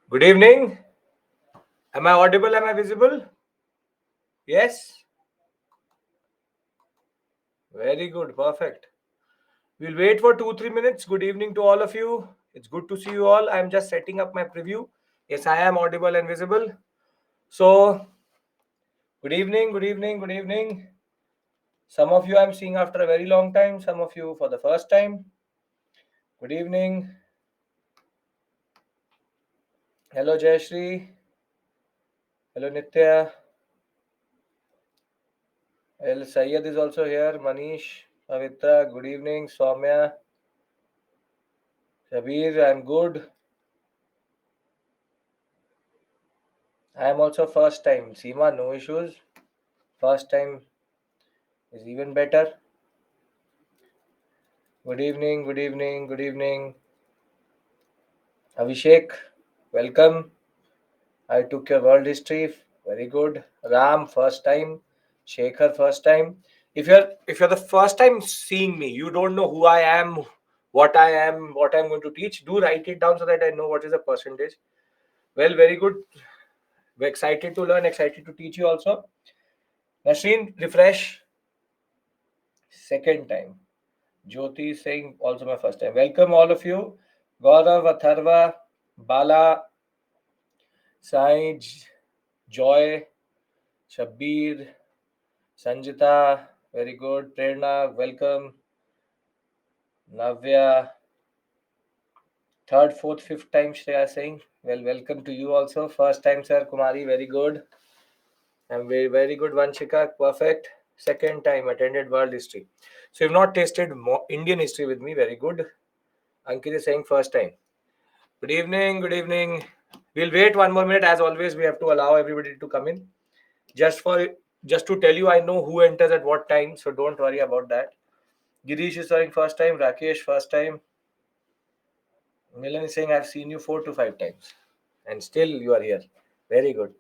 Good evening. Am I audible? Am I visible? Yes? Very good. Perfect. We'll wait for 2 3 minutes. Good evening to all of you. It's good to see you all. I'm just setting up my preview. Yes, I am audible and visible. So, good evening, good evening, good evening. Some of you I'm seeing after a very long time, some of you for the first time. Good evening. Hello, Jayashree. Hello, Nitya. El Syed is also here. Manish, Pavitra, good evening. Soumya, Shabir, I'm good. I am also first time. Seema, no issues. First time is even better. Good evening, good evening, good evening. Abhishek, welcome. I took your world history. Very good. Ram, first time. Shekhar, first time. If you're the first time seeing me, you don't know who I am, what I'm going to teach. Do write it down so that I know what is the percentage. Well, very good. We're excited to learn, excited to teach you also. Nasreen, refresh. Second time. Jyoti is saying also my first time. Welcome all of you. Gaurav, Atharva, Bala, Saij, Joy, Shabbir, Sanjita, very good. Prerna, welcome. Navya, third, fourth, fifth time Shreya saying, well, welcome to you also. First time, sir. Kumari, very good. I'm very, very good. Vanshika, perfect. Second time, attended world history. So you've not tasted Indian history with me, very good. Ankit is saying first time. Good evening, good evening. We'll wait one more minute. As always, we have to allow everybody to come in. Just to tell you, I know who enters at what time, so don't worry about that. Girish is saying first time, Rakesh first time. Milan is saying I've seen you 4 to 5 times, and still you are here. Very good.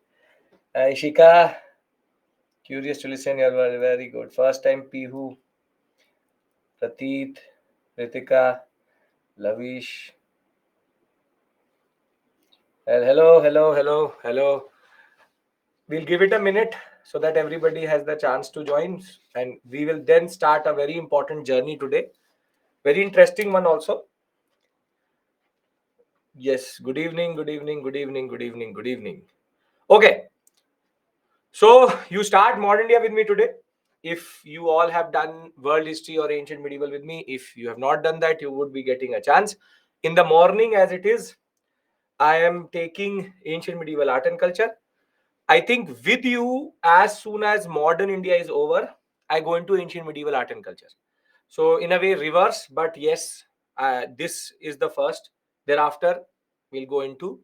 Ishika, curious to listen. You're very, very good. First time, Pihu, Prateet, Ritika, Lavish. Well, hello, hello, hello, hello. We'll give it a minute so that everybody has the chance to join, and we will then start a very important journey today. Very interesting one also. Yes, good evening, good evening, good evening, good evening, good evening. Okay, so you start modern India with me today. If you all have done world history or ancient medieval with me, if you have not done that, you would be getting a chance. In the morning, as it is, I am taking ancient medieval art and culture. I think with you, as soon as modern India is over, I go into ancient medieval art and culture. So in a way, reverse, but yes, this is the first. Thereafter, we'll go into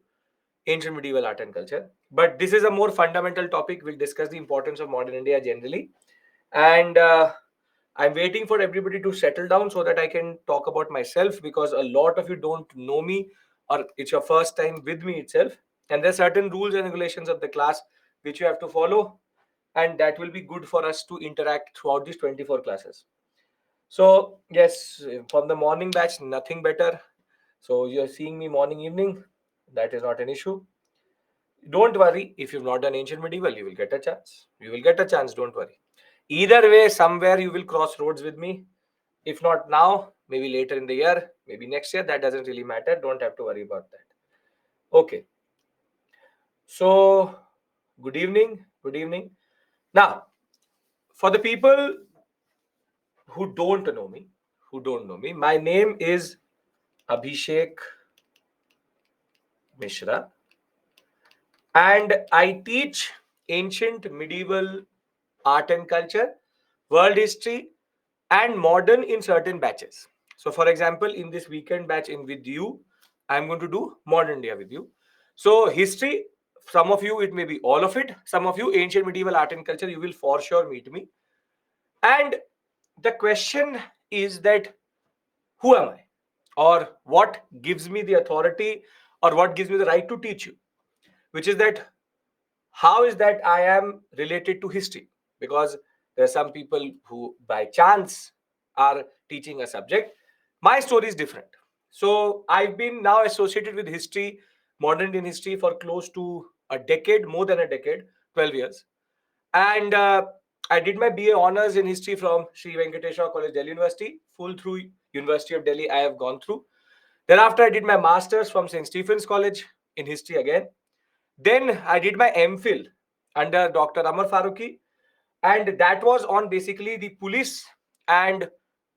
ancient medieval art and culture. But this is a more fundamental topic. We'll discuss the importance of modern India generally. And I'm waiting for everybody to settle down so that I can talk about myself, because a lot of you don't know me, or it's your first time with me itself. And there are certain rules and regulations of the class which you have to follow. And that will be good for us to interact throughout these 24 classes. So, yes, from the morning batch, nothing better. So, you're seeing me morning, evening. That is not an issue. Don't worry, if you've not done ancient medieval, you will get a chance. You will get a chance, don't worry. Either way, somewhere you will cross roads with me. If not now, maybe later in the year, maybe next year, that doesn't really matter. Don't have to worry about that. Okay. So, good evening. Good evening. Now, for the people who don't know me, my name is Abhishek Mishra, and I teach ancient medieval art and culture, world history, and modern in certain batches. So, for example, in this weekend batch in with you, I'm going to do modern India with you. So, history, some of you, it may be all of it. Some of you, ancient medieval art and culture, you will for sure meet me. And the question is that who am I? Or what gives me the authority, or what gives me the right to teach you? Which is that how is that I am related to history? Because there are some people who by chance are teaching a subject. My story is different. So I've been now associated with history modern Indian history for close to a decade, more than a decade, 12 years. And I did my BA honors in history from Sri Venkateswara College, Delhi University. Full through University of Delhi I have gone through. Thereafter, I did my master's from St. Stephen's College in history again. Then I did my MPhil under Dr. Amar Faruqi, and that was on basically the police and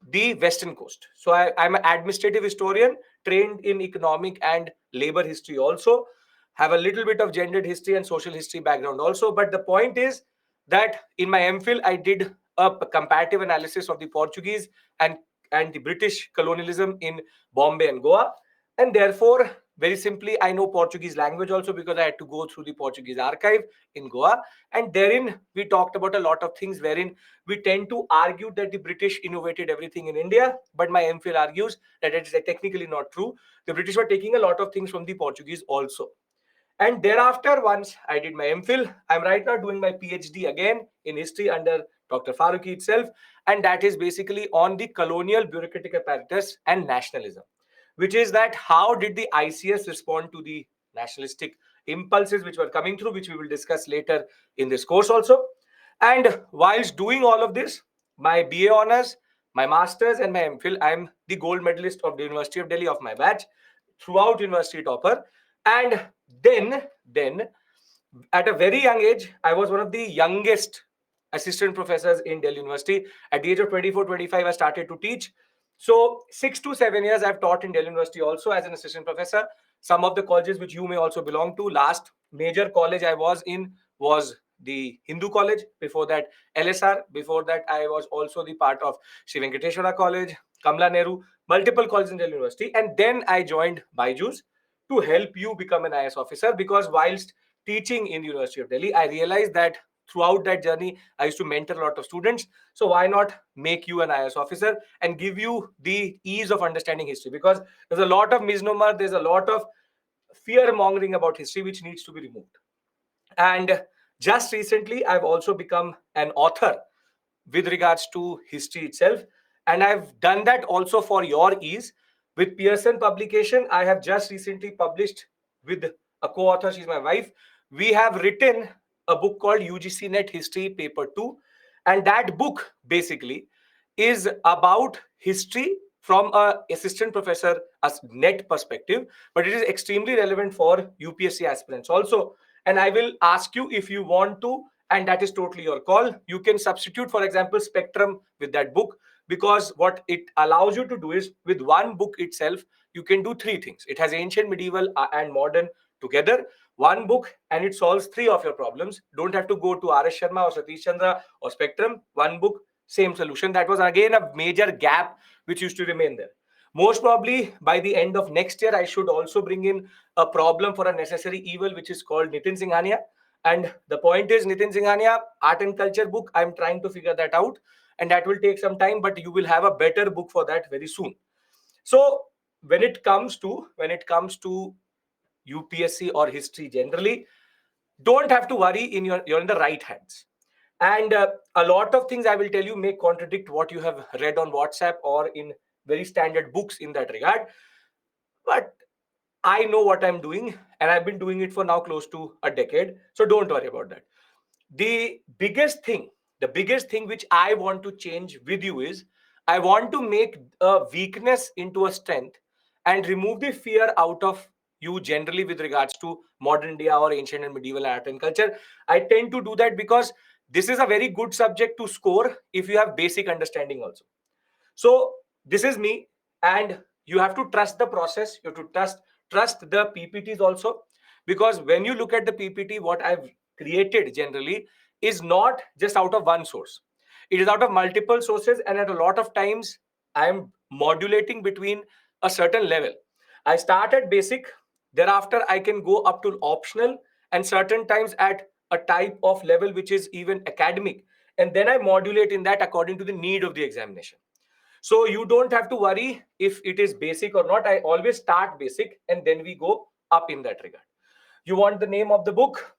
the Western Coast. So I'm an administrative historian trained in economic and labor history also. Have a little bit of gendered history and social history background also. But the point is that in my MPhil, I did a comparative analysis of the Portuguese and the British colonialism in Bombay and Goa. And therefore, very simply, I know Portuguese language also because I had to go through the Portuguese archive in Goa. And therein, we talked about a lot of things wherein we tend to argue that the British innovated everything in India, but my MPhil argues that it is technically not true. The British were taking a lot of things from the Portuguese also. And thereafter, once I did my MPhil, I'm right now doing my PhD again in history under Dr. Faruqi itself. And that is basically on the colonial bureaucratic apparatus and nationalism, which is that how did the ICS respond to the nationalistic impulses which were coming through, which we will discuss later in this course also. And whilst doing all of this, my BA honors, my masters, and my MPhil, I'm the gold medalist of the University of Delhi of my batch, throughout university topper. And then at a very young age, I was one of the youngest assistant professors in Delhi University. At the age of 24, 25, I started to teach. So 6 to 7 years I've taught in Delhi University also as an assistant professor. Some of the colleges which you may also belong to. Last major college I was in was the Hindu College. Before that, LSR. Before that, I was also the part of Sri Venkateswara College, Kamla Nehru, multiple colleges in Delhi University. And then I joined Byju's to help you become an IS officer, because whilst teaching in the University of Delhi, I realized that throughout that journey, I used to mentor a lot of students. So why not make you an IS officer and give you the ease of understanding history? Because there's a lot of misnomer, there's a lot of fear mongering about history which needs to be removed. And just recently, I've also become an author with regards to history itself. And I've done that also for your ease. With Pearson publication, I have just recently published with a co-author, she's my wife. We have written a book called UGC Net History Paper 2. And that book basically is about history from a assistant professor as net perspective, but it is extremely relevant for UPSC aspirants also. And I will ask you if you want to, and that is totally your call. You can substitute, for example, Spectrum with that book, because what it allows you to do is with one book itself, you can do three things. It has ancient, medieval, and modern together. One book, and it solves three of your problems. Don't have to go to R.S. Sharma or Satish Chandra or Spectrum. One book, same solution. That was again a major gap which used to remain there. Most probably by the end of next year, I should also bring in a problem for a necessary evil, which is called Nitin Singhania. And the point is, Nitin Singhania, art and culture book, I'm trying to figure that out. And that will take some time, but you will have a better book for that very soon. So when it comes to UPSC or history generally, don't have to worry, you're in the right hands. And a lot of things I will tell you may contradict what you have read on WhatsApp or in very standard books in that regard. But I know what I'm doing, and I've been doing it for now close to a decade. So don't worry about that. The biggest thing, which I want to change with you is I want to make a weakness into a strength and remove the fear out of you generally with regards to modern India or ancient and medieval art and culture. I tend to do that because this is a very good subject to score if you have basic understanding also. So this is me, and you have to trust the process. You have to trust the PPTs also, because when you look at the PPT, what I've created generally is not just out of one source. It is out of multiple sources, and at a lot of times I am modulating between a certain level. I start at basic, thereafter I can go up to optional, and certain times at a type of level which is even academic, and then I modulate in that according to the need of the examination. So you don't have to worry if it is basic or not. I always start basic and then we go up in that regard. You want the name of the book?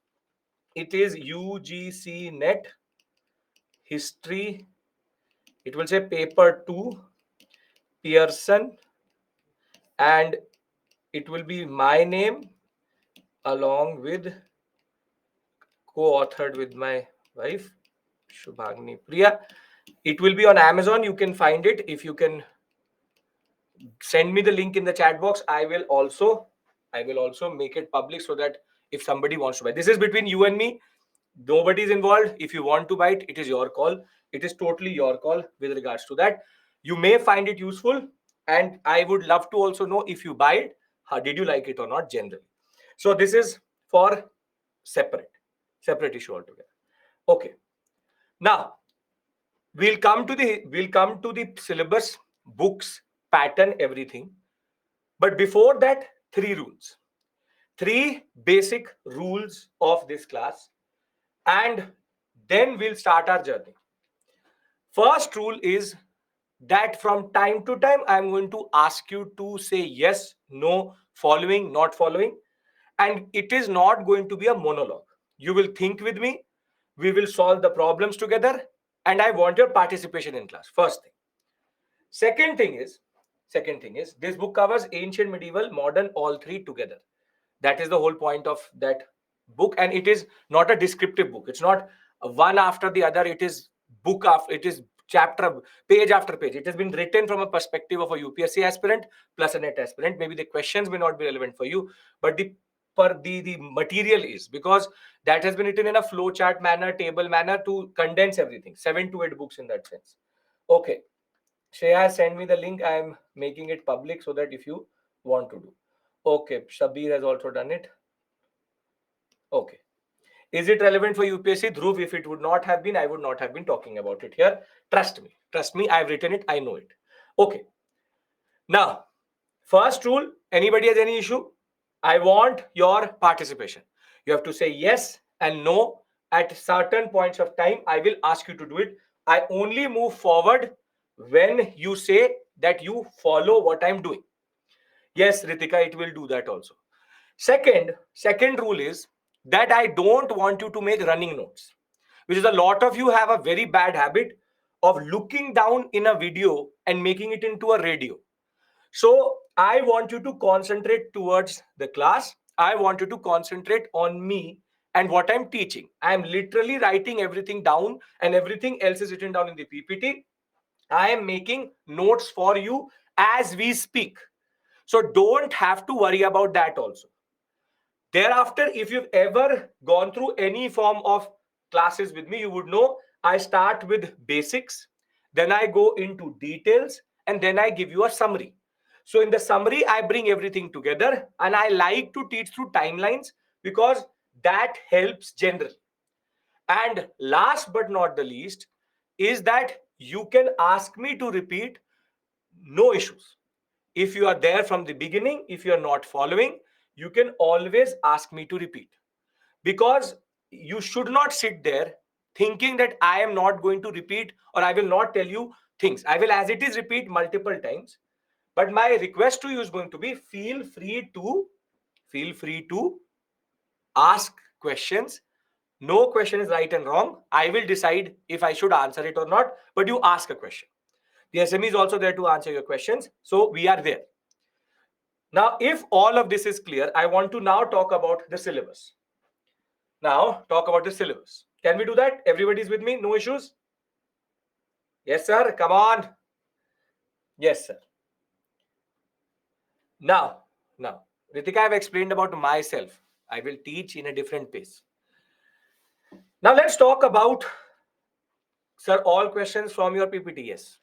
It is UGC Net History. It will say paper 2, Pearson, and it will be my name along with co-authored with my wife Shubhagni Priya. It will be on Amazon. You can find it. If you can send me the link in the chat box, I will also make it public so that if somebody wants to buy, this is between you and me. Nobody is involved. If you want to buy it, it is your call. It is totally your call with regards to that. You may find it useful, and I would love to also know if you buy it, how did you like it or not generally. So this is for separate issue altogether. Okay. Now we'll come to the syllabus, books, pattern, everything. But before that, three basic rules of this class, and then we'll start our journey. First rule is that from time to time, I'm going to ask you to say yes, no, following, not following. And it is not going to be a monologue. You will think with me, we will solve the problems together, and I want your participation in class. First thing. Second thing is this book covers ancient, medieval, modern, all three together. That is the whole point of that book, and it is not a descriptive book. It's not one after the other. It is it is chapter, page after page. It has been written from a perspective of a UPSC aspirant plus a net aspirant. Maybe the questions may not be relevant for you, but the material is, because that has been written in a flow chart manner, table manner, to condense everything. 7 to 8 books in that sense. Okay. Shreya, send me the link. I am making it public so that if you want to do. Okay, Shabir has also done it. Okay. Is it relevant for UPSC? Dhruv, if it would not have been, I would not have been talking about it here. Trust me. Trust me, I've written it. I know it. Okay. Now, first rule, anybody has any issue? I want your participation. You have to say yes and no at certain points of time. I will ask you to do it. I only move forward when you say that you follow what I'm doing. Yes, Ritika, it will do that also. Second rule is that I don't want you to make running notes, which is a lot of you have a very bad habit of looking down in a video and making it into a radio. So I want you to concentrate towards the class. I want you to concentrate on me and what I'm teaching. I'm literally writing everything down, and everything else is written down in the PPT. I am making notes for you as we speak. So don't have to worry about that also. Thereafter, if you've ever gone through any form of classes with me, you would know I start with basics, then I go into details, and then I give you a summary. So in the summary, I bring everything together, and I like to teach through timelines because that helps generally. And last but not the least is that you can ask me to repeat, no issues. If you are there from the beginning, if you are not following, you can always ask me to repeat, because you should not sit there thinking that I am not going to repeat or I will not tell you things. I will, as it is, repeat multiple times. But my request to you is going to be, feel free to ask questions. No question is right and wrong. I will decide if I should answer it or not, but you ask a question. The SME is also there to answer your questions. So we are there. Now, if all of this is clear, I want to now talk about the syllabus. Can we do that? Everybody's with me? No issues? Yes, sir. Come on. Yes, sir. Now, Ritika, I've explained about myself. I will teach in a different pace. Now, let's talk about, sir, all questions from your PPT. Yes.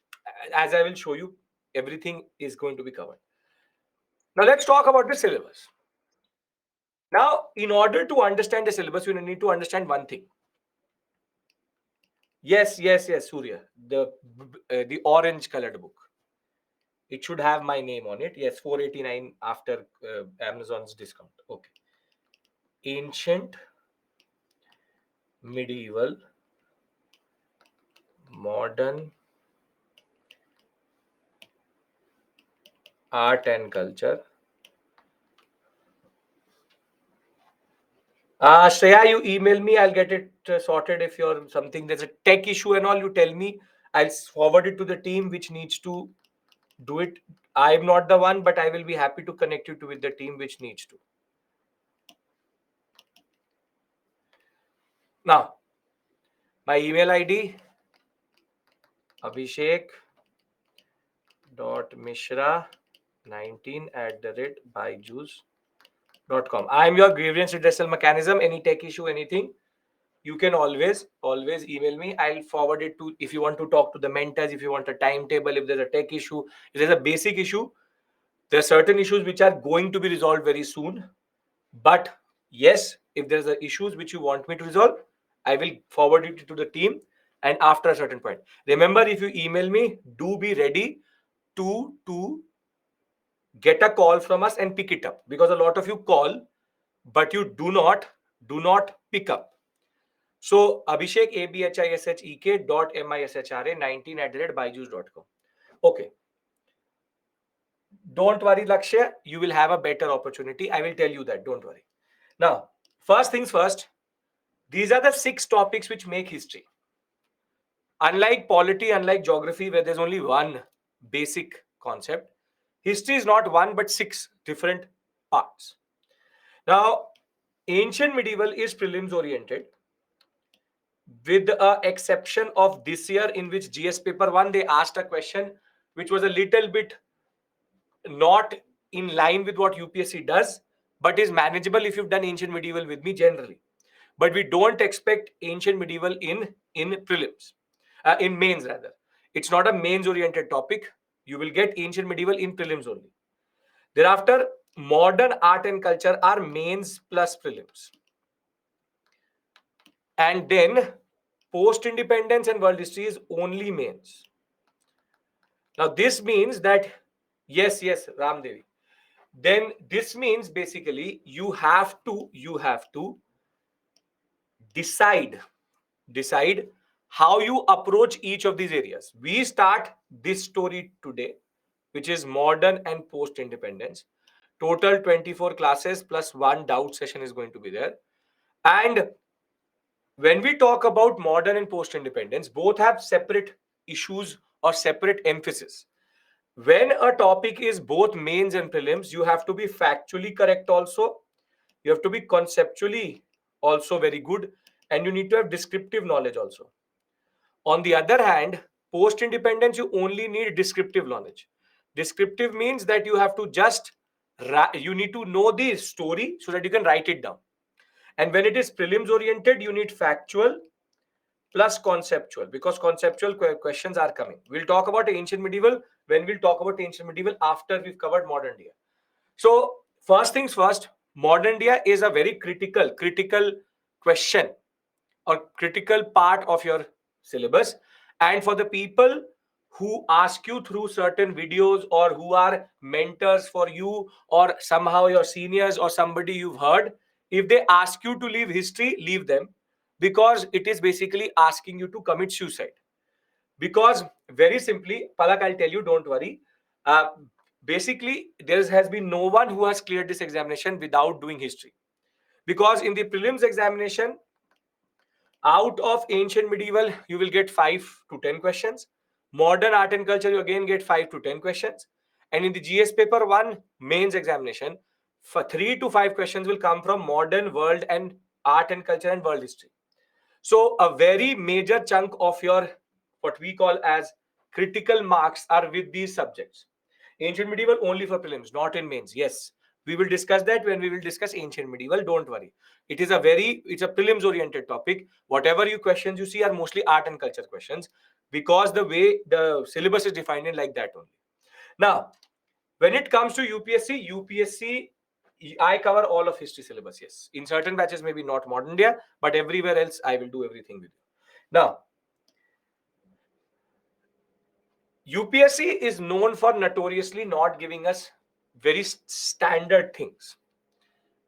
As I will show you, everything is going to be covered. Now, let's talk about the syllabus. Now, in order to understand the syllabus, you need to understand one thing. Yes, Surya. The orange colored book. It should have my name on it. Yes, 489 after Amazon's discount. Okay. Ancient, medieval, modern, art and culture. Shreya, you email me. I'll get it sorted. If you're something, there's a tech issue and all, you tell me. I'll forward it to the team which needs to do it. I'm not the one, but I will be happy to connect you to with the team which needs to. Now, my email ID, abhishek.mishra19@byju's.com. I am your grievance redressal mechanism. Any tech issue, anything, you can always email me. I'll forward it to, if you want to talk to the mentors, if you want a timetable, if there's a tech issue, if there's a basic issue. There are certain issues which are going to be resolved very soon. But yes, if there's a issues which you want me to resolve, I will forward it to the team. And after a certain point, remember, if you email me, do be ready to get a call from us and pick it up, because a lot of you call, but you do not pick up. So Abhishek, ABHISHEK .MISHRA19@byju's.com. Okay. Don't worry, Lakshya. You will have a better opportunity. I will tell you that. Don't worry. Now, first things first, these are the 6 topics which make history. Unlike polity, unlike geography, where there's only one basic concept, history is not one but 6 different parts. Now, ancient medieval is prelims oriented, with the exception of this year, in which GS paper 1 they asked a question which was a little bit not in line with what UPSC does, but is manageable if you've done ancient medieval with me generally. But we don't expect ancient medieval in prelims, in mains rather. It's not a mains oriented topic. You will get ancient medieval in prelims only. Thereafter, modern art and culture are mains plus prelims. And then post independence and world history is only mains. Now this means that, yes, Ramdevi, then this means basically you have to decide how you approach each of these areas. We start this story today, which is modern and post independence. Total 24 classes plus 1 doubt session is going to be there. And when we talk about modern and post independence, both have separate issues or separate emphasis. When a topic is both mains and prelims, you have to be factually correct also. You have to be conceptually also very good, and you need to have descriptive knowledge also. On the other hand, post independence, you only need descriptive knowledge. Descriptive means that you have to just you need to know the story so that you can write it down. And when it is prelims oriented, you need factual plus conceptual, because conceptual questions are coming. We'll talk about ancient medieval when we'll talk about ancient medieval after we've covered modern India. So first things first, modern India is a very critical question or critical part of your syllabus. And for the people who ask you through certain videos, or who are mentors for you, or somehow your seniors or somebody you've heard, if they ask you to leave history, leave them, because it is basically asking you to commit suicide. Because very simply, Palak, I'll tell you, don't worry. Uh, Basically, there has been no one who has cleared this examination without doing history. Because in the prelims examination, out of ancient medieval, you will get 5 to 10 questions. Modern art and culture, you again get 5 to 10 questions. And in the GS paper 1 mains examination, for 3 to 5 questions will come from modern, world and art and culture and world history. So a very major chunk of your what we call as critical marks are with these subjects. Ancient medieval only for prelims, not in mains. Yes, we will discuss that when we will discuss ancient medieval. Don't worry. It's a prelims oriented topic. Whatever you questions you see are mostly art and culture questions, because the way the syllabus is defined in like that only. Now, when it comes to UPSC, I cover all of history syllabus. Yes, in certain batches, maybe not modern India, but everywhere else, I will do everything with you. Now, UPSC is known for notoriously not giving us very standard things,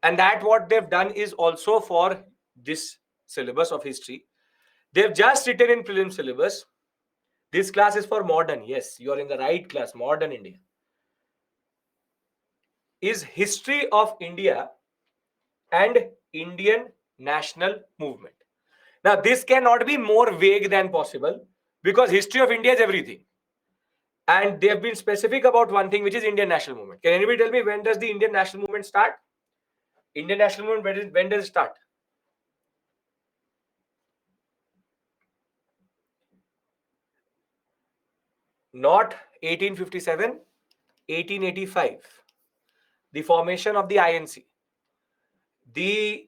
and that what they've done is also for this syllabus of history. They've just written in prelim syllabus, this class is for modern. Yes, you are in the right class. Modern India is history of India and Indian national movement. Now, this cannot be more vague than possible, because history of India is everything. And they have been specific about one thing, which is Indian national movement. Can anybody tell me, when does the Indian national movement start? Indian national movement, when does it start? not 1857, 1885, the formation of the INC. The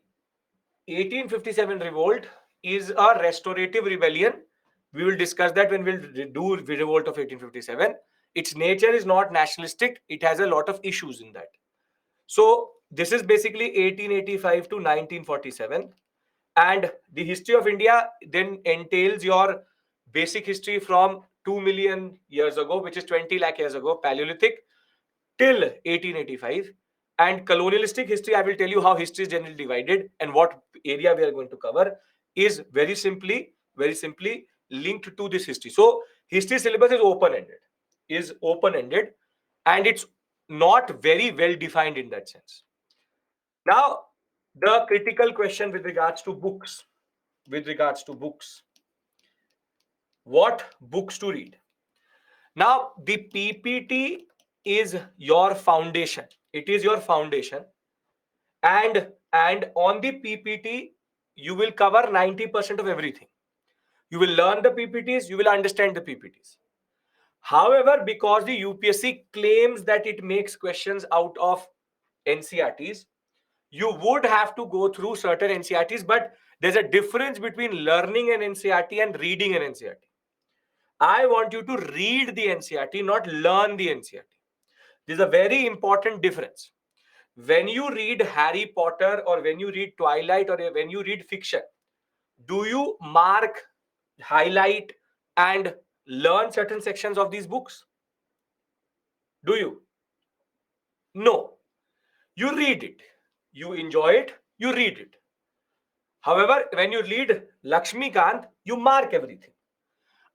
1857 revolt is a restorative rebellion. We will discuss that when we'll do the revolt of 1857. Its nature is not nationalistic. It has a lot of issues in that. So this is basically 1885 to 1947. And the history of India then entails your basic history from 2 million years ago, which is 20 lakh years ago, Paleolithic, till 1885. And colonialistic history, I will tell you how history is generally divided and what area we are going to cover is very simply linked to this history. So history syllabus is open-ended, and it's not very well defined in that sense. Now, the critical question with regards to books, what books to read? Now, the PPT is your foundation. It is your foundation, and on the PPT you will cover 90% of everything. You will learn the PPTs, you will understand the PPTs. However, because the UPSC claims that it makes questions out of NCRTs, you would have to go through certain NCRTs, but there's a difference between learning an NCRT and reading an NCRT. I want you to read the NCRT, not learn the NCRT. There's a very important difference. When you read Harry Potter or when you read Twilight or when you read fiction, do you mark, highlight, and learn certain sections of these books? Do you? No. You read it. You enjoy it. You read it. However, when you read Lakshmikant, you mark everything.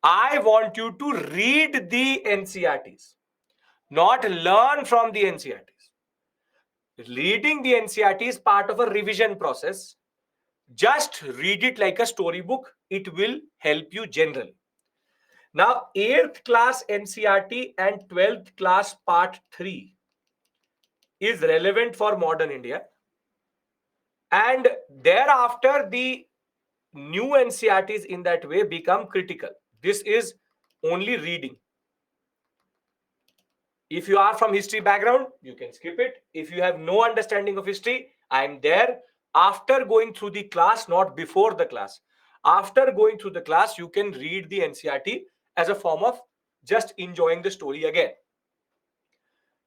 I want you to read the NCRTs, not learn from the NCRTs. Reading the NCRT is part of a revision process. Just read it like a storybook. It will help you generally. Now, 8th class NCRT and 12th class part 3 is relevant for modern India. And thereafter, the new NCRTs in that way become critical. This is only reading. If you are from history background, you can skip it. If you have no understanding of history, I am there. After going through the class, not before the class. After going through the class, you can read the NCRT as a form of just enjoying the story again.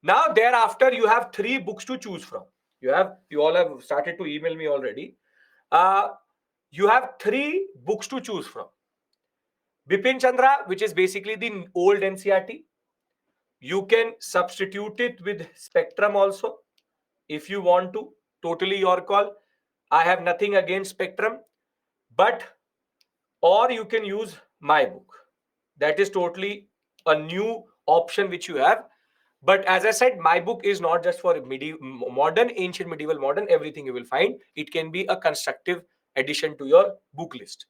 Now, thereafter, you have 3 books to choose from. You all have started to email me already. You have 3 books to choose from. Bipin Chandra, which is basically the old NCRT. You can substitute it with Spectrum also if you want to. Totally your call. I have nothing against Spectrum, but or you can use my book. That is totally a new option which you have. But as I said, my book is not just for modern, ancient, medieval, modern, everything you will find. It can be a constructive addition to your book list.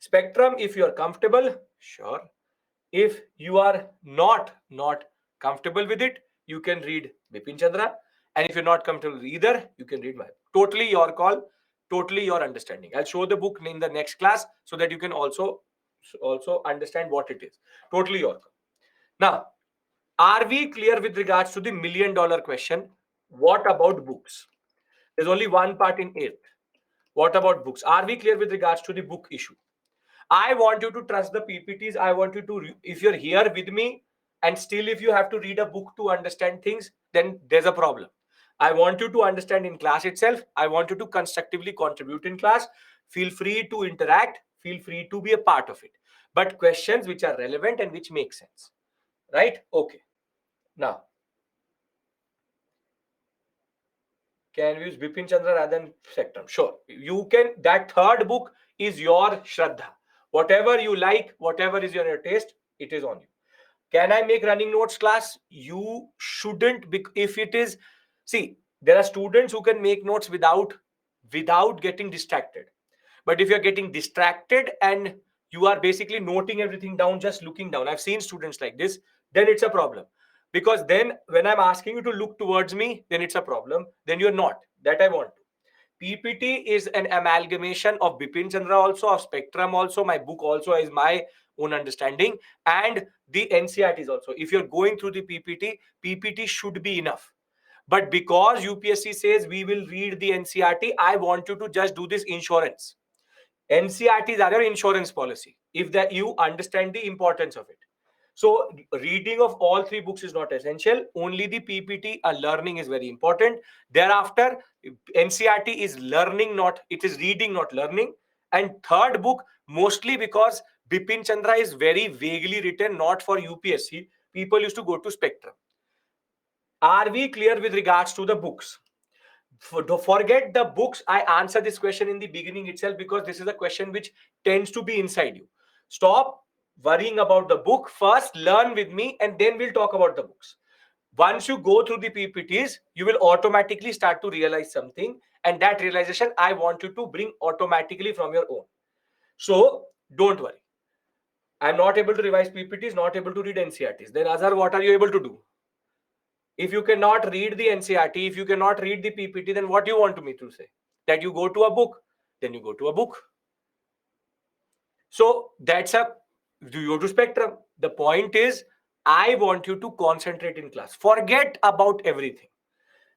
Spectrum, if you are comfortable, sure. If you are not comfortable with it, you can read Bipin Chandra. And if you're not comfortable with either, you can read my book. Totally your call, totally your understanding. I'll show the book in the next class so that you can also understand what it is. Totally your call. Now, are we clear with regards to the $1 million question? What about books? There's only one part in 8th. What about books? Are we clear with regards to the book issue? I want you to trust the PPTs. I want you to, if you're here with me and still if you have to read a book to understand things, then there's a problem. I want you to understand in class itself. I want you to constructively contribute in class. Feel free to interact. Feel free to be a part of it. But questions which are relevant and which make sense. Right? Okay. Now, can we use Bipin Chandra rather than Spectrum? Sure. You can. That third book is your Shraddha. Whatever you like, whatever is your taste, it is on you. Can I make running notes class? You shouldn't. If it is, see, there are students who can make notes without getting distracted. But if you're getting distracted and you are basically noting everything down, just looking down, I've seen students like this, then it's a problem. Because then when I'm asking you to look towards me, then it's a problem. Then you're not. That I want to. PPT is an amalgamation of Bipin Chandra also, of Spectrum also. My book also is my own understanding, and the NCRTs also. If you're going through the PPT should be enough. But because UPSC says we will read the NCRT, I want you to just do this insurance. NCRTs are your insurance policy, if that you understand the importance of it. So reading of all three books is not essential. Only the PPT learning is very important. Thereafter, NCRT is learning, not it is reading, not learning. And third book, mostly because Bipin Chandra is very vaguely written, not for UPSC. People used to go to Spectrum. Are we clear with regards to the books? Forget the books. I answer this question in the beginning itself because this is a question which tends to be inside you. Stop worrying about the book. First learn with me and then we'll talk about the books. Once you go through the PPTs, you will automatically start to realize something, and that realization I want you to bring automatically from your own. So don't worry. I'm not able to revise PPTs, not able to read NCRTs. Then Azhar, what are you able to do? If you cannot read the NCRT, if you cannot read the PPT, then what do you want me to say? That you go to a book? Then you go to a book. So that's a, you go to Spectrum. The point is, I want you to concentrate in class. Forget about everything.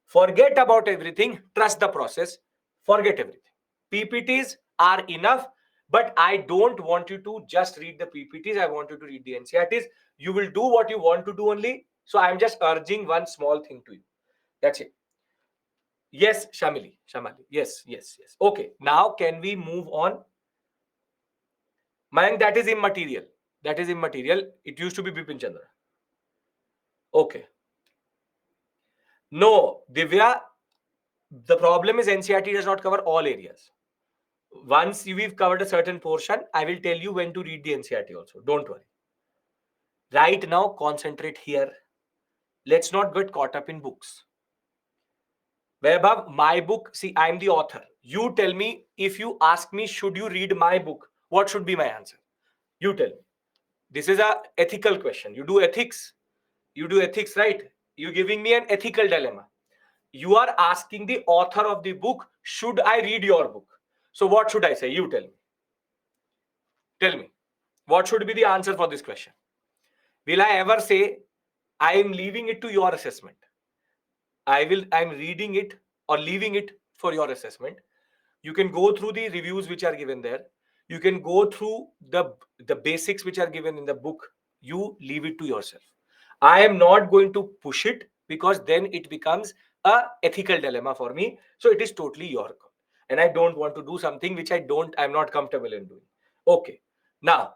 Forget about everything. Trust the process. Forget everything. PPTs are enough, but I don't want you to just read the PPTs. I want you to read the NCRTs. You will do what you want to do only. So I'm just urging one small thing to you. That's it. Yes, Shamili. Shamali. Yes, yes, yes. Okay. Now can we move on? Mayank, that is immaterial. That is immaterial. It used to be Bipin Chandra. Okay. No, Divya, the problem is NCRT does not cover all areas. Once we've covered a certain portion, I will tell you when to read the NCRT also. Don't worry. Right now, concentrate here. Let's not get caught up in books. Vaibhav, my book, see, I'm the author. You tell me, if you ask me, should you read my book? What should be my answer? You tell me. This is a ethical question. You do ethics. You do ethics, right? You're giving me an ethical dilemma. You are asking the author of the book, should I read your book? So what should I say? You tell me. Tell me. What should be the answer for this question? Will I ever say, I am leaving it to your assessment? I'm reading it or leaving it for your assessment. You can go through the reviews which are given there. You can go through the basics which are given in the book. You leave it to yourself. I am not going to push it because then it becomes a ethical dilemma for me. So it is totally your call. And I don't want to do something which I'm not comfortable in doing. Okay. Now,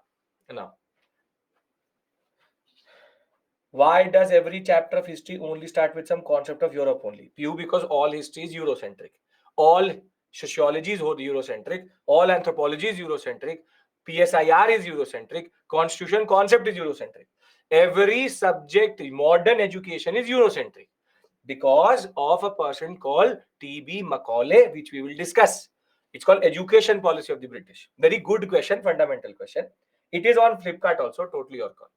why does every chapter of history only start with some concept of Europe only? Pew, because all history is Eurocentric. All sociology is Eurocentric. All anthropology is Eurocentric. PSIR is Eurocentric. Constitution concept is Eurocentric. Every subject, modern education is Eurocentric because of a person called T.B. Macaulay, which we will discuss. It's called Education Policy of the British. Very good question, fundamental question. It is on Flipkart also, totally your call.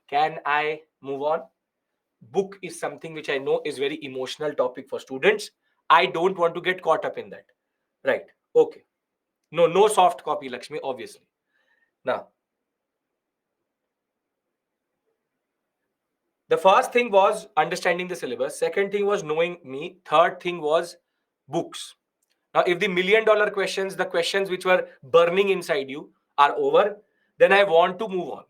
Can I move on? Book is something which I know is very emotional topic for students. I don't want to get caught up in that. Right. Okay. No soft copy, Lakshmi, obviously. Now, the first thing was understanding the syllabus. Second thing was knowing me. Third thing was books. Now, if the $1,000,000 questions, the questions which were burning inside you are over, then I want to move on.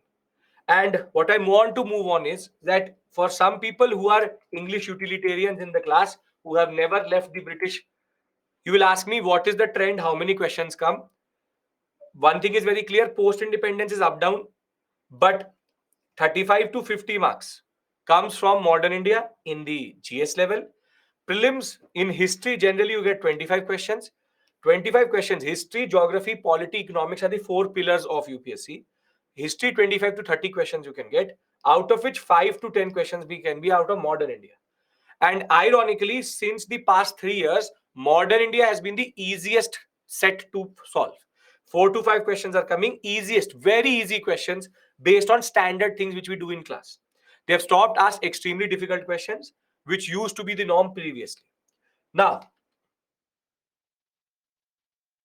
And what I want to move on is that for some people who are English utilitarians in the class, who have never left the British, you will ask me, what is the trend? How many questions come? One thing is very clear, post-independence is up down, but 35 to 50 marks comes from modern India in the GS level. Prelims in history, generally you get 25 questions. 25 questions, history, geography, polity, economics are the four pillars of UPSC. History, 25 to 30 questions you can get, out of which 5 to 10 questions can be out of modern India. And ironically, since the past 3 years, modern India has been the easiest set to solve. 4 to 5 questions are coming, easiest, very easy questions based on standard things which we do in class. They have stopped us extremely difficult questions, which used to be the norm previously. Now,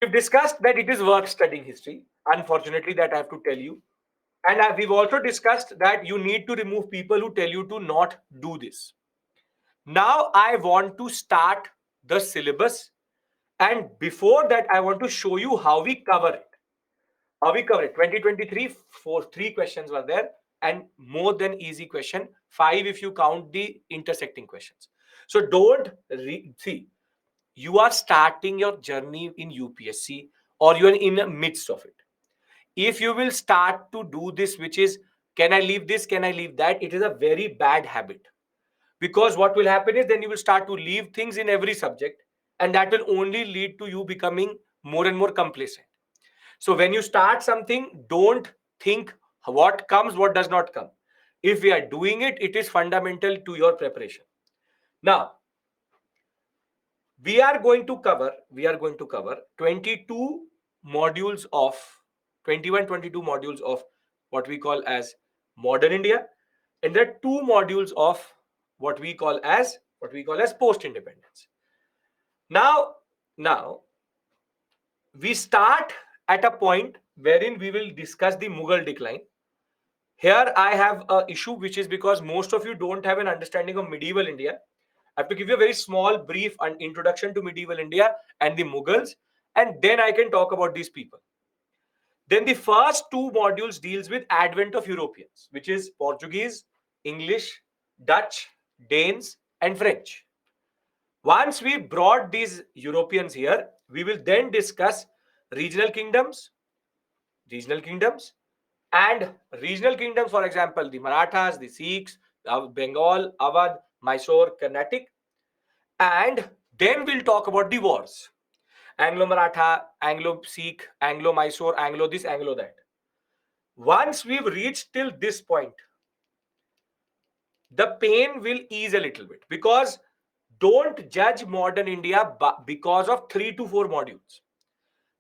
we've discussed that it is worth studying history. Unfortunately, that I have to tell you. And we've also discussed that you need to remove people who tell you to not do this. Now I want to start the syllabus, and before that I want to show you how we cover it. How we cover it. 2023, three questions were there, and more than easy question, 5 if you count the intersecting questions. So don't see, you are starting your journey in UPSC, or you are in the midst of it. If you will start to do this, which is, can I leave this, can I leave that, it is a very bad habit. Because what will happen is, then you will start to leave things in every subject, and that will only lead to you becoming more and more complacent. So when you start something, don't think what comes, what does not come. If we are doing it, it is fundamental to your preparation. Now we are going to cover 22 modules of 22 modules of what we call as modern India, and there are two modules of what we call as post independence. Now we start at a point wherein we will discuss the Mughal decline. Here I have a issue, which is because most of you don't have an understanding of medieval India. I have to give you a very small brief introduction to medieval India and the Mughals, and then I can talk about these people. Then the first two modules deals with advent of Europeans, which is Portuguese, English, Dutch, Danes, and French. Once we brought these Europeans here, we will then discuss regional kingdoms, regional kingdoms, and regional kingdoms, for example, the Marathas, the Sikhs, Bengal, Awadh, Mysore, Carnatic, and then we'll talk about the wars. Anglo-Maratha, Anglo-Sikh, Anglo-Mysore, Anglo-this, Anglo-that. Once we've reached till this point, the pain will ease a little bit, because don't judge modern India because of 3 to 4 modules.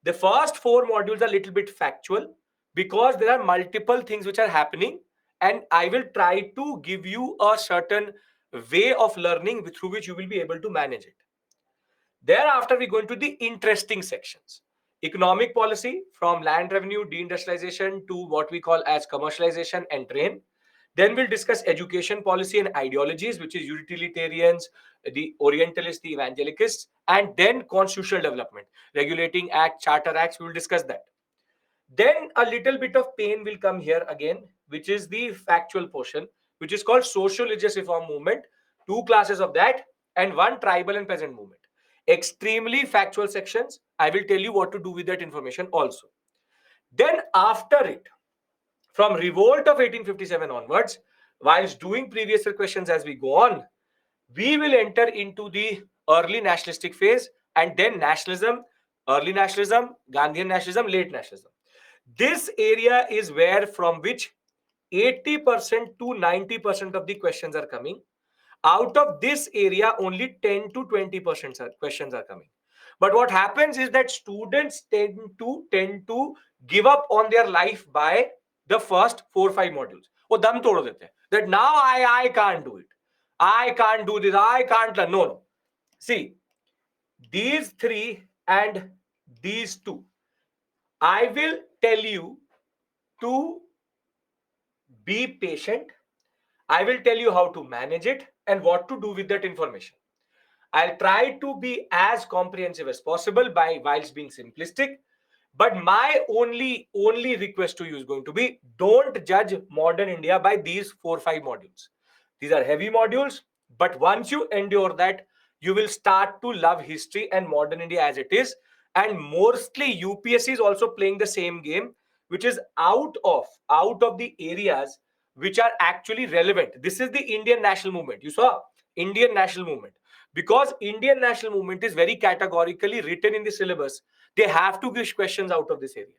The first 4 modules are a little bit factual, because there are multiple things which are happening, and I will try to give you a certain way of learning through which you will be able to manage it. Thereafter, we go into the interesting sections. Economic policy, from land revenue, deindustrialization to what we call as commercialization and trade. Then we'll discuss education policy and ideologies, which is utilitarians, the Orientalists, the Evangelicals, and then constitutional development, regulating act, charter acts. We will discuss that. Then a little bit of pain will come here again, which is the factual portion, which is called social religious reform movement. 2 classes of that, and 1 tribal and peasant movement. Extremely factual sections. I will tell you what to do with that information also. Then after it, from revolt of 1857 onwards, whilst doing previous year questions as we go on, we will enter into the early nationalistic phase, and then nationalism, early nationalism, Gandhian nationalism, late nationalism. This area is where from which 80% to 90% of the questions are coming. Out of this area, only 10 to 20% questions are coming. But what happens is that students tend to give up on their life by the first 4 or 5 modules. वो दम तोड़ देते हैं. That now I can't do it. I can't do this. I can't learn. No. See, these 3 and these 2, I will tell you to be patient. I will tell you how to manage it and what to do with that information. I'll try to be as comprehensive as possible whilst being simplistic. But my only request to you is going to be, don't judge modern India by these 4 or 5 modules. These are heavy modules, but once you endure that, you will start to love history and modern India as it is. And mostly UPSC is also playing the same game, which is out of the areas which are actually relevant. This is the Indian national movement. You saw Indian national movement. Because Indian national movement is very categorically written in the syllabus, they have to give questions out of this area.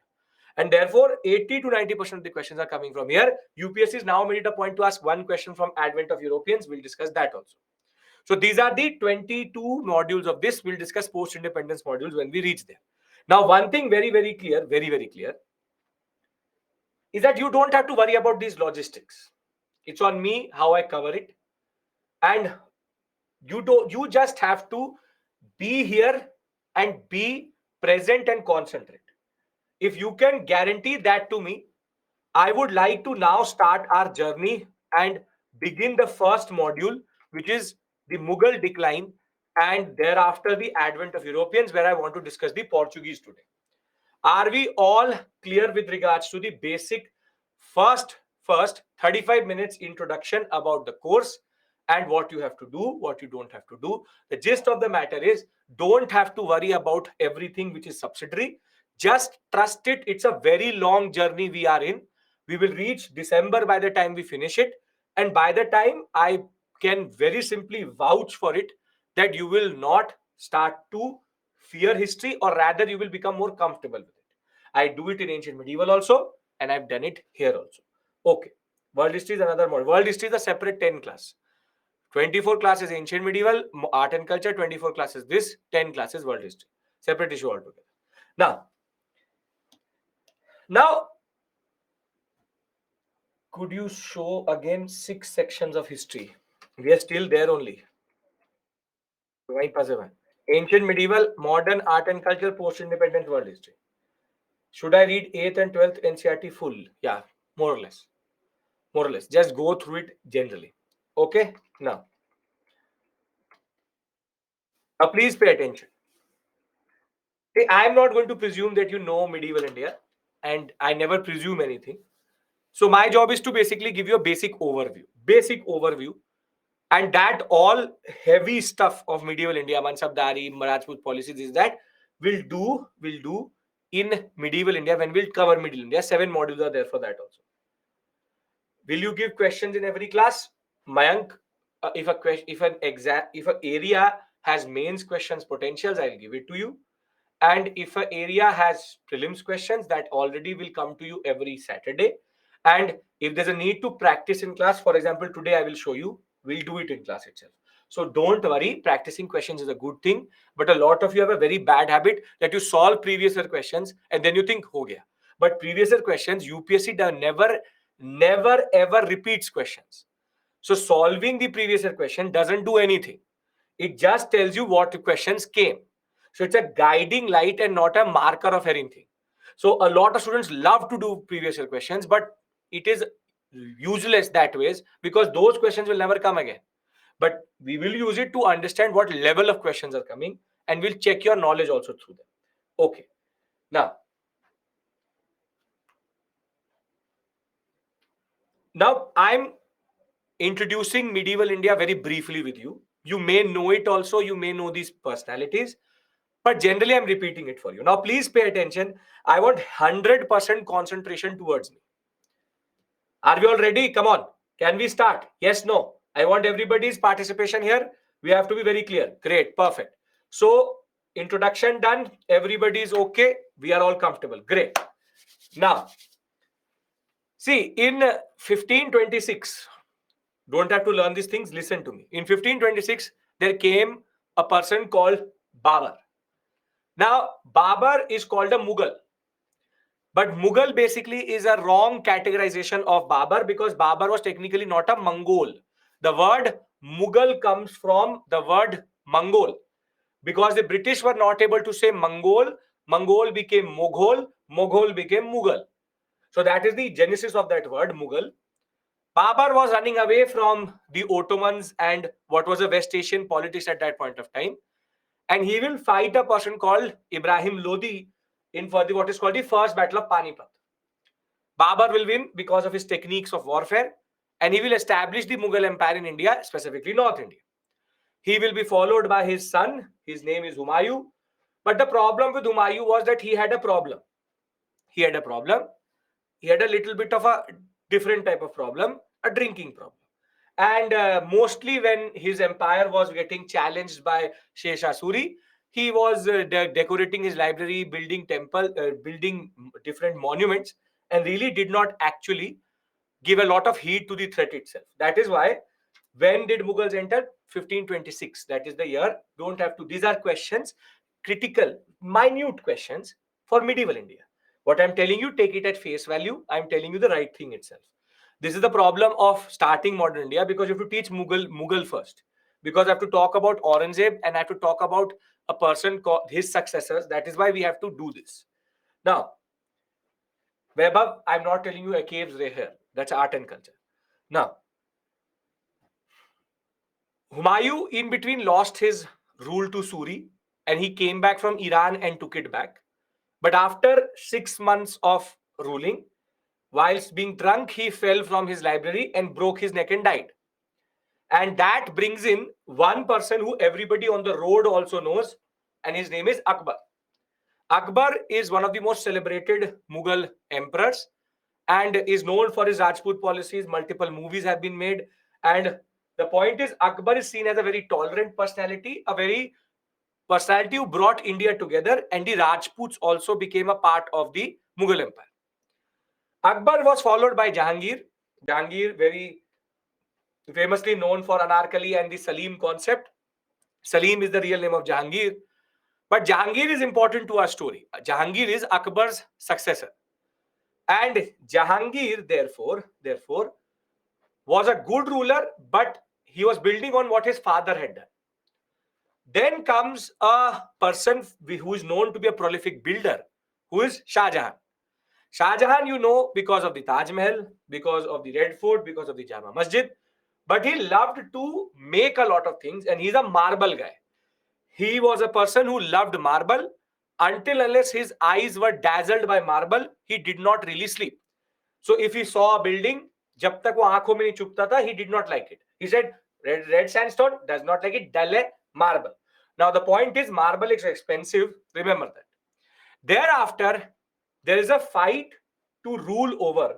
And therefore, 80 to 90% of the questions are coming from here. UPSC is now made it a point to ask 1 question from advent of Europeans. We'll discuss that also. So these are the 22 modules of this. We'll discuss post-independence modules when we reach there. Now, one thing very, very clear, is that you don't have to worry about these logistics. It's on me how I cover it. And you just have to be here and be present and concentrate. If you can guarantee that to me, I would like to now start our journey and begin the first module, which is the Mughal decline and thereafter the advent of Europeans, where I want to discuss the Portuguese today. Are we all clear with regards to the basic first 35 minutes introduction about the course and what you have to do, what you don't have to do? The gist of the matter is, don't have to worry about everything which is subsidiary. Just trust it. It's a very long journey we are in. We will reach December by the time we finish it, and by the time, I can very simply vouch for it that you will not start to fear history, or rather you will become more comfortable with it. I do it in ancient medieval also, and I've done it here also. Okay. World history is another model. World history is a separate 10 class. 24 classes ancient medieval, art and culture, 24 classes this, 10 classes world history. Separate issue altogether. Now, could you show again 6 sections of history? We are still there only. Ancient medieval, modern art and culture, post-independence world history. Should I read 8th and 12th NCERT full? Yeah, more or less. More or less. Just go through it generally. Okay? Now please pay attention. See, I'm not going to presume that you know medieval India, and I never presume anything. So my job is to basically give you a basic overview, and that all heavy stuff of medieval India, Mansabdari, Rajput policies, is that will do in medieval India when we'll cover medieval India. 7 modules are there for that also. Will you give questions in every class, Mayank? If an area has mains questions potentials, I'll give it to you. And if an area has prelims questions, that already will come to you every Saturday. And if there's a need to practice in class, for example, today I will show you, we'll do it in class itself. So don't worry, practicing questions is a good thing. But a lot of you have a very bad habit that you solve previous year questions and then you think, ho gaya. But previous year questions, UPSC never ever repeats questions. So solving the previous year question doesn't do anything. It just tells you what questions came. So it's a guiding light and not a marker of anything. So a lot of students love to do previous year questions, but it is useless that ways, because those questions will never come again. But we will use it to understand what level of questions are coming, and we'll check your knowledge also through them. Okay. Now I'm introducing medieval India very briefly with you. You may know it also, you may know these personalities, but generally I'm repeating it for you. Now please pay attention. I want 100% concentration towards me. Are we all ready? Come on. Can we start? Yes, no. I want everybody's participation here. We have to be very clear. Great, perfect. So introduction done. Everybody is okay. We are all comfortable. Great. Now, see, in 1526, don't have to learn these things. Listen to me. In 1526, there came a person called Babur. Now, Babur is called a Mughal. But Mughal basically is a wrong categorization of Babur, because Babur was technically not a Mongol. The word Mughal comes from the word Mongol. Because the British were not able to say Mongol, Mongol became Mughal, Mughal became Mughal. So that is the genesis of that word, Mughal. Babur was running away from the Ottomans and what was a West Asian politics at that point of time. And he will fight a person called Ibrahim Lodi in for what is called the First Battle of Panipat. Babur will win because of his techniques of warfare, and he will establish the Mughal Empire in India, specifically North India. He will be followed by his son. His name is Humayun. But the problem with Humayun was that he had a problem. He had a problem. He had a little bit of a different type of problem, a drinking problem. And mostly when his empire was getting challenged by Shesha Suri, he was decorating his library, building building different monuments, and really did not actually give a lot of heed to the threat itself. That is why, when did Mughals enter? 1526. That is the year. Don't have to. These are questions, critical, minute questions for medieval India. What I'm telling you, take it at face value. I'm telling you the right thing itself. This is the problem of starting modern India, because you have to teach Mughal first. Because I have to talk about Aurangzeb and I have to talk about a person called his successors. That is why we have to do this. Now, Vaibhav, I'm not telling you a caves they here. That's art and culture. Now, Humayun in between lost his rule to Suri and he came back from Iran and took it back. But after 6 months of ruling, whilst being drunk, he fell from his library and broke his neck and died. And that brings in one person who everybody on the road also knows, and his name is Akbar. Akbar is one of the most celebrated Mughal emperors and is known for his Rajput policies. Multiple movies have been made. And the point is, Akbar is seen as a very tolerant personality, a very personality who brought India together, and the Rajputs also became a part of the Mughal Empire. Akbar was followed by Jahangir. Jahangir, very famously known for Anarkali and the Salim concept. Salim is the real name of Jahangir. But Jahangir is important to our story. Jahangir is Akbar's successor. And Jahangir, therefore, was a good ruler, but he was building on what his father had done. Then comes a person who is known to be a prolific builder, who is Shah Jahan. Shah Jahan, you know, because of the Taj Mahal, because of the Red Fort, because of the Jama Masjid. But he loved to make a lot of things, and he's a marble guy. He was a person who loved marble until unless his eyes were dazzled by marble, he did not really sleep. So if he saw a building, जब तक वो आंखों में नहीं चुभता था, he did not like it. He said, red sandstone does not like it, dull है, marble. Now the point is, marble is expensive. Remember that. Thereafter, there is a fight to rule over.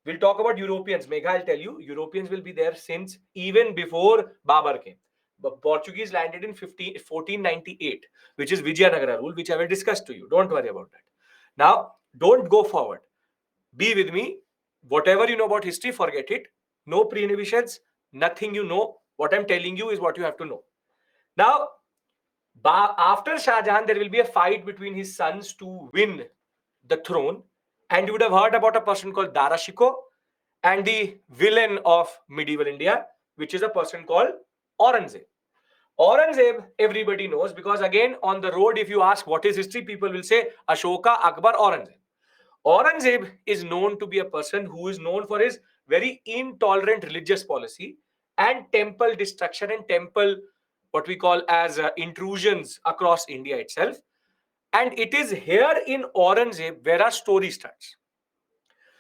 We'll talk about Europeans. Megha, I'll tell you, Europeans will be there since even before Babar came. But Portuguese landed in 1498, which is Vijayanagara rule, which I will discuss to you. Don't worry about that. Now, don't go forward. Be with me. Whatever you know about history, forget it. No pre-inhibitions, nothing you know. What I'm telling you is what you have to know. Now, after Shah Jahan, there will be a fight between his sons to win the throne. And you would have heard about a person called Dara Shikoh and the villain of medieval India, which is a person called Aurangzeb. Aurangzeb, everybody knows, because again, on the road, if you ask what is history, people will say Ashoka, Akbar, Aurangzeb. Aurangzeb is known to be a person who is known for his very intolerant religious policy and temple destruction and temple, what we call as intrusions across India itself. And it is here in Aurangzeb where our story starts.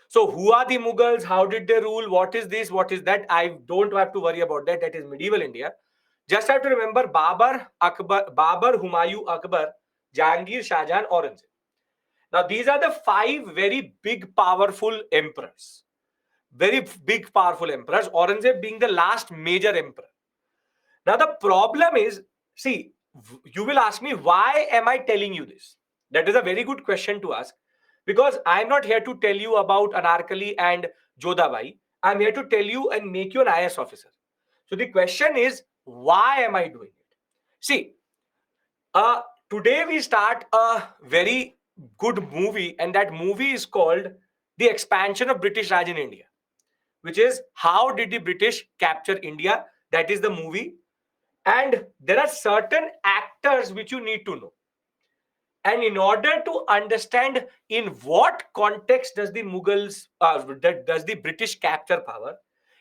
So, who are the Mughals? How did they rule? What is this? What is that? I don't have to worry about that. That is medieval India. Just have to remember Babar, Akbar, Babar, Humayun, Akbar, Jahangir, Shah Jahan, Aurangzeb. Now, these are the five very big, powerful emperors. Very big, powerful emperors. Aurangzeb being the last major emperor. Now, the problem is, see, you will ask me, why am I telling you this? That is a very good question to ask. Because I'm not here to tell you about Anarkali and Jodhabai. I'm here to tell you and make you an IS officer. So the question is, why am I doing it? See, today we start a very good movie, and that movie is called The Expansion of British Raj in India, which is how did the British capture India? That is the movie. And there are certain actors which you need to know. And in order to understand in what context does the Mughals, does the British capture power,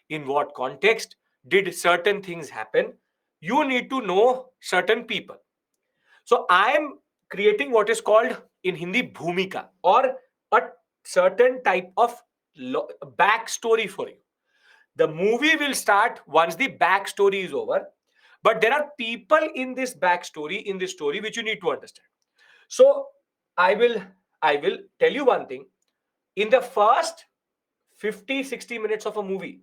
in what context did certain things happen, you need to know certain people. So I am creating what is called in Hindi bhumika, or a certain type of backstory for you. The movie will start once the backstory is over, but there are people in this backstory, in this story, which you need to understand. So I will tell you one thing. In the first 50-60 minutes of a movie,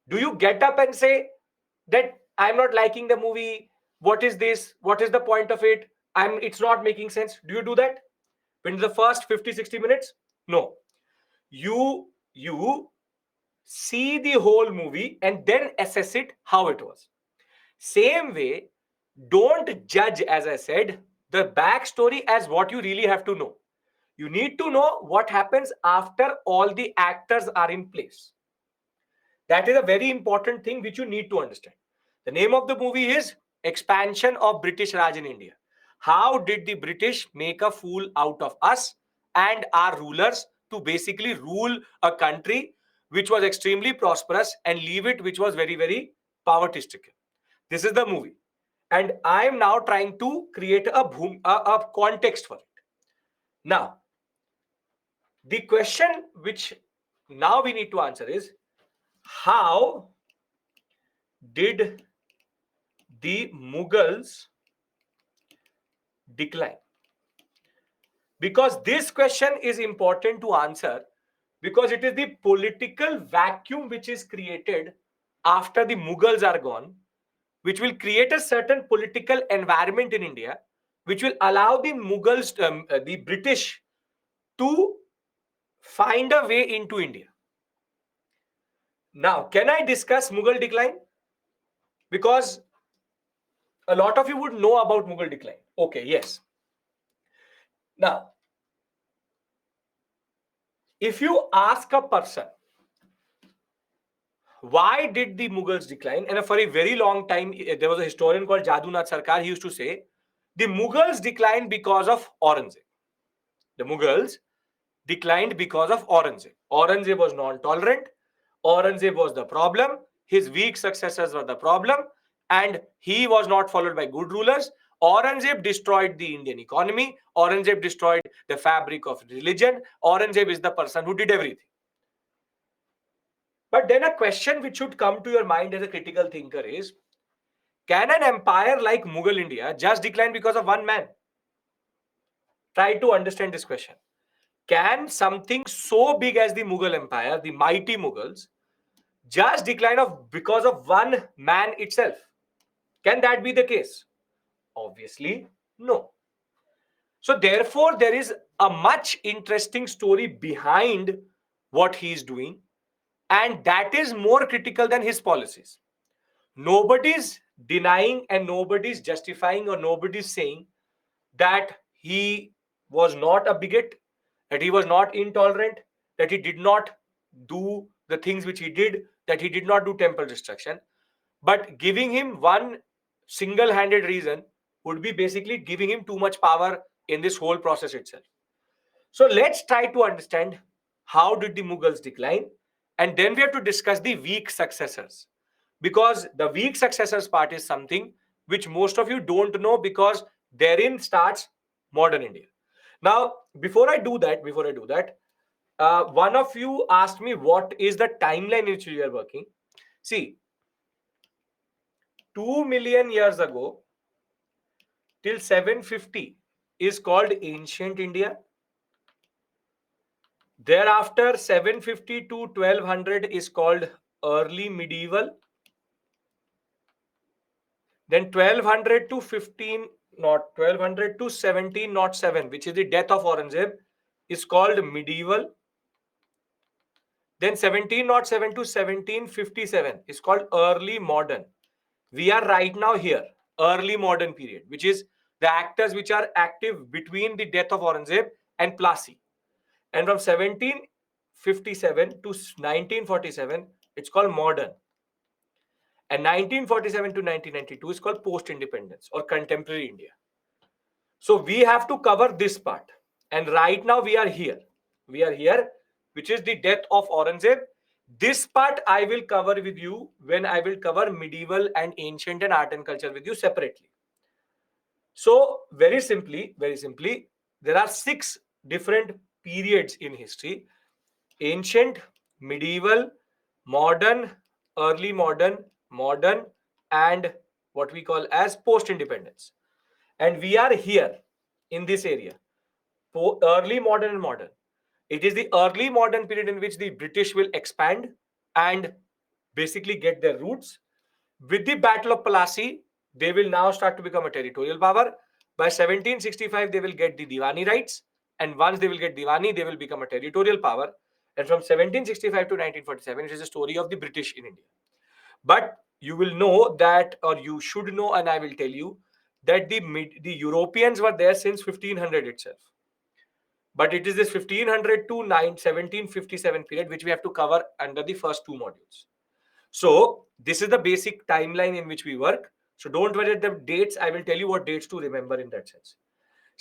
do you get up and say that I'm not liking the movie? What is this? What is the point of it? It's not making sense. Do you do that? In the first 50-60 minutes? No. You see the whole movie and then assess it how it was. Same way, don't judge, as I said, the backstory as what you really have to know. You need to know what happens after all the actors are in place. That is a very important thing which you need to understand. The name of the movie is Expansion of British Raj in India. How did the British make a fool out of us and our rulers to basically rule a country which was extremely prosperous and leave it which was very, very poverty stricken. This is the movie. And I am now trying to create a context for it. Now, the question which now we need to answer is, how did the Mughals decline? Because this question is important to answer, because it is the political vacuum which is created after the Mughals are gone, which will create a certain political environment in India, which will allow the Mughals, the British, to find a way into India. Now, can I discuss Mughal decline? Because a lot of you would know about Mughal decline. Okay, yes. Now, if you ask a person, why did the Mughals decline? And for a very long time, there was a historian called Jadunath Sarkar. He used to say, the Mughals declined because of Aurangzeb. The Mughals declined because of Aurangzeb. Aurangzeb was non-tolerant. Aurangzeb was the problem. His weak successors were the problem. And he was not followed by good rulers. Aurangzeb destroyed the Indian economy. Aurangzeb destroyed the fabric of religion. Aurangzeb is the person who did everything. But then a question which should come to your mind as a critical thinker is, can an empire like Mughal India just decline because of one man? Try to understand this question. Can something so big as the Mughal Empire, the mighty Mughals, just decline because of one man itself? Can that be the case? Obviously, no. So therefore, there is a much interesting story behind what he is doing, and that is more critical than his policies. Nobody's denying and nobody's justifying or nobody's saying that he was not a bigot, that he was not intolerant, that he did not do the things which he did, that he did not do temple destruction. But giving him one single-handed reason would be basically giving him too much power in this whole process itself. So let's try to understand, how did the Mughals decline? And then we have to discuss the weak successors. Because the weak successors part is something which most of you don't know, because therein starts modern India. Now, before I do that, one of you asked me what is the timeline in which we are working. See, 2 million years ago till 750 is called ancient India. Thereafter, 750 to 1200 is called early medieval. Then 1200 to 1200 to 1707, which is the death of Aurangzeb, is called medieval. Then 1707 to 1757 is called early modern. We are right now here, early modern period, which is the actors which are active between the death of Aurangzeb and Plassey. And from 1757 to 1947, it's called modern. And 1947 to 1992 is called post-independence or contemporary India. So we have to cover this part. And right now we are here. We are here, which is the death of Aurangzeb. This part I will cover with you when I will cover medieval and ancient and art and culture with you separately. So very simply, there are 6 different periods in history: ancient, medieval, modern, early modern, modern, and what we call as post-independence. And we are here in this area, early modern and modern. It is the early modern period in which the British will expand and basically get their roots. With the Battle of Plassey, they will now start to become a territorial power. By 1765, they will get the Diwani rights. And once they will get Diwani, they will become a territorial power. And from 1765 to 1947, it is the story of the British in India. But you will know that, or you should know, and I will tell you, that the Europeans were there since 1500 itself. But it is this 1500 to 1757 period which we have to cover under the first 2 modules. So this is the basic timeline in which we work. So don't worry at the dates. I will tell you what dates to remember in that sense.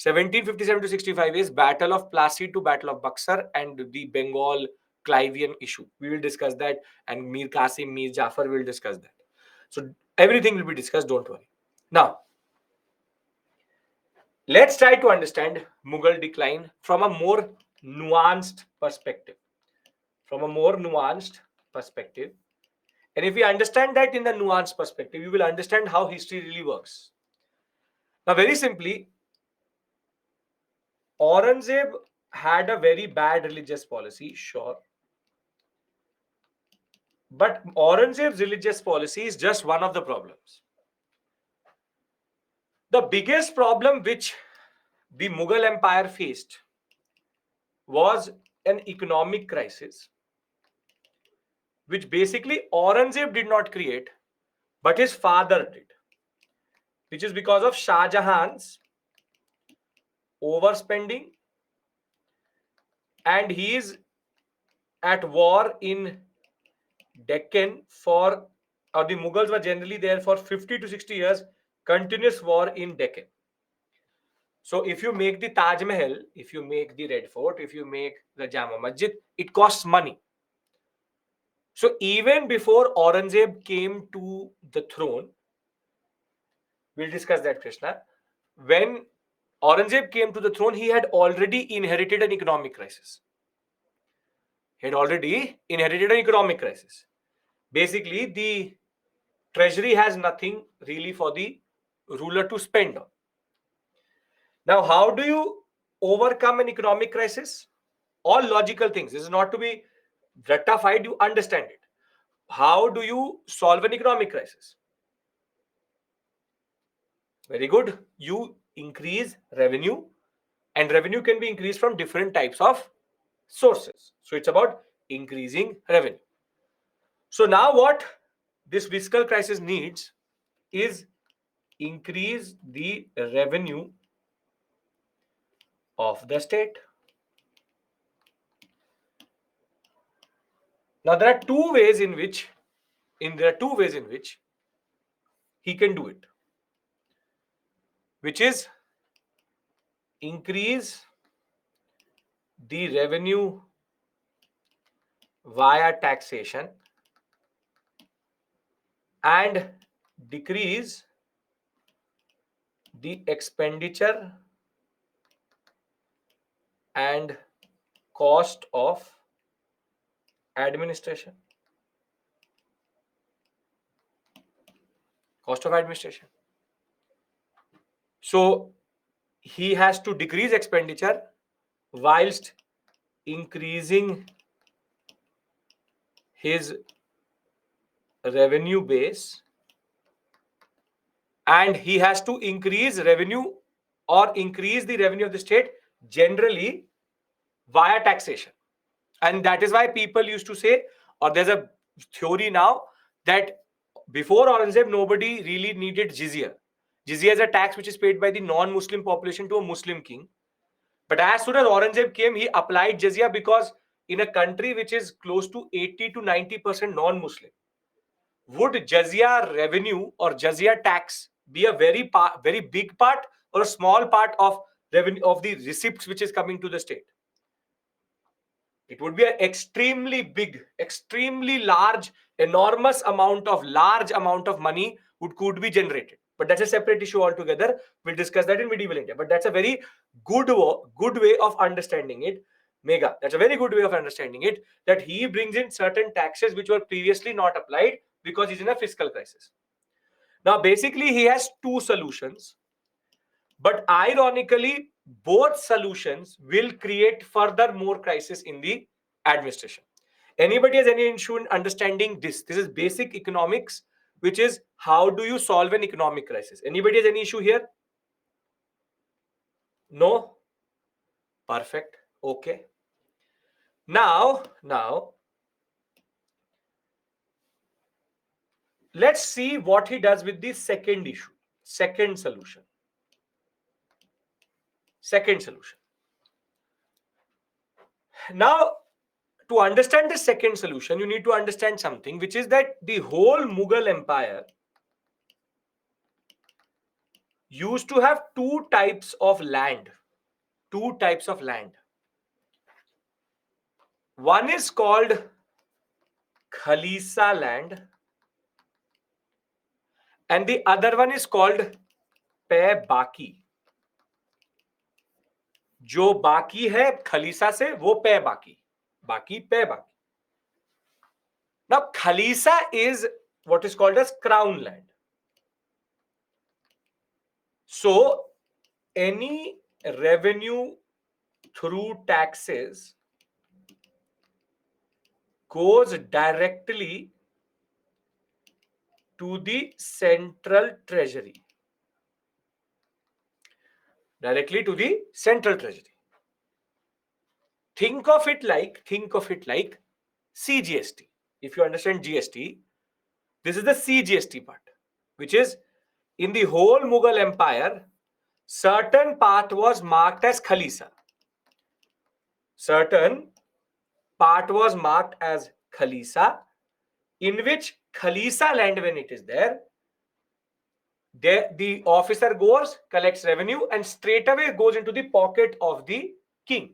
1757 to 65 is Battle of Plassey to Battle of Buxar and the Bengal Clivian issue. We will discuss that, and Mir Qasim, Mir Jafar will discuss that. So everything will be discussed, don't worry. Now, let's try to understand Mughal decline from a more nuanced perspective. From a more nuanced perspective. And if we understand that in the nuanced perspective, you will understand how history really works. Now, very simply, Aurangzeb had a very bad religious policy, sure. But Aurangzeb's religious policy is just one of the problems. The biggest problem which the Mughal Empire faced was an economic crisis, which basically Aurangzeb did not create, but his father did, which is because of Shah Jahan's overspending, and he is at war in Deccan for, or the Mughals were generally there for 50 to 60 years, continuous war in Deccan. So if you make the Taj Mahal, if you make the Red Fort, if you make the Jama Masjid, it costs money. So even before Aurangzeb came to the throne, we'll discuss that, Krishna. When Aurangzeb came to the throne, he had already inherited an economic crisis. Basically, the treasury has nothing really for the ruler to spend on. Now, how do you overcome an economic crisis? All logical things. This is not to be ratified, you understand it. How do you solve an economic crisis? Very good. You increase revenue, and revenue can be increased from different types of sources. So it's about increasing revenue. So now what this fiscal crisis needs is increase the revenue of the state. Now there are two ways in which he can do it, which is increase the revenue via taxation and decrease the expenditure and cost of administration. So he has to decrease expenditure whilst increasing his revenue base, and he has to increase revenue or increase the revenue of the state generally via taxation. And that is why people used to say, or there's a theory now, that before Aurangzeb nobody really needed jizya. Jizya is a tax which is paid by the non-Muslim population to a Muslim king. But as soon as Aurangzeb came, he applied jizya, because in a country which is close to 80 to 90% non-Muslim, would jizya revenue or jizya tax be a very big part or a small part of revenue of the receipts which is coming to the state? It would be an extremely big, extremely large, enormous amount of money could be generated. But that's a separate issue altogether. We'll discuss that in medieval India. But that's a very good way of understanding it. Mega. That's a very good way of understanding it, that he brings in certain taxes which were previously not applied because he's in a fiscal crisis. Now, basically, he has two solutions. But ironically, both solutions will create further more crisis in the administration. Anybody has any issue in understanding this? This is basic economics, which is how do you solve an economic crisis? Anybody has any issue here? No? Perfect. Okay. Now, let's see what he does with the second issue, second solution. Now, to understand the second solution, you need to understand something, which is that the whole Mughal Empire used to have two types of land. Two types of land. One is called Khalisa land, and the other one is called पे बाकी. जो बाकी है खलीसा से वो पे बाकी, बाकी पे बाकी. Now Khalisa is what is called as crown land. So any revenue through taxes goes directly to the central treasury. Directly to the central treasury. Think of it like CGST. If you understand GST, this is the CGST part, which is in the whole Mughal Empire, certain part was marked as Khalisa. Certain part was marked as Khalisa, in which Khalisa land, when it is there, the officer goes, collects revenue, and straight away goes into the pocket of the king.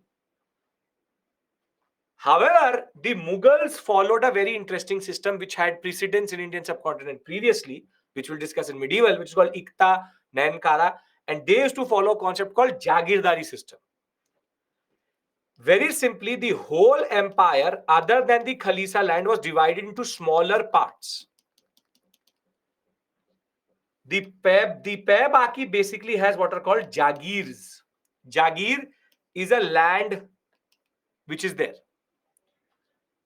However, the Mughals followed a very interesting system which had precedence in Indian subcontinent previously, which we'll discuss in medieval, which is called Ikta, Nankara, and they used to follow a concept called Jagirdari system. Very simply, the whole empire, other than the Khalisa land, was divided into smaller parts. The Paibaki basically has what are called Jagirs. Jagir is a land which is there.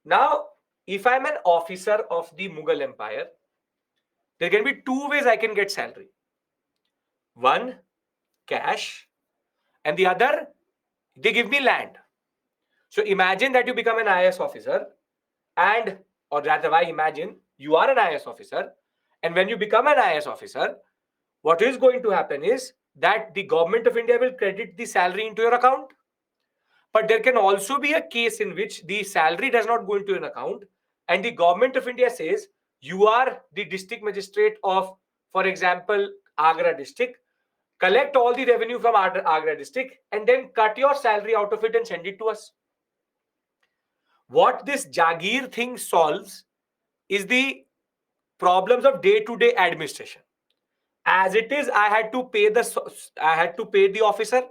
Now, if I'm an officer of the Mughal Empire, there can be two ways I can get salary. One, cash, and the other, they give me land. So imagine that you become an IAS officer, and, or rather, I imagine you are an IAS officer, and when you become an IAS officer, what is going to happen is that the government of India will credit the salary into your account. But there can also be a case in which the salary does not go into an account, and the government of India says, you are the district magistrate of, for example, Agra district, collect all the revenue from Agra district, and then cut your salary out of it and send it to us. What this Jagir thing solves is the problems of day-to-day administration. As it is, I had to pay the officer,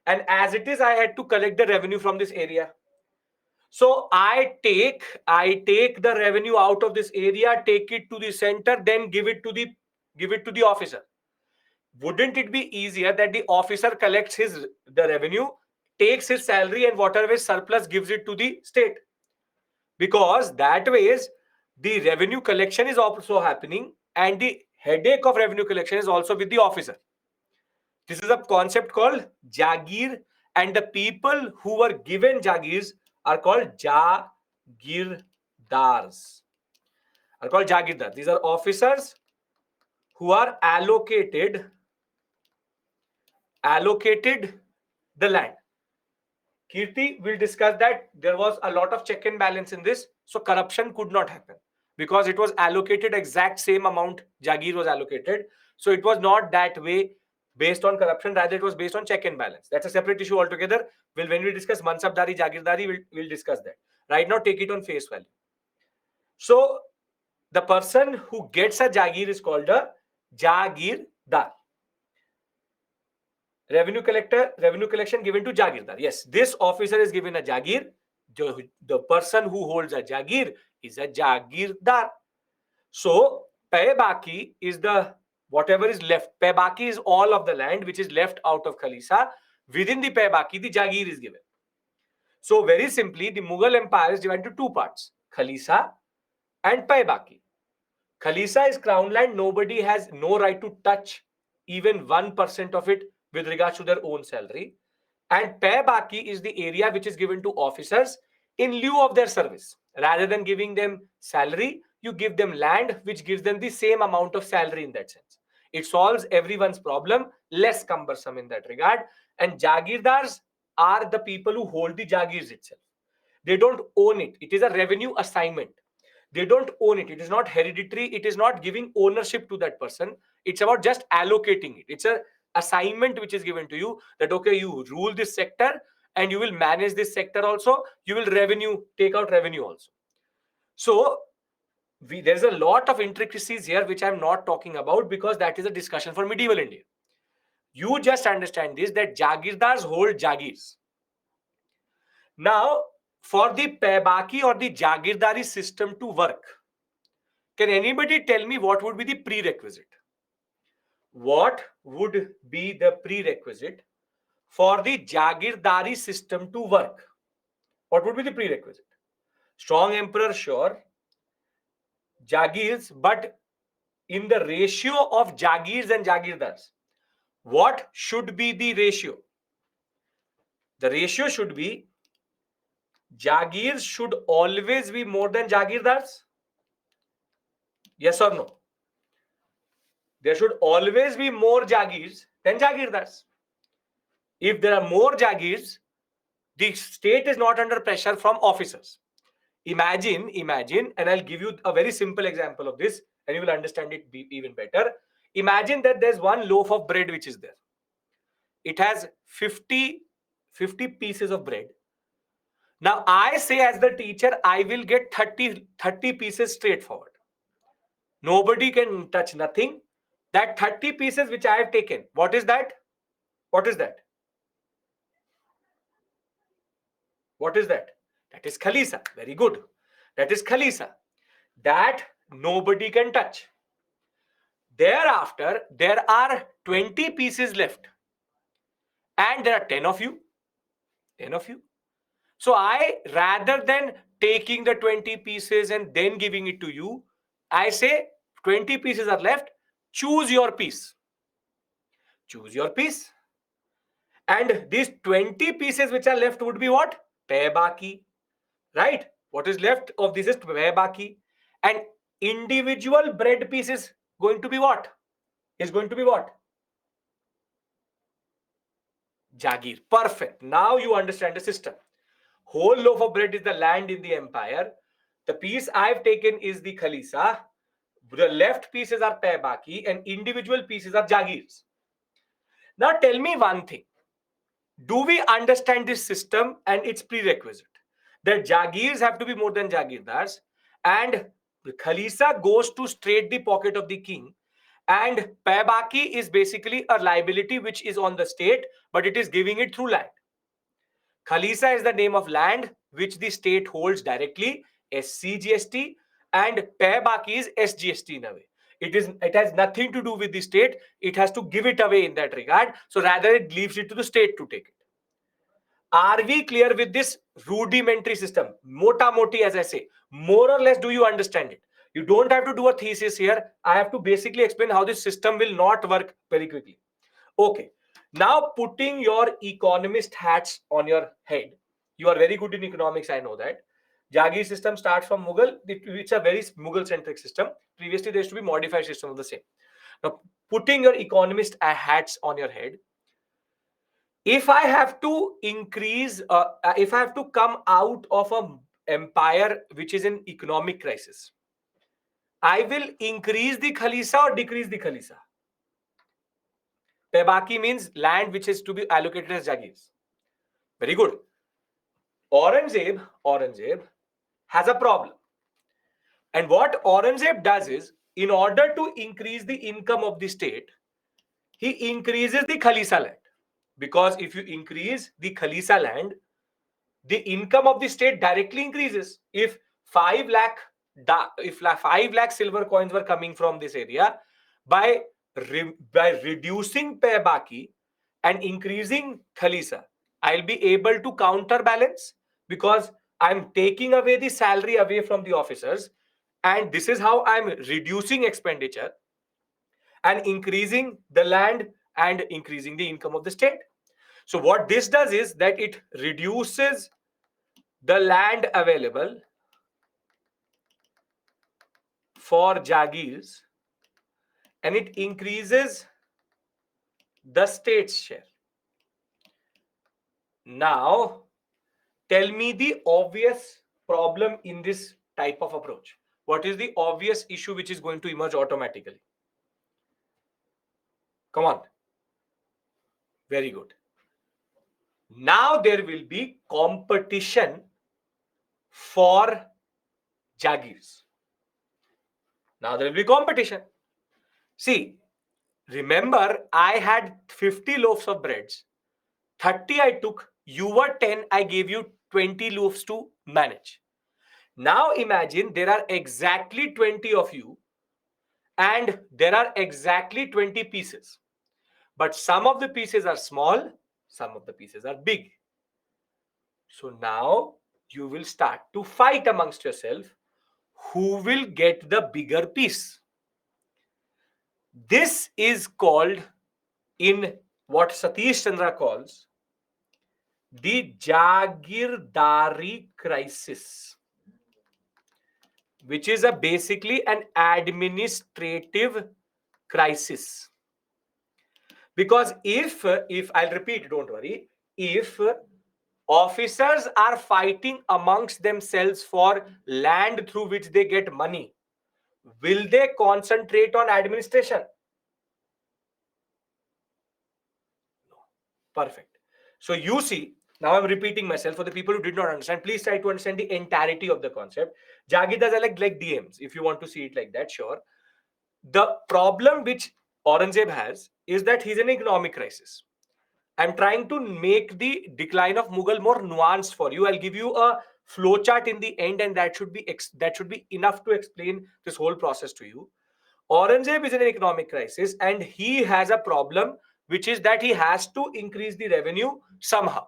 and as it is, I had to collect the revenue from this area. So I take the revenue out of this area, take it to the center, then give it to the officer. Wouldn't it be easier that the officer collects the revenue, takes his salary, and whatever is surplus gives it to the state? Because that ways the revenue collection is also happening, and the headache of revenue collection is also with the officer. This is a concept called Jagir, and the people who were given Jagirs are called Jagirdars. These are officers who are allocated the land. Kirti will discuss that there was a lot of check and balance in this, so corruption could not happen because it was allocated exact same amount Jagir was allocated. So it was not that way based on corruption, rather it was based on check and balance. That's a separate issue altogether. When we discuss Mansabdari, Jagirdari, we'll discuss that. Right now, take it on face value. So the person who gets a Jagir is called a Jagirdar. Revenue collection given to Jagirdar. Yes, this officer is given a Jagir. The person who holds a Jagir is a Jagirdar. So Paibaki is the whatever is left. Paibaki is all of the land which is left out of Khalisa. Within the Paibaki, the Jagir is given. So very simply, the Mughal Empire is divided into two parts: Khalisa and Paibaki. Khalisa is crown land. Nobody has no right to touch even 1% of it with regards to their own salary. And Paibaki is the area which is given to officers in lieu of their service. Rather than giving them salary, you give them land, which gives them the same amount of salary in that sense. It solves everyone's problem, less cumbersome in that regard. And Jagirdars are the people who hold the Jagirs itself. They don't own it. It is a revenue assignment. They don't own it. It is not hereditary. It is not giving ownership to that person. It's about just allocating it. It's a assignment which is given to you that, okay, you rule this sector and you will manage this sector also. You will take out revenue also. So there's a lot of intricacies here which I'm not talking about because that is a discussion for medieval India. You just understand this, that Jagirdars hold Jagirs. Now, for the Paibaki or the Jagirdari system to work, can anybody tell me what would be the prerequisite? What would be the prerequisite for the Jagirdari system to work? What would be the prerequisite? Strong emperor, sure. Jagirs, but in the ratio of Jagirs and Jagirdars, what should be the ratio? The ratio should be Jagirs should always be more than Jagirdars. Yes or no? There should always be more Jagirs than Jagirdars. If there are more Jagirs, the state is not under pressure from officers. Imagine, and I'll give you a very simple example of this and you will understand it even better. Imagine that there's one loaf of bread which is there. It has 50 pieces of bread. Now I say as the teacher, I will get 30 pieces straightforward. Nobody can touch nothing. That 30 pieces which I have taken, what is that? What is that? What is that? That is Khalisa. Very good. That is Khalisa. That nobody can touch. Thereafter, there are 20 pieces left. And there are 10 of you. 10 of you. So I, rather than taking the 20 pieces and then giving it to you, I say 20 pieces are left. Choose your piece. Choose your piece. And these 20 pieces which are left would be what? Paibaki. Right? What is left of this is Paibaki. And individual bread piece is going to be what? Is going to be what? Jagir. Perfect. Now you understand the system. Whole loaf of bread is the land in the empire. The piece I've taken is the Khalisa. The left pieces are Paibaki and individual pieces are Jagirs. Now tell me one thing. Do we understand this system and its prerequisite? That Jagirs have to be more than Jagirdars and the Khalisa goes to straight the pocket of the king and Paibaki is basically a liability which is on the state but it is giving it through land. Khalisa is the name of land which the state holds directly, SCGST, and Paibaki is SGST in a way. It has nothing to do with the state. It has to give it away in that regard. So rather it leaves it to the state to take it. Are we clear with this rudimentary system? Mota moti, as I say, more or less, do you understand it? You don't have to do a thesis here. I have to basically explain how this system will not work very quickly. Okay. Now putting your economist hats on your head. You are very good in economics, I know that. Jagir system starts from Mughal. It's a very Mughal-centric system. Previously, there used to be modified system of the same. Now, putting your economist hats on your head, if I have to increase, if I have to come out of an empire which is in economic crisis, I will increase the Khalisa or decrease the Khalisa. Paibaki means land which is to be allocated as Jagirs. Very good. Aurangzeb has a problem. And what Aurangzeb does is, in order to increase the income of the state, he increases the Khalisa land. Because if you increase the Khalisa land, the income of the state directly increases. If 5 lakh silver coins were coming from this area, by reducing Paibaki and increasing Khalisa, I'll be able to counterbalance because I'm taking away the salary away from the officers, and this is how I'm reducing expenditure and increasing the land and increasing the income of the state. So what this does is that it reduces the land available for Jagirs and it increases the state's share. Now, tell me the obvious problem in this type of approach. What is the obvious issue which is going to emerge automatically? Come on. Very good. Now there will be competition for Jagirs. Now there will be competition. See, remember, I had 50 loaves of breads. 30 I took, you were 10, I gave you 20 loaves to manage. Now imagine there are exactly 20 of you and there are exactly 20 pieces. But some of the pieces are small, some of the pieces are big. So now you will start to fight amongst yourself. Who will get the bigger piece? This is called, in what Satish Chandra calls, the Jagirdari crisis, which is basically an administrative crisis. Because if I'll repeat, don't worry, if officers are fighting amongst themselves for land through which they get money, will they concentrate on administration? No. Perfect. So you see, now I'm repeating myself for the people who did not understand. Please try to understand the entirety of the concept. Jagirdars are like DMs. If you want to see it like that, sure. The problem which Aurangzeb has is that he's in an economic crisis. I'm trying to make the decline of Mughal more nuanced for you. I'll give you a flowchart in the end, and that should be enough to explain this whole process to you. Aurangzeb is in an economic crisis, and he has a problem, which is that he has to increase the revenue somehow.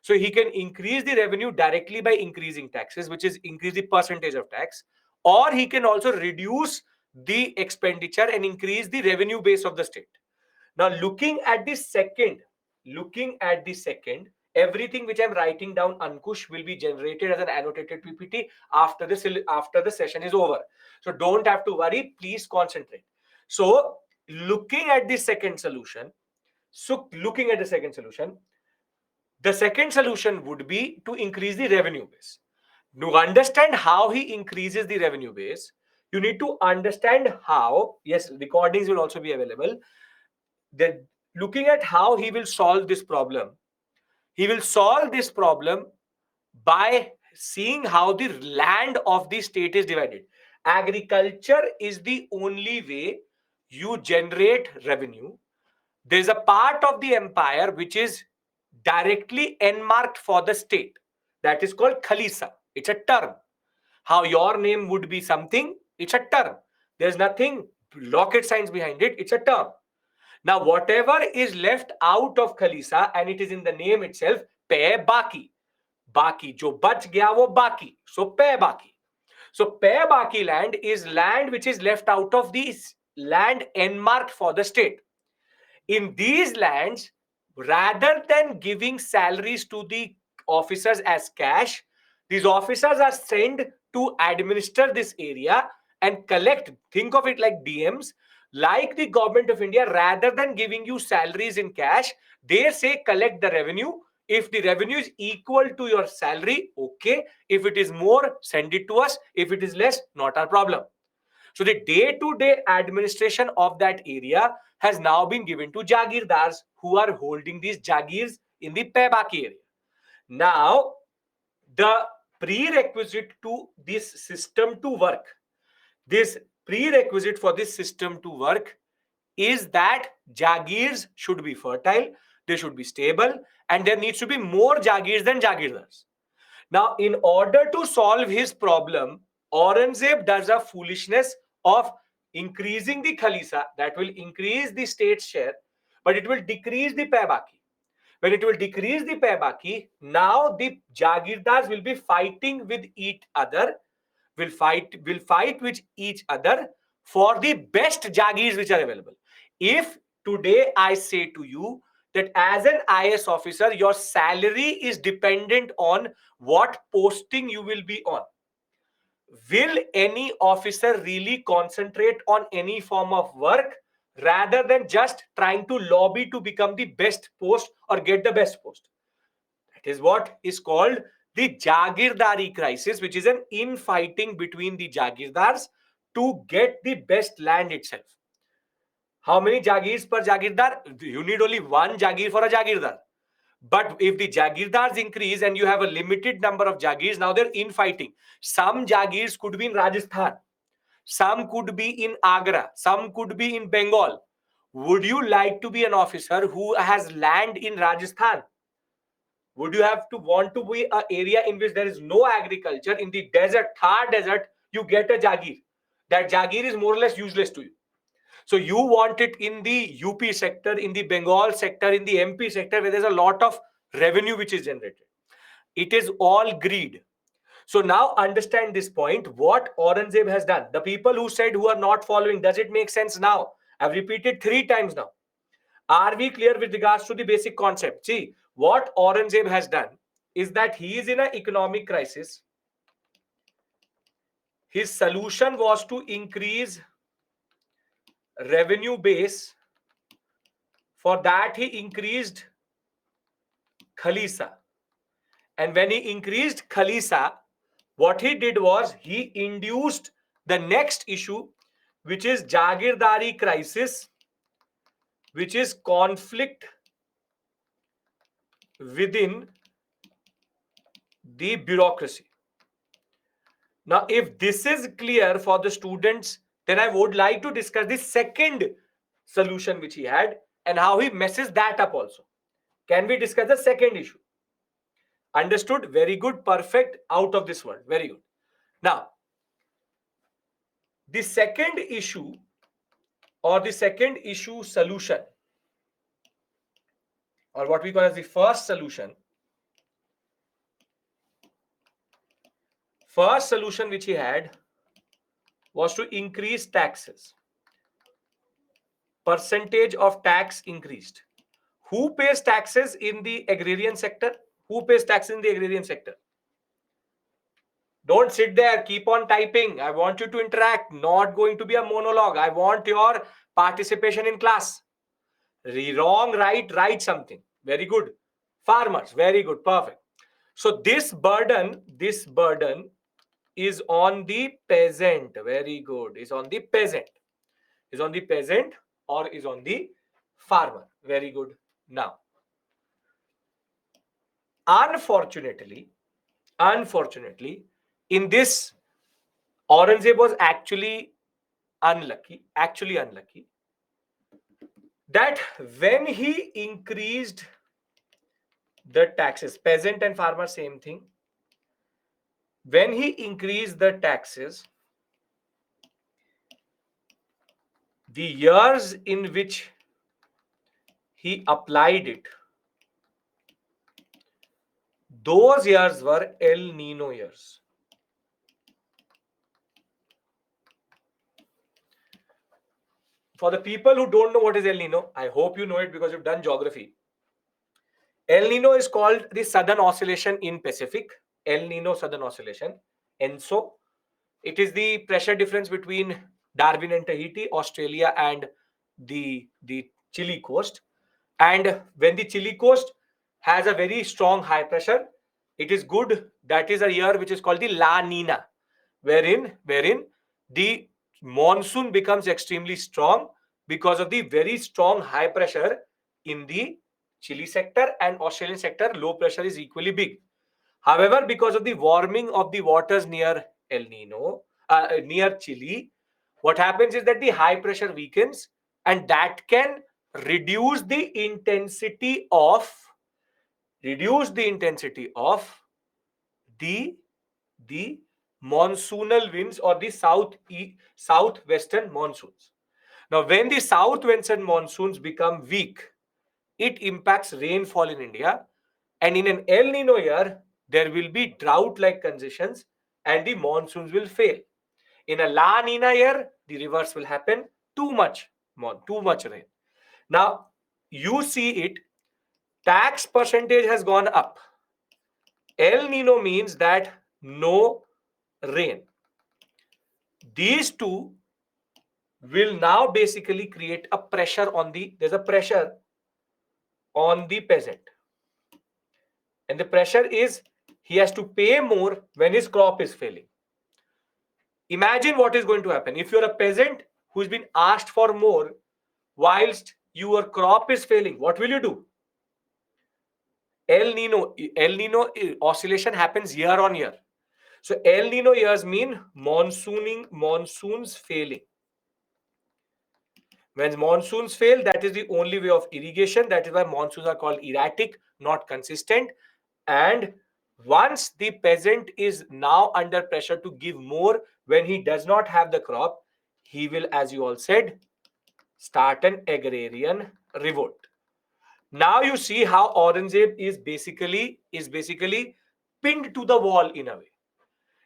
So he can increase the revenue directly by increasing taxes, which is increase the percentage of tax, or he can also reduce the expenditure and increase the revenue base of the state. Now, looking at the second, everything which I'm writing down, Ankush, will be generated as an annotated PPT after the session is over. So don't have to worry. Please concentrate. So looking at the second solution, the second solution would be to increase the revenue base. To understand how he increases the revenue base, you need to understand how, yes, recordings will also be available. Then looking at how he will solve this problem. He will solve this problem by seeing how the land of the state is divided. Agriculture is the only way you generate revenue. There is a part of the empire which is directly enmarked for the state. That is called Khalisa. It's a term. How your name would be something, it's a term. There's nothing rocket science behind it. It's a term. Now, whatever is left out of Khalisa, and it is in the name itself, pe baki. Baki, jo bach gaya wo baki. So, pe baki. So, pe baki land is land which is left out of these land enmarked for the state. In these lands, rather than giving salaries to the officers as cash, these officers are sent to administer this area and collect. Think of it like DMs. Like the government of India, rather than giving you salaries in cash, they say collect the revenue. If the revenue is equal to your salary, okay. If it is more, send it to us. If it is less, not our problem. So the day-to-day administration of that area has now been given to Jagirdars, who are holding these Jagirs in the Paybaki area. Now, the prerequisite to this system to work, this prerequisite for this system to work is that Jagirs should be fertile, they should be stable, and there needs to be more Jagirs than Jagirdars. Now, in order to solve his problem, Aurangzeb does a foolishness of increasing the Khalisa. That will increase the state's share, but it will decrease the Paybaki. When it will decrease the Paybaki, now the Jagirdars will be fighting with each other, will fight with each other for the best Jagirs which are available. If today I say to you that as an IS officer, your salary is dependent on what posting you will be on, will any officer really concentrate on any form of work rather than just trying to lobby to become the best post or get the best post? That is what is called the Jagirdari crisis, which is an infighting between the Jagirdars to get the best land itself. How many Jagirs per Jagirdar? You need only one Jagir for a Jagirdar. But if the Jagirdars increase and you have a limited number of Jagirs, now they're infighting. Some Jagirs could be in Rajasthan. Some could be in Agra. Some could be in Bengal. Would you like to be an officer who has land in Rajasthan? Would you have to want to be an area in which there is no agriculture, in the desert, Thar desert, you get a Jagir. That Jagir is more or less useless to you. So you want it in the UP sector, in the Bengal sector, in the MP sector, where there's a lot of revenue which is generated. It is all greed. So now understand this point, what Aurangzeb has done. The people who said who are not following, does it make sense now? I've repeated 3 times now. Are we clear with regards to the basic concept? See, what Aurangzeb has done is that he is in an economic crisis. His solution was to increase revenue base. For that, he increased Khalisa. And when he increased Khalisa, what he did was he induced the next issue, which is Jagirdari crisis, which is conflict within the bureaucracy. Now, if this is clear for the students, then I would like to discuss the second solution which he had and how he messes that up also. Can we discuss the second issue? Understood? Very good. Perfect. Out of this world. Very good. Now, the second issue or the second issue solution, or what we call as the first solution which he had was to increase taxes. Percentage of tax increased. Who pays taxes in the agrarian sector? Who pays taxes in the agrarian sector? Don't sit there, keep on typing. I want you to interact, not going to be a monologue. I want your participation in class. Wrong, right, write something. Very good. Farmers, very good, perfect. So this burden is on the peasant. Very good. Is on the peasant. Is on the peasant or is on the farmer. Very good. Now, unfortunately, in this, Aurangzeb was actually unlucky, that when he increased the taxes, peasant and farmer, same thing. When he increased the taxes, the years in which he applied it, those years were El Nino years. For the people who don't know what is El Nino, I hope you know it because you've done geography. El Nino is called the Southern Oscillation in Pacific. El Nino Southern Oscillation. ENSO. It is the pressure difference between Darwin and Tahiti, Australia, and the Chile coast. And when the Chile coast has a very strong high pressure, it is good. That is a year which is called the La Nina, wherein the monsoon becomes extremely strong because of the very strong high pressure in the Chile sector, and Australian sector low pressure is equally big. However, because of the warming of the waters near El Nino, near Chile, what happens is that the high pressure weakens, and that can reduce the intensity of the monsoonal winds or the southwestern monsoons. Now, when the southwestern monsoons become weak, it impacts rainfall in India, and in an El Nino year, there will be drought-like conditions and the monsoons will fail. In a La Nina year, the reverse will happen, too much rain. Now, you see it, tax percentage has gone up. El Nino means that no rain. These two will now basically create a pressure there's a pressure on the peasant. And the pressure is he has to pay more when his crop is failing. Imagine what is going to happen. If you're a peasant who's been asked for more, whilst your crop is failing, what will you do? El Nino oscillation happens year on year. So El Nino years mean monsoons failing. When monsoons fail, that is the only way of irrigation. That is why monsoons are called erratic, not consistent. And once the peasant is now under pressure to give more when he does not have the crop, he will, as you all said, start an agrarian revolt. Now you see how Aurangzeb is basically pinned to the wall in a way.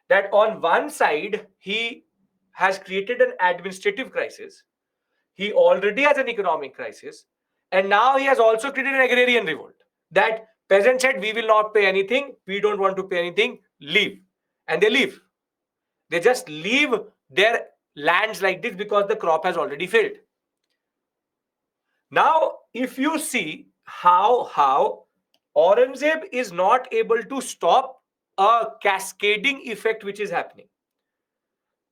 That on one side, he has created an administrative crisis. He already has an economic crisis. And now he has also created an agrarian revolt. That peasants said, we will not pay anything. We don't want to pay anything. Leave. And they leave. They just leave their lands like this because the crop has already failed. Now, if you see how Aurangzeb is not able to stop a cascading effect which is happening.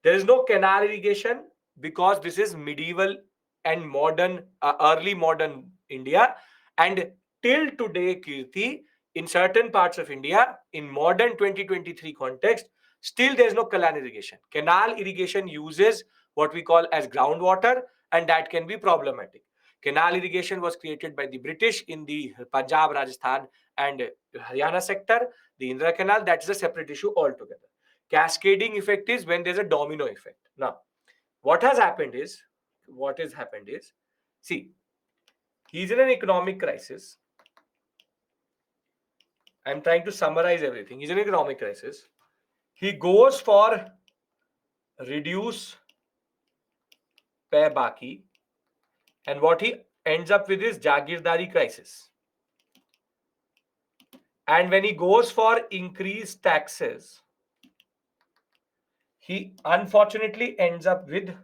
There is no canal irrigation because this is medieval and modern, early modern India. And till today, Kirti, in certain parts of India, in modern 2023 context, still there is no canal irrigation. Canal irrigation uses what we call as groundwater, and that can be problematic. Canal irrigation was created by the British in the Punjab, Rajasthan, and Haryana sector. The Indira Canal, that is a separate issue altogether. Cascading effect is when there's a domino effect. Now, what has happened is, see, he's in an economic crisis. I'm trying to summarize everything. He's in an economic crisis. He goes for reduce pay baki, and what he ends up with is Jagirdari crisis. And when he goes for increased taxes, he unfortunately ends up with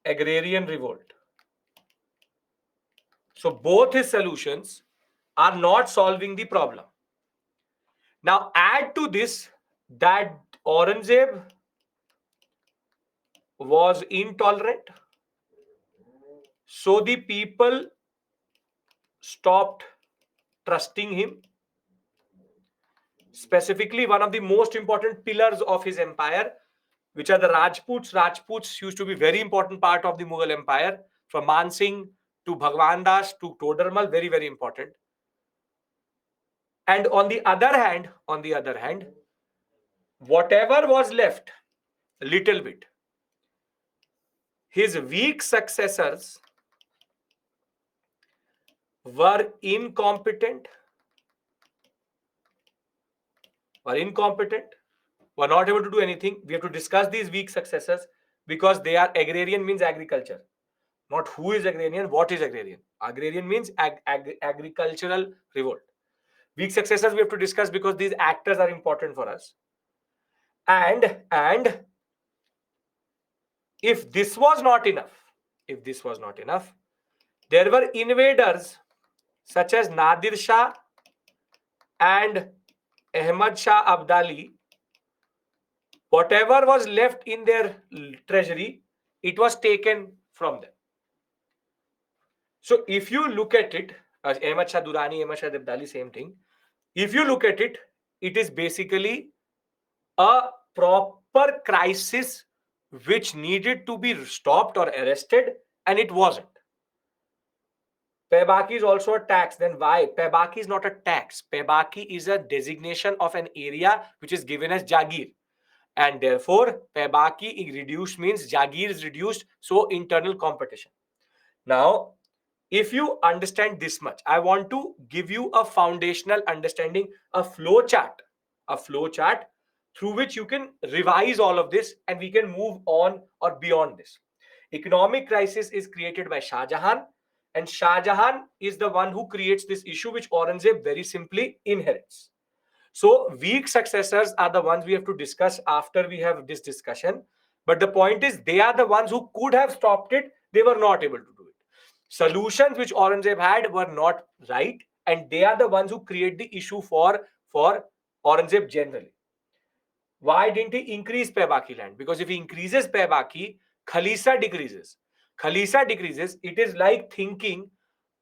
agrarian revolt. So both his solutions are not solving the problem. Now add to this that Aurangzeb was intolerant. So the people stopped trusting him. Specifically, one of the most important pillars of his empire, which are the Rajputs. Rajputs used to be very important part of the Mughal Empire, from Man Singh to Bhagwan Das to Todarmal, very, very important. And on the other hand, whatever was left, a little bit, his weak successors were incompetent, were not able to do anything. We have to discuss these weak successors because they are agrarian, means agriculture. Not who is agrarian, what is agrarian. Agrarian means agricultural revolt. Weak successors we have to discuss because these actors are important for us. And if this was not enough, there were invaders such as Nadir Shah and Ahmad Shah Abdali. Whatever was left in their treasury, it was taken from them. So if you look at it, Ahmad Shah Durrani, Ahmad Shah Abdali, same thing. If you look at it, it is basically a proper crisis which needed to be stopped or arrested, and it wasn't. Pebaki is also a tax. Then why? Pebaki is not a tax. Pebaki is a designation of an area which is given as Jagir. And therefore, Pebaki reduced means Jagir is reduced, so internal competition. Now, if you understand this much, I want to give you a foundational understanding, a flow chart through which you can revise all of this and we can move on or beyond this. Economic crisis is created by Shah Jahan, and Shah Jahan is the one who creates this issue which Aurangzeb very simply inherits. So weak successors are the ones we have to discuss after we have this discussion. But the point is, they are the ones who could have stopped it. They were not able to do it. Solutions which Aurangzeb had were not right, and they are the ones who create the issue for Aurangzeb generally. Why didn't he increase Pebaki land? Because if he increases Pebaki, Khalisa decreases. Khalisa decreases, it is like thinking,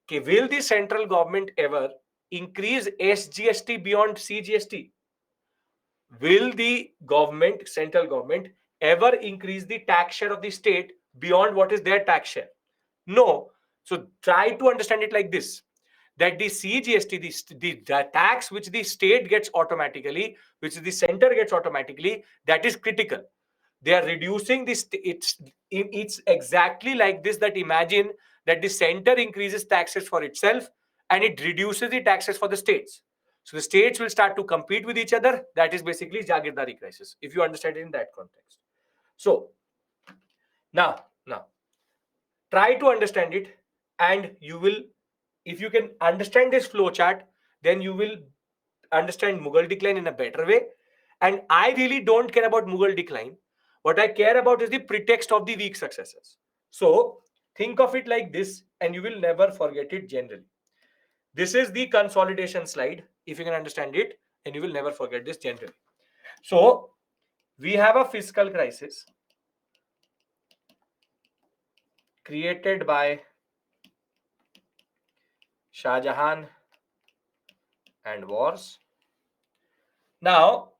okay, will the central government ever increase SGST beyond CGST? Will the government, central government, ever increase the tax share of the state beyond what is their tax share? No. So try to understand it like this, that the CGST, the tax which the state gets automatically, which the center gets automatically, that is critical. They are reducing this. It's exactly like this, that imagine that the center increases taxes for itself and it reduces the taxes for the states. So the states will start to compete with each other. That is basically Jagirdari crisis, if you understand it in that context. So now try to understand it, and you will, if you can understand this flow chart, then you will understand Mughal decline in a better way. And I really don't care about Mughal decline. What I care about is the pretext of the weak successors. So think of it like this, and you will never forget it generally. This is the consolidation slide. If you can understand it, and you will never forget this generally. So we have a fiscal crisis created by Shah Jahan and wars. Now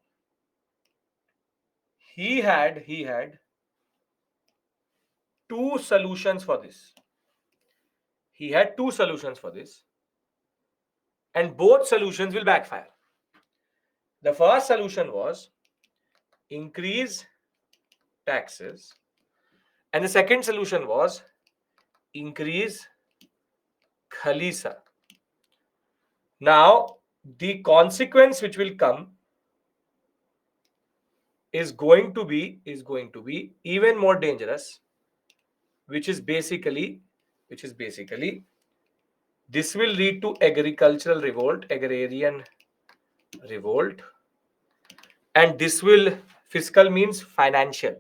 he had two solutions for this. He had two solutions for this, and both solutions will backfire. The first solution was increase taxes, and the second solution was increase Khalisa. Now, the consequence which will come is going to be even more dangerous, which is basically this will lead to agricultural revolt, agrarian revolt, and this will, fiscal means financial,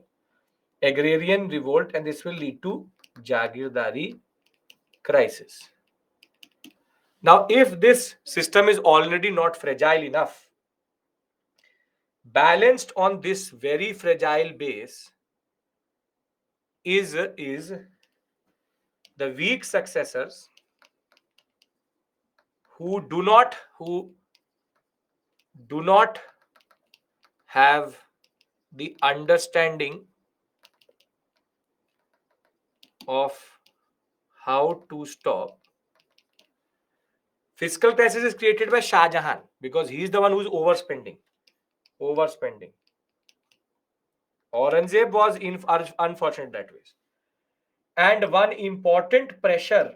agrarian revolt, and this will lead to Jagirdari crisis. Now, if this system is already not fragile enough, balanced on this very fragile base is the weak successors who do not have the understanding of how to stop. Fiscal crisis is created by Shah Jahan because he is the one who is overspending. Aurangzeb was unfortunate that way. And one important pressure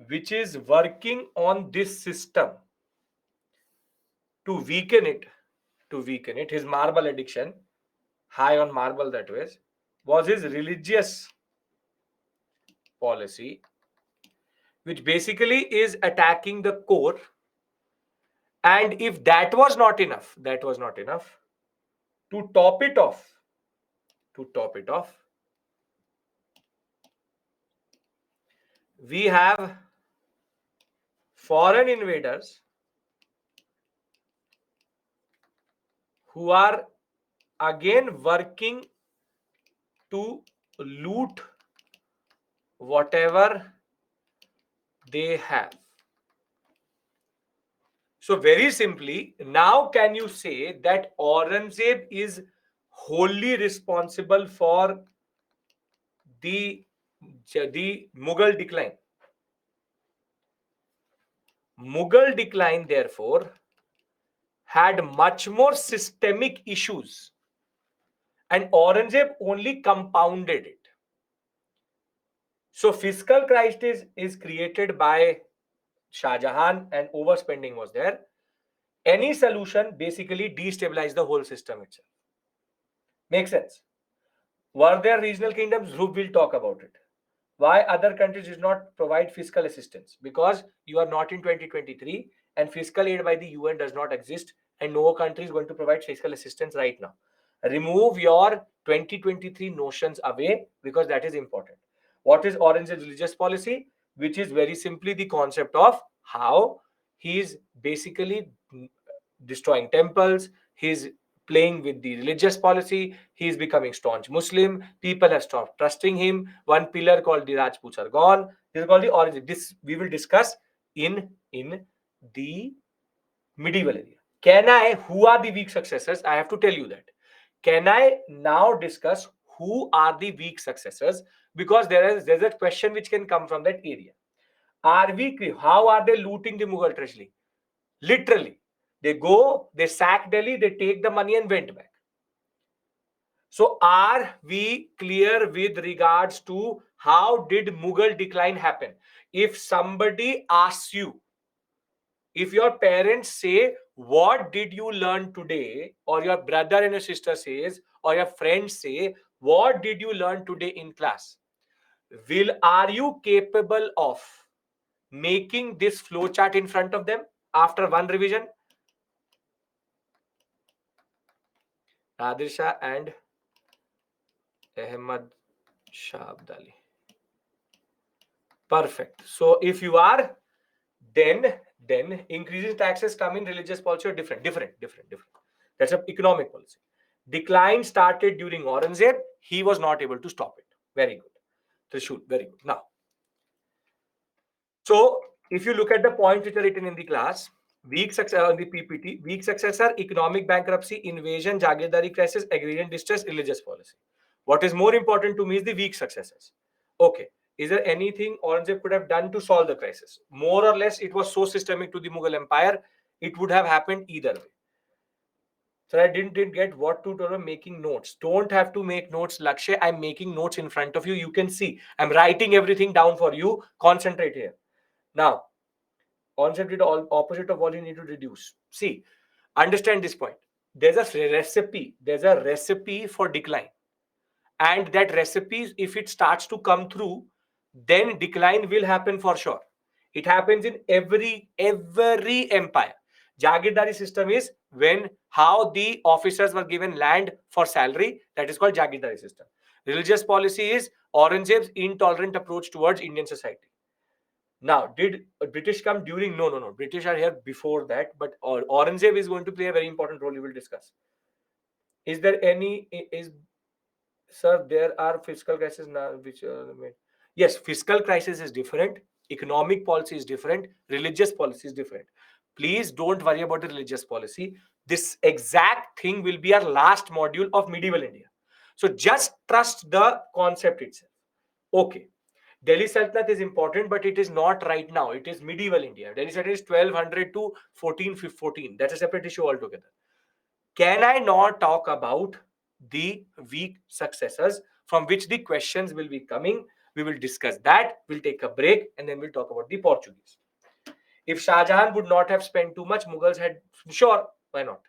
which is working on this system to weaken it, his marble addiction, high on marble that was his religious policy, which basically is attacking the core. And if that was not enough, to top it off, we have foreign invaders who are again working to loot whatever they have. So very simply, now can you say that Aurangzeb is wholly responsible for the Mughal decline? Mughal decline, therefore, had much more systemic issues, and Aurangzeb only compounded it. So fiscal crisis is created by Shah Jahan and overspending was there. Any solution basically destabilized the whole system itself. Makes sense? Were there regional kingdoms? Dhruv will talk about it. Why other countries did not provide fiscal assistance? Because you are not in 2023 and fiscal aid by the UN does not exist, and no country is going to provide fiscal assistance right now. Remove your 2023 notions away because that is important. What is Orange's religious policy? Which is very simply the concept of how he is basically destroying temples, he's playing with the religious policy. He is becoming staunch Muslim. People have stopped trusting him. One pillar called the Rajputs are gone. This is called the origin. This we will discuss in the medieval area. Who are the weak successors? I have to tell you that. Can I now discuss who are the weak successors? Because there's a question which can come from that area. How are they looting the Mughal treasury? Literally, they go, they sack Delhi, they take the money and went back. So are we clear with regards to how did Mughal decline happen? If somebody asks you, if your parents say, what did you learn today? Or your brother and your sister says, or your friends say, what did you learn today in class? Are you capable of making this flowchart in front of them after one revision? Nadir Shah and Ahmad Shah Abdali. Perfect. So if you are, then increasing taxes come in religious policy or different. That's an economic policy. Decline started during Aurangzeb. He was not able to stop it. Very good. Trishul, very good. Now, so if you look at the points which are written in the class, weak success on the PPT, weak success are economic bankruptcy, invasion, Jagirdari crisis, agrarian distress, religious policy. What is more important to me is the weak successes. Okay. Is there anything Aurangzeb could have done to solve the crisis? More or less, it was so systemic to the Mughal Empire, it would have happened either way. So I didn't get what to do. Making notes. Don't have to make notes, Lakshay. I'm making notes in front of you. You can see. I'm writing everything down for you. Concentrate here. Now, concept did all opposite of what you need to reduce. See, understand this point. There's a recipe. There's a recipe for decline. And that recipe, if it starts to come through, then decline will happen for sure. It happens in every empire. Jagirdari system is when how the officers were given land for salary. That is called Jagirdari system. Religious policy is Aurangzeb's intolerant approach towards Indian society. Now, did British come during? No. British are here before that, but Aurangzeb is going to play a very important role. We will discuss. Is there any is Sir, there are fiscal crises now which yes, fiscal crisis is different, economic policy is different, religious policy is different. Please don't worry about the religious policy. This exact thing will be our last module of medieval India. So just trust the concept itself. Okay. Delhi Sultanate is important, but it is not right now. It is medieval India. Delhi Sultanate is 1200 to 1414. That's a separate issue altogether. Can I not talk about the weak successors from which the questions will be coming? We will discuss that. We'll take a break and then we'll talk about the Portuguese. If Shah Jahan would not have spent too much, Mughals had, sure, why not?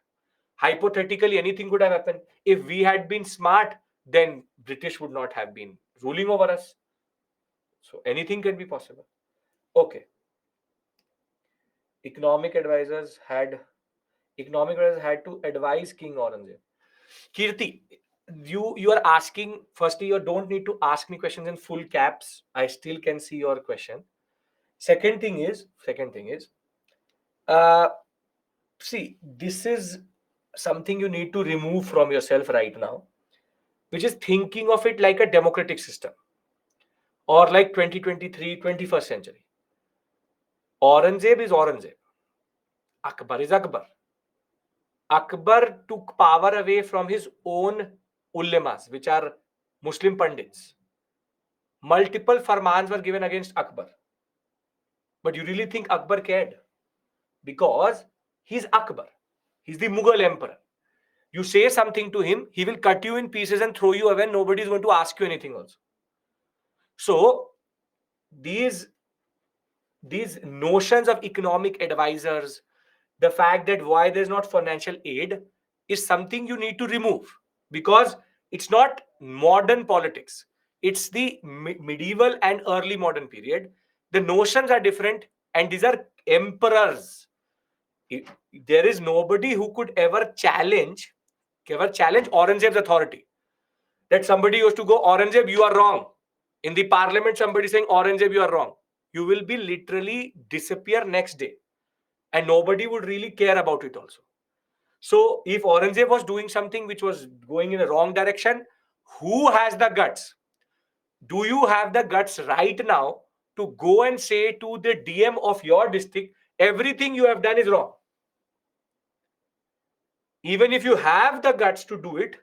Hypothetically, anything could have happened. If we had been smart, then British would not have been ruling over us. So anything can be possible. Okay. Economic advisors had to advise King Aurangzeb. Kirti, you are asking, firstly, you don't need to ask me questions in full caps. I still can see your question. Second thing is, see, this is something you need to remove from yourself right now, which is thinking of it like a democratic system or like 2023, 21st century. Aurangzeb is Aurangzeb. Akbar is Akbar. Akbar took power away from his own ulemas, which are Muslim Pandits. Multiple farmans were given against Akbar. But you really think Akbar cared? Because he's Akbar. He's the Mughal emperor. You say something to him, he will cut you in pieces and throw you away. Nobody is going to ask you anything also. So these notions of economic advisors, the fact that why there's not financial aid is something you need to remove, because it's not modern politics. It's the medieval and early modern period. The notions are different, and these are emperors. There is nobody who could ever challenge Aurangzeb's authority. That somebody used to go, Aurangzeb, you are wrong. In the parliament, somebody saying, Aurangzeb, you are wrong. You will be literally disappear next day. And nobody would really care about it also. So if Aurangzeb was doing something which was going in the wrong direction, who has the guts? Do you have the guts right now to go and say to the DM of your district, everything you have done is wrong? Even if you have the guts to do it,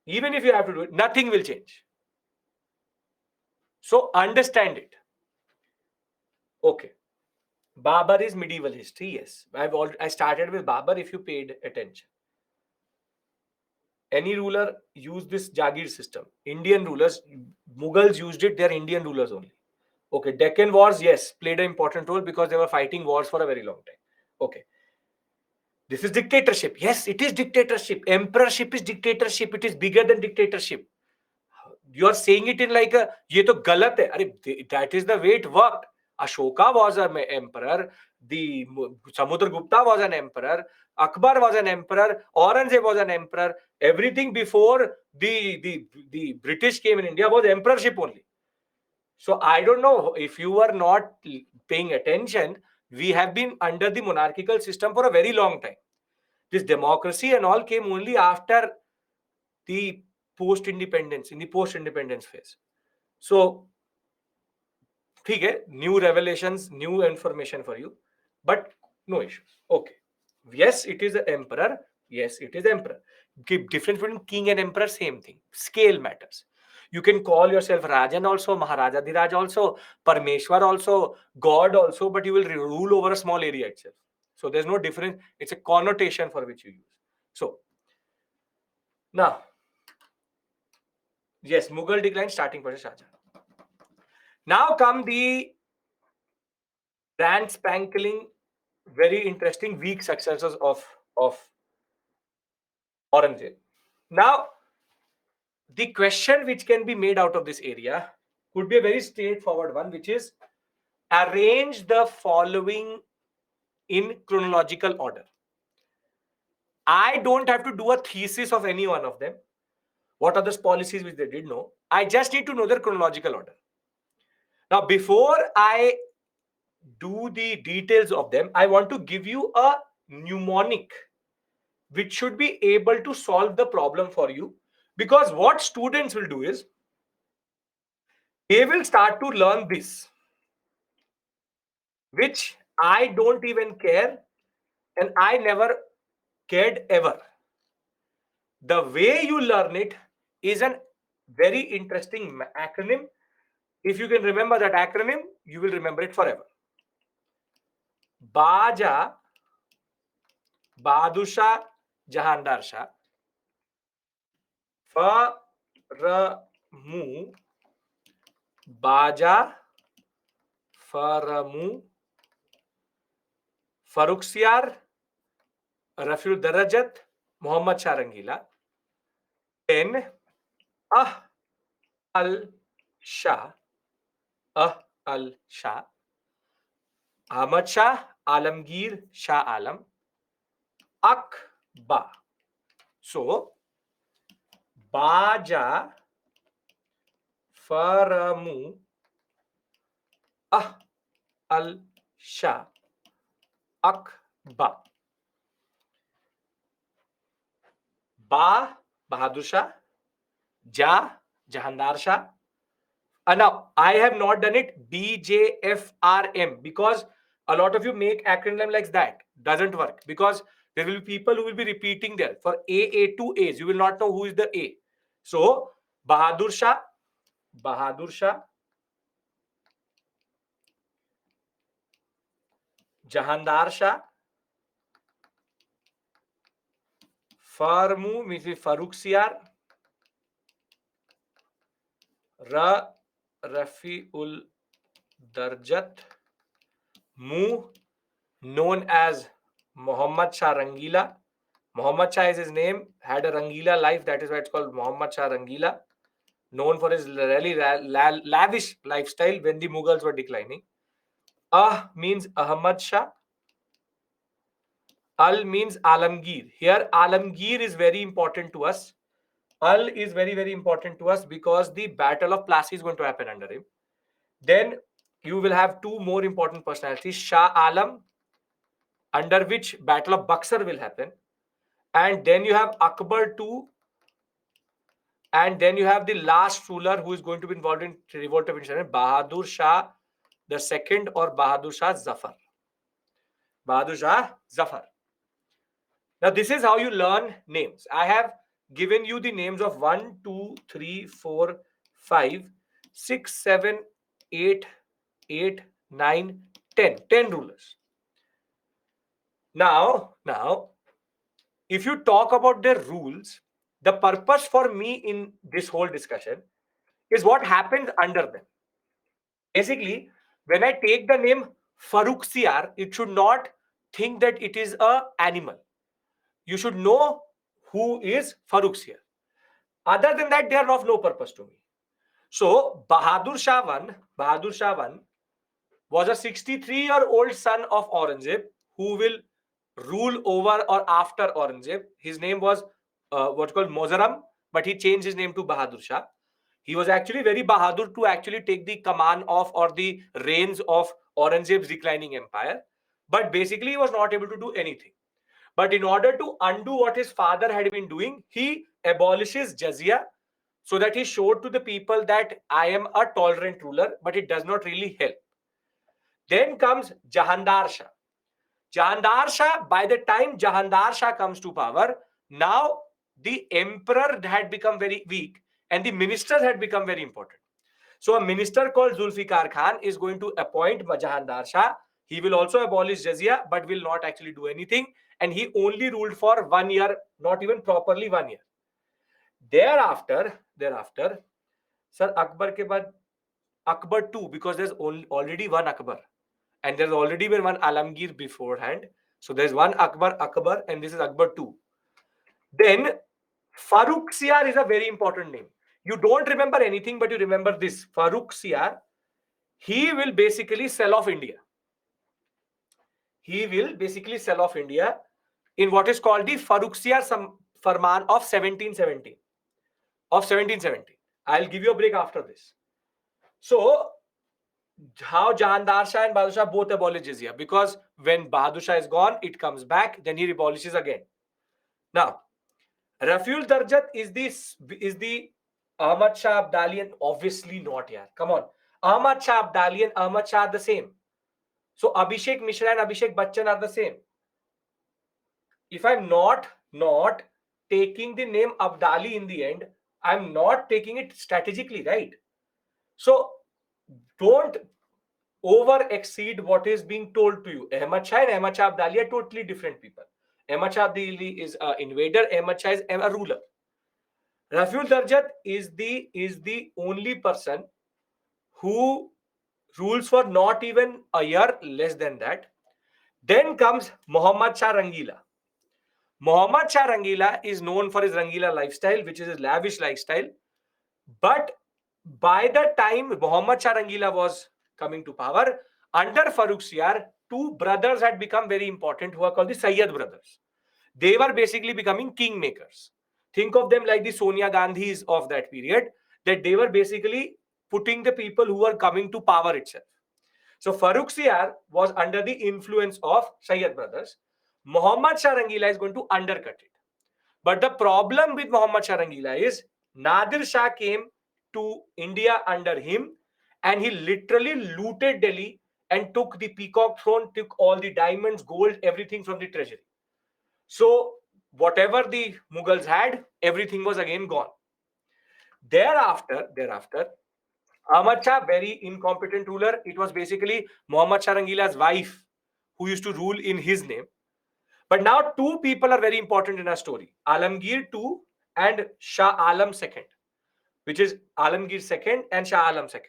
even if you have to do it, nothing will change. So understand it. Okay. Babur is medieval history. Yes. I started with Babur if you paid attention. Any ruler used this Jagir system. Indian rulers, Mughals used it, they're Indian rulers only. Okay, Deccan Wars, yes, played an important role because they were fighting wars for a very long time. Okay. This is dictatorship. Yes, it is dictatorship. Emperorship is dictatorship. It is bigger than dictatorship. You are saying it in like a, ye to galat hai. Arey, that is the way it worked. Ashoka was an emperor. The Samudragupta was an emperor. Akbar was an emperor. Aurangzeb was an emperor. Everything before the British came in India was emperorship only. So I don't know if you were not paying attention. We have been under the monarchical system for a very long time. This democracy and all came only after the post-independence, in the post-independence phase. So, ठीक है, new revelations, new information for you, but no issues. Okay. Yes, it is an emperor. Yes, it is emperor. Difference between king and emperor, same thing. Scale matters. You can call yourself Rajan also, Maharaja Dhiraj also, Parmeshwar also, God also, but you will rule over a small area itself. So there's no difference. It's a connotation for which you use. So now, yes, Mughal decline starting for Shah Jahan. Now come the grand spankling, very interesting, weak successors of Aurangzeb. Now, the question which can be made out of this area could be a very straightforward one, which is arrange the following in chronological order. I don't have to do a thesis of any one of them. What are the policies which they did know? I just need to know their chronological order. Now, before I do the details of them, I want to give you a mnemonic which should be able to solve the problem for you. Because what students will do is, they will start to learn this, which I don't even care and I never cared ever. The way you learn it is a very interesting acronym. If you can remember that acronym, you will remember it forever. Baja, Badusha, Jahandar Shah. Faramu, Baja, Faramu, Faruxiar, Rafiul Darajat, Muhammad Shah Rangila. Then Al Shah, Al Shah, Ahmad Shah, Alamgir, Shah Alam, Akbar. So, Baja, Faramu, Al Shah, Akbar. Ba, Bahadur Shah, Ja, Jahandar Shah. Now, I have not done it BJFRM because a lot of you make acronym like that. Doesn't work because there will be people who will be repeating there. For A, two A's, you will not know who is the A. So, Bahadur Shah, Jahandar Shah, Farmu means Faruxiar, Rafiul Darjat, Mu, known as Muhammad Shah Rangila. Muhammad Shah is his name, had a Rangila life, that is why it's called Muhammad Shah Rangila, known for his really lavish lifestyle when the Mughals were declining. Means Ahmad Shah. Al means Alamgir. Here, Alamgir is very important to us. Al is very, very important to us because the Battle of Plassey is going to happen under him. Then you will have two more important personalities, Shah Alam, under which Battle of Buxar will happen. and then you have Akbar II, and then you have the last ruler who is going to be involved in revolt of independence, Bahadur Shah the second, or Bahadur Shah Zafar. Bahadur Shah Zafar. Now this is how you learn names. I have given you the names of 1, 2, 3, 4, 5, 6, 7, 8, 8, 9, 10. 10 rulers. Now, if you talk about their rules, the purpose for me in this whole discussion is what happens under them. Basically, when I take the name Farrukhsiyar, it should not think that it is a animal. You should know who is Farrukhsiyar. Other than that, they are of no purpose to me. So Bahadur Shah I was a 63-year-old son of Aurangzeb who will rule over or after Aurangzeb. His name was what's called Mozaram, but he changed his name to Bahadur Shah. He was actually very Bahadur to actually take the command of or the reins of Aurangzeb's declining empire. But basically, he was not able to do anything. But in order to undo what his father had been doing, he abolishes jizya so that he showed to the people that I am a tolerant ruler, but it does not really help. Then comes Jahandar Shah. Jahandar Shah, by the time Jahandar Shah comes to power, now the emperor had become very weak and the ministers had become very important. So a minister called Zulfikar Khan is going to appoint Jahandar Shah. He will also abolish jizya, but will not actually do anything. And he only ruled for 1 year, not even properly 1 year. Thereafter, Sir Akbar ke baad Akbar II, because there's already one Akbar. And there's already been one Alamgir beforehand. So there's one Akbar, and this is Akbar II. Then Farrukhsiyar is a very important name. You don't remember anything, but you remember this. Farrukhsiyar, he will basically sell off India. He will basically sell off India in what is called the Farrukhsiyar Farman of 1770. I'll give you a break after this. So, how Jahandar Shah and Bahadur Shah both abolish jizya, because when Bahadur Shah is gone, it comes back, then he abolishes again. Now, Rafiul Darjat is the Ahmad Shah Abdalian? Obviously not, yeah. Come on. Ahmad Shah Abdali and Ahmad Shah are the same. So Abhishek Mishra and Abhishek Bachchan are the same. If I'm not taking the name Abdali in the end, I'm not taking it strategically, right? So don't over exceed what is being told to you. Ahmad Shah and Ahmad Shah Abdali are totally different people. Ahmad Shah Abdali is an invader. Ahmad Shah is a ruler. Rafiul Darjat is the only person who rules for not even a year, less than that. Then comes Muhammad Shah Rangila. Muhammad Shah Rangila is known for his Rangila lifestyle, which is his lavish lifestyle. But by the time Muhammad Shah Rangila was coming to power, under Farrukhsiyar, two brothers had become very important who are called the Sayyid brothers. They were basically becoming kingmakers. Think of them like the Sonia Gandhis of that period, that they were basically putting the people who were coming to power itself. So Farrukhsiyar was under the influence of Sayyid brothers. Muhammad Shah Rangila is going to undercut it. But the problem with Muhammad Shah Rangila is Nadir Shah came to India under him and he literally looted Delhi and took the peacock throne, took all the diamonds, gold, everything from the treasury. So whatever the Mughals had, everything was again gone. Thereafter, Ahmad Shah, very incompetent ruler. It was basically Muhammad Shah Rangila's wife who used to rule in his name. But now two people are very important in our story. Alamgir II and Shah Alam II, which is Alamgir II and Shah Alam II.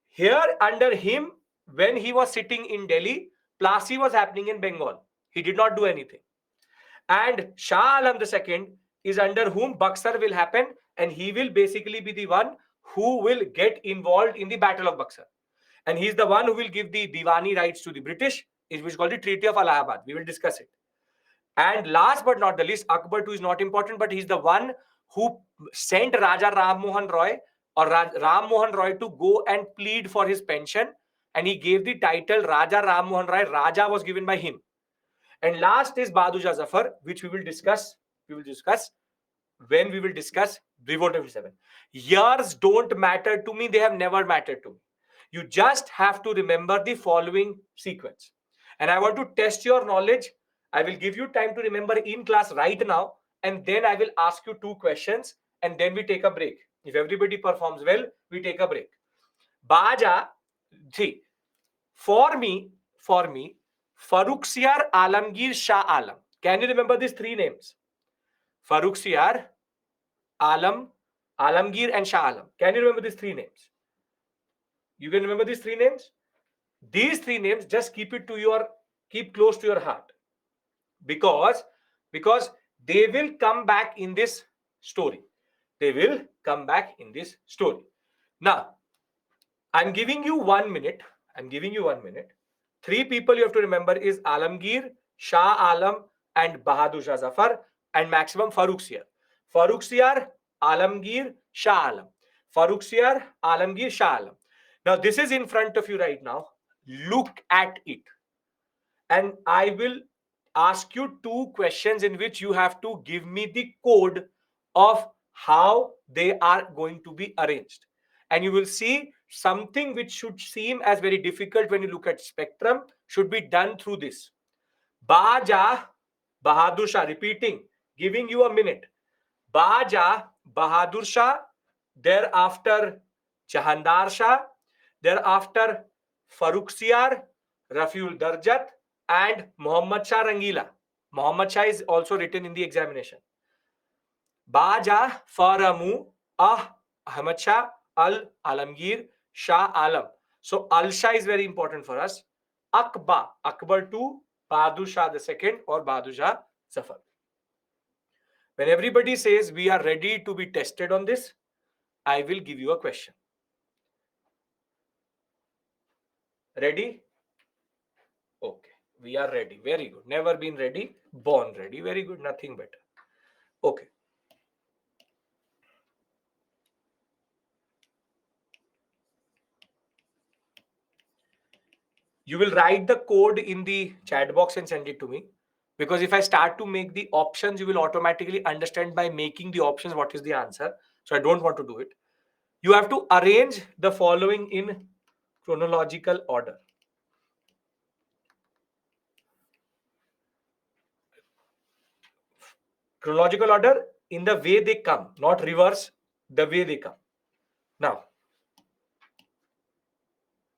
Here under him, when he was sitting in Delhi, Plasi was happening in Bengal. He did not do anything. And Shah Alam II is under whom Buxar will happen, and he will basically be the one who will get involved in the Battle of Buxar. And he's the one who will give the Diwani rights to the British, which is called the Treaty of Allahabad. We will discuss it. And last but not the least, Akbar II is not important, but he's the one who sent Raja Ram Mohan Roy Ram Mohan Roy to go and plead for his pension. And he gave the title Raja Ram Mohan Roy. Raja was given by him. And last is Bahadur Shah Zafar, which we will discuss. We will discuss when we will discuss Revolt of 7. Years don't matter to me. They have never mattered to me. You just have to remember the following sequence. And I want to test your knowledge. I will give you time to remember in class right now. And then I will ask you 2 questions. And then we take a break. If everybody performs well, we take a break. Baja, see, for me, Farrukhsiyar, Alamgir, Shah Alam. Can you remember these 3 names? Farrukhsiyar, Alamgir, and Shah Alam. Can you remember these 3 names? You can remember these 3 names? These 3 names, just keep close to your heart. Because they will come back in this story. They will come back in this story. Now, I'm giving you 1 minute. 3 people you have to remember is Alamgir, Shah Alam, and Bahadur Shah Zafar, and maximum Farrukhsiyar. Farrukhsiyar, Alamgir, Shah Alam. Farrukhsiyar, Alamgir, Shah Alam. Now, this is in front of you right now. Look at it. And I will ask you 2 questions in which you have to give me the code of how they are going to be arranged. And you will see something which should seem as very difficult when you look at spectrum should be done through this. Baja, Bahadur Shah, repeating, giving you a minute. Baja, Bahadur Shah, thereafter Jahandar Shah, thereafter Farrukhsiyar, Rafiul Darjat, and Muhammad Shah Rangila. Muhammad Shah is also written in the examination. Baja, Faramu, Ahmad Shah, Al Alamgir, Shah Alam. So Al Shah is very important for us. Akbar, Akbar 2, Bahadur Shah the second, or Bahadur Shah Zafar. When everybody says we are ready to be tested on this, I will give you a question. Ready? Okay. We are ready. Very good. Never been ready, born ready. Very good. Nothing better. Okay. You will write the code in the chat box and send it to me. Because if I start to make the options, you will automatically understand by making the options what is the answer. So I don't want to do it. You have to arrange the following in chronological order. Chronological order in the way they come, not reverse, the way they come. Now,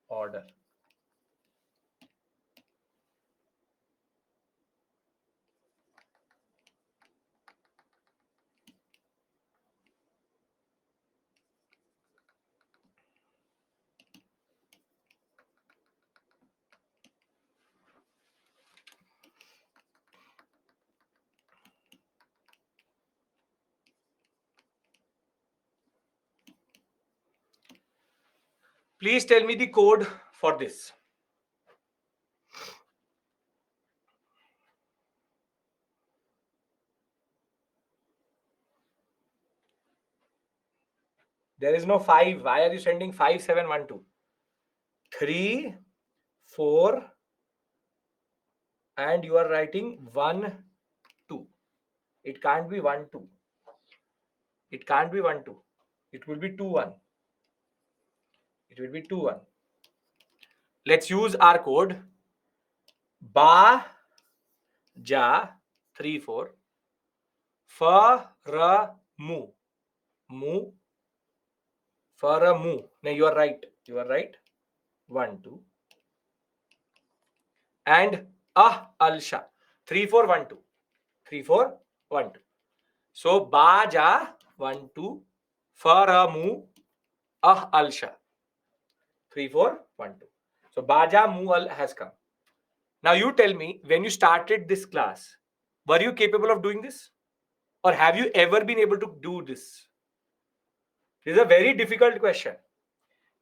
order. Please tell me the code for this. There is no 5. Why are you sending 5, 7, 1, 2? 3, 4, and you are writing 1, 2. It can't be 1, 2. It can't be 1, 2. It will be 2, 1. It will be 2, 1. Let's use our code. Ba, ja, 3, 4. Fa, ra, mu. Mu. Fa, ra, mu. Now you are right. You are right. 1, 2. And al sha. 3, 4, 1, 2. 3, 4, 1, 2. So ba, ja, 1, 2. Fa, ra, mu. Al sha. 3, 4, 1, 2. So Baja Mu Al has come. Now you tell me, when you started this class, were you capable of doing this? Or have you ever been able to do this? This is a very difficult question.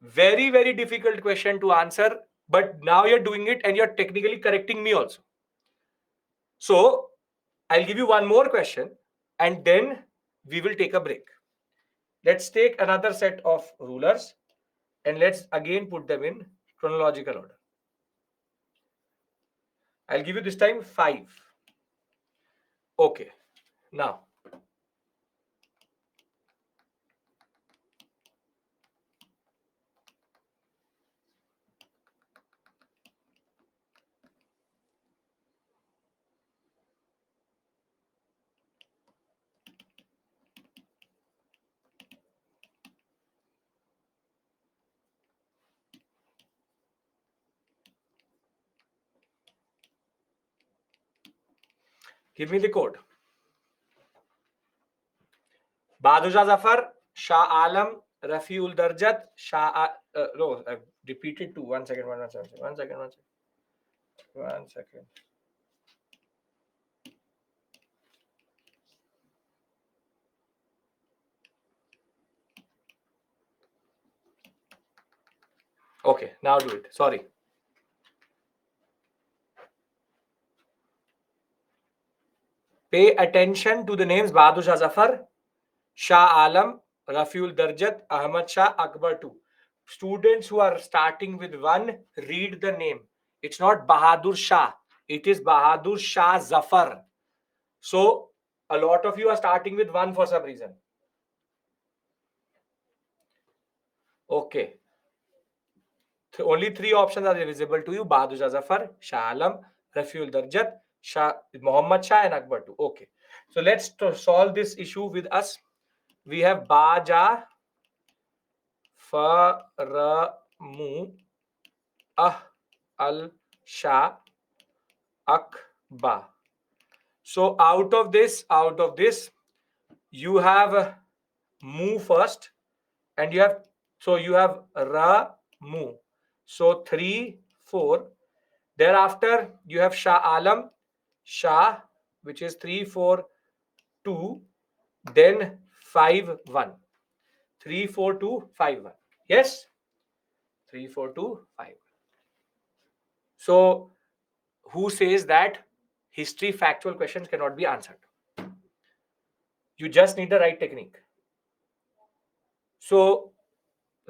Very, very difficult question to answer. But now you're doing it and you're technically correcting me also. So I'll give you one more question and then we will take a break. Let's take another set of rulers and let's again put them in chronological order. I'll give you this time 5. Okay. Now, give me the code. Bahadur Shah Zafar, Shah Alam, Rafiul Darjat, no, I've repeated two. 1 second, 1 second, 1 second, 1 second. 1 second. Okay, now do it. Sorry. Pay attention to the names Bahadur Shah Zafar, Shah Alam, Rafiul Darjat, Ahmad Shah, Akbar 2. Students who are starting with 1, read the name. It's not Bahadur Shah. It is Bahadur Shah Zafar. So, a lot of you are starting with 1 for some reason. Okay. Only 3 options are visible to you. Bahadur Shah Zafar, Shah Alam, Rafiul Darjat, Muhammad Shah and Akbar 2. Okay. So, let's solve this issue with us. We have Baja Faramu Al Shah Akba. So out of this, you have mu first, and you have ra mu. So 3, 4. Thereafter, you have Shah Alam, Shah, which is 3, 4, 2. Then 5, 1. 3, 4, 2, 5, 1. Yes? 3, 4, 2, 5. So, who says that history factual questions cannot be answered? You just need the right technique. So,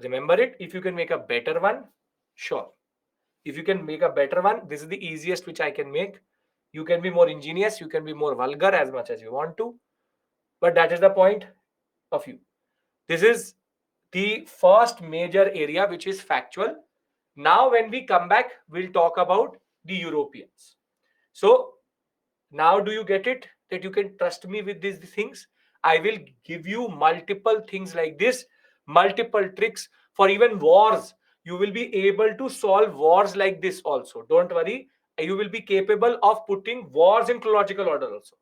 remember it. If you can make a better one, sure. If you can make a better one, this is the easiest which I can make. You can be more ingenious, you can be more vulgar as much as you want to, but that is the point of you. This is the first major area which is factual. Now, when we come back, we'll talk about the Europeans. So, now do you get it that you can trust me with these things? I will give you multiple things like this, multiple tricks for even wars. You will be able to solve wars like this also. Don't worry. You will be capable of putting wars in chronological order also.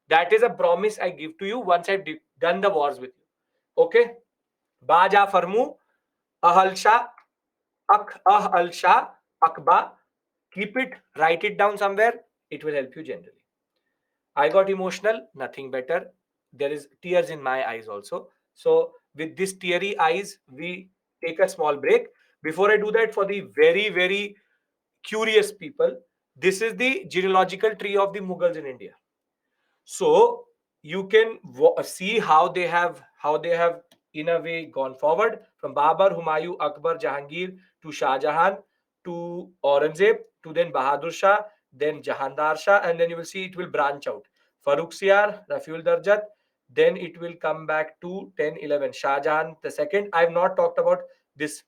That is a promise I give to you once I've done the wars with you. Okay? Baja Farmu, Ahalsha, Ahalsha, Akba. Keep it, write it down somewhere. It will help you generally. I got emotional, nothing better. There is tears in my eyes also. So with this teary eyes, we take a small break. Before I do that, for the very, very curious people, this is the genealogical tree of the Mughals in India. So you can see how they have in a way gone forward from Babar, Humayun, Akbar, Jahangir to Shah Jahan to Aurangzeb to then Bahadur Shah, then Jahandar Shah, and then you will see it will branch out. Farooq Siyar, Rafiul Darjat, then it will come back to 10, 11. Shah Jahan the second. I have not talked about this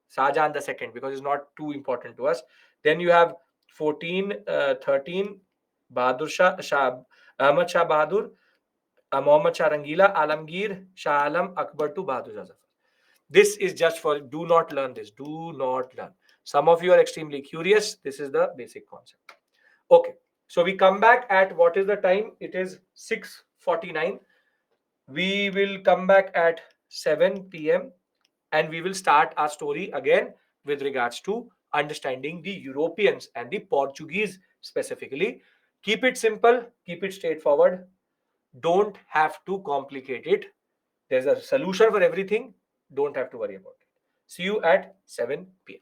Shah Jahan the second because it's not too important to us. Then you have 14, 13, Bahadur Shah, Ahmad Shah Bahadur, Muhammad Shah Rangila, Alamgir, Shah Alam, Akbar to Bahadur Shah Zafar. This is just for, do not learn this. Do not learn. Some of you are extremely curious. This is the basic concept. Okay. So we come back at what is the time? It is 6:49. We will come back at 7 p.m. and we will start our story again with regards to understanding the Europeans and the Portuguese specifically. Keep it simple, keep it straightforward. Don't have to complicate it. There's a solution for everything. Don't have to worry about it. See you at 7 p.m.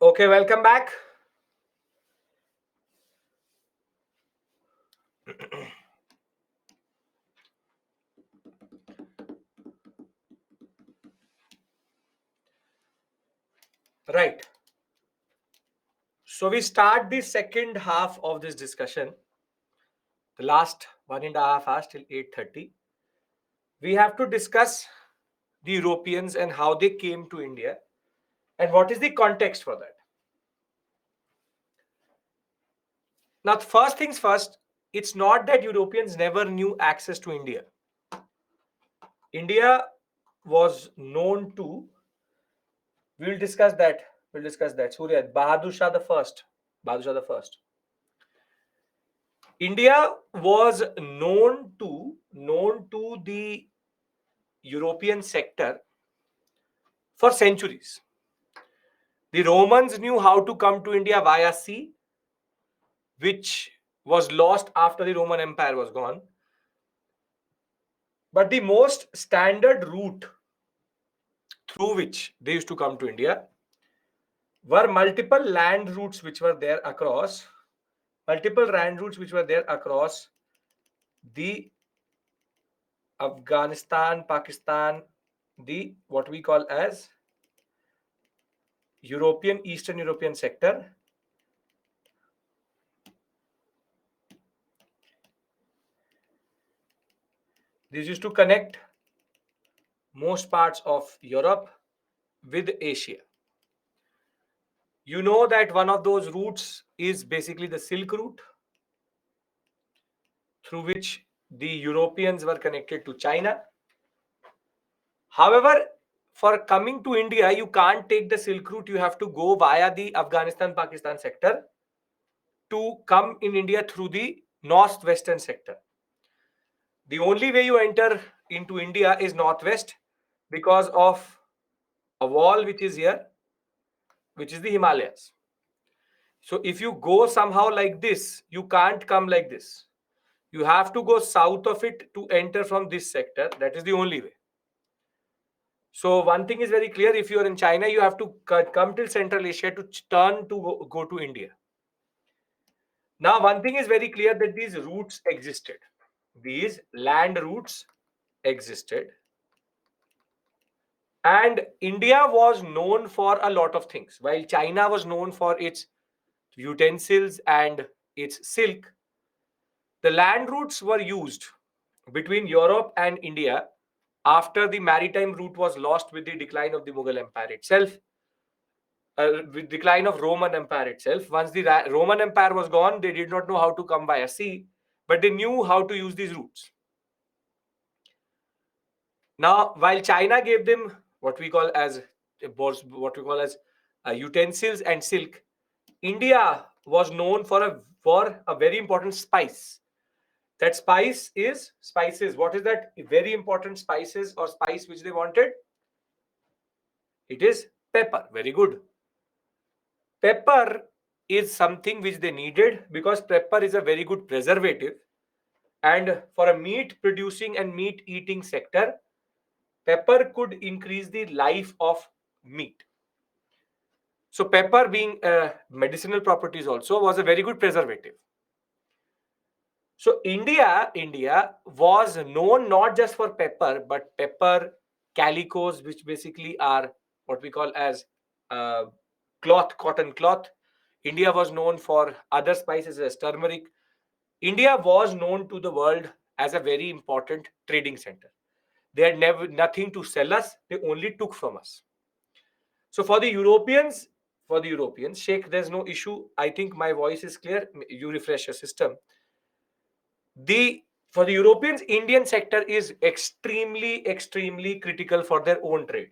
Okay, welcome back. Right. So we start the second half of this discussion. The last 1.5 hours till 8:30. We have to discuss the Europeans and how they came to India and what is the context for that. Now, first things first, it's not that Europeans never knew access to India. India was known to, we'll discuss that. We'll discuss that. Surya, Bahadur Shah the first. Bahadur Shah the first. India was known to the European sector for centuries. The Romans knew how to come to India via sea, which was lost after the Roman Empire was gone. But the most standard route through which they used to come to India were multiple land routes which were there across, the Afghanistan, Pakistan, the what we call as Eastern European sector. This used to connect most parts of Europe with Asia. You know that one of those routes is basically the Silk Route, through which the Europeans were connected to China. However, for coming to India, you can't take the Silk Route. You have to go via the Afghanistan-Pakistan sector to come in India through the northwestern sector. The only way you enter into India is northwest because of a wall which is here, which is the Himalayas. So if you go somehow like this, you can't come like this. You have to go south of it to enter from this sector. That is the only way. So one thing is very clear. If you are in China, you have to come till Central Asia to turn to go to India. Now, one thing is very clear that these routes existed. These land routes existed. And India was known for a lot of things. While China was known for its utensils and its silk, the land routes were used between Europe and India after the maritime route was lost with the decline of the Mughal Empire itself, with decline of Roman Empire itself. Once the Roman Empire was gone, they did not know how to come via sea, but they knew how to use these routes. Now, while China gave them what we call as utensils and silk, India was known for a very important spice. That spices. What is that very important spices or spice which they wanted? It is pepper. Very good. Pepper is something which they needed because pepper is a very good preservative. And for a meat producing and meat eating sector, pepper could increase the life of meat. So pepper being medicinal properties also was a very good preservative. So India was known not just for pepper, but pepper, calicos, which basically are what we call as uh, cotton cloth. India was known for other spices as turmeric. India was known to the world as a very important trading center. They had never nothing to sell us; they only took from us. So for the Europeans, Sheikh, there's no issue. I think my voice is clear. You refresh your system. For the Europeans, Indian sector is extremely critical for their own trade.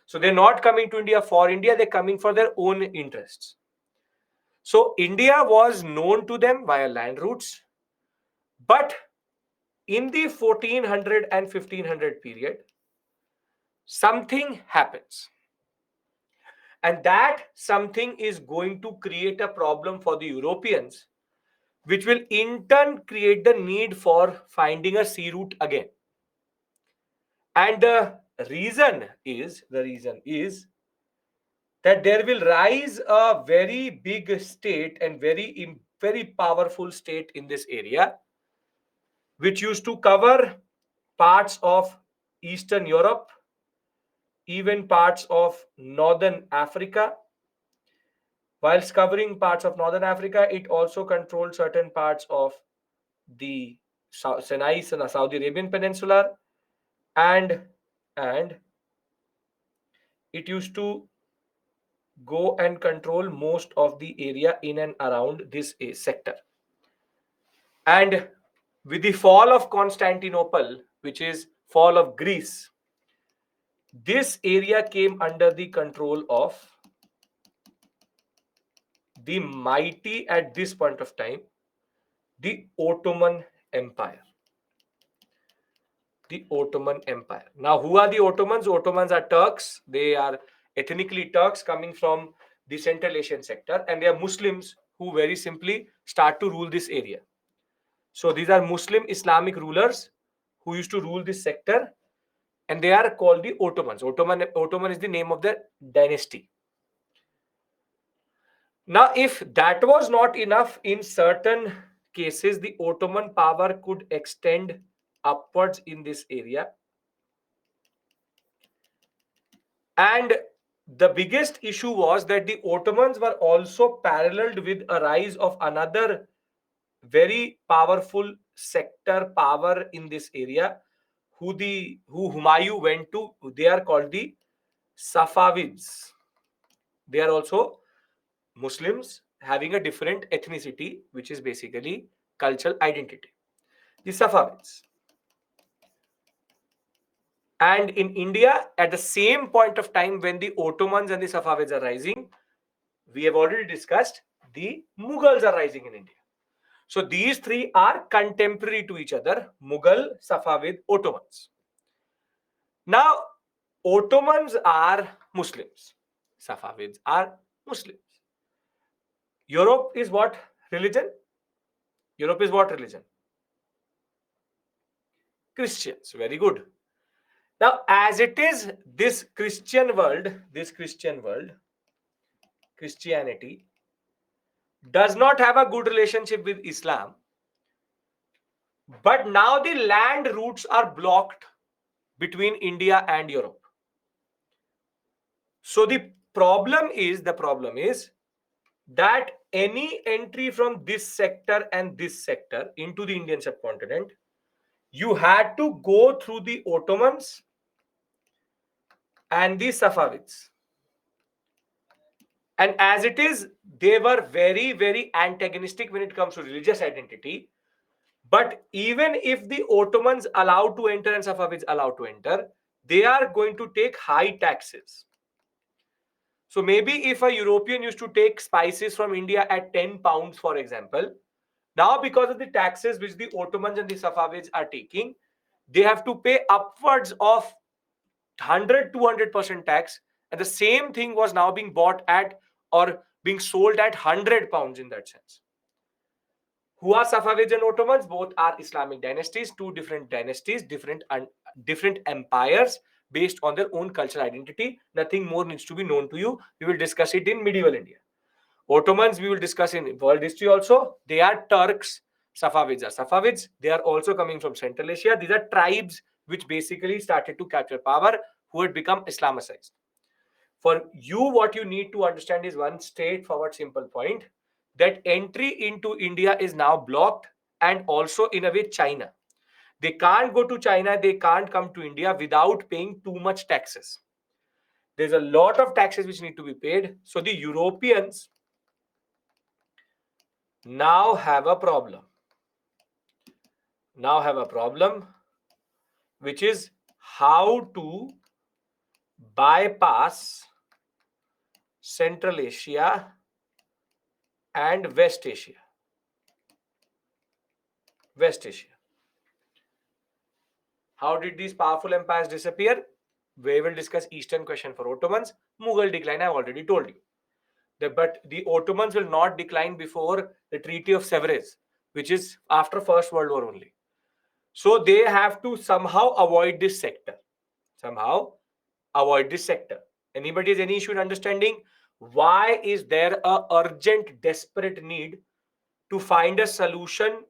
So they're not coming to India for India, they're coming for their own interests. So India was known to them via land routes, but in the 1400 and 1500 period, something happens. And that something is going to create a problem for the Europeans, which will in turn create the need for finding a sea route again. And the reason is that there will rise a very big state and very powerful state in this area, which used to cover parts of Eastern Europe, even parts of Northern Africa. Whilst covering parts of Northern Africa, it also controlled certain parts of the Sinai and Saudi Arabian Peninsula, and and it used to go and control most of the area in and around this sector. And with the fall of Constantinople, which is fall of Greece, this area came under the control of the mighty, at this point of time, the Ottoman Empire. The Ottoman Empire. Now, who are the Ottomans? Ottomans are Turks. They are ethnically Turks coming from the Central Asian sector, and they are Muslims who very simply start to rule this area. So these are Muslim Islamic rulers who used to rule this sector, and they are called the Ottomans. Ottoman is the name of the dynasty. Now, if that was not enough, in certain cases, the Ottoman power could extend upwards in this area. And the biggest issue was that the Ottomans were also paralleled with a rise of another very powerful sector power in this area, who Humayun went to. They are called the Safavids. They are also Muslims having a different ethnicity, which is basically cultural identity. The Safavids. And in India, at the same point of time when the Ottomans and the Safavids are rising, we have already discussed the Mughals are rising in India. So these three are contemporary to each other: Mughal, Safavid, Ottomans. Now, Ottomans are Muslims. Safavids are Muslims. Europe is what religion? Europe is what religion? Christians. Very good. Now, as it is, this Christian world, Christianity, does not have a good relationship with Islam. But now the land routes are blocked between India and Europe. So the problem is that any entry from this sector and this sector into the Indian subcontinent, you had to go through the Ottomans and the Safavids. And as it is, they were very, very antagonistic when it comes to religious identity. But even if the Ottomans allowed to enter and Safavids allowed to enter, they are going to take high taxes. So maybe if a European used to take spices from India at 10 pounds, for example, now because of the taxes which the Ottomans and the Safavids are taking, they have to pay upwards of 100-200% tax. And the same thing was now being bought at or being sold at 100 pounds in that sense. Who are Safavids and Ottomans? Both are Islamic dynasties, two different dynasties, different empires based on their own cultural identity. Nothing more needs to be known to you. We will discuss it in medieval India. Ottomans we will discuss in world history also. They are Turks. Safavids are Safavids. They are also coming from Central Asia. These are tribes which basically started to capture power, who had become Islamicized. For you, what you need to understand is one straightforward, simple point, that entry into India is now blocked, and also in a way China. They can't go to China, they can't come to India without paying too much taxes. There's a lot of taxes which need to be paid. So the Europeans now have a problem. Which is how to bypass Central Asia and West Asia. How did these powerful empires disappear? We will discuss Eastern question for Ottomans. Mughal decline, I've already told you. But the Ottomans will not decline before the Treaty of Sevres, which is after First World War only. So they have to somehow avoid this sector. Anybody has any issue in understanding why is there a urgent, desperate need to find a solution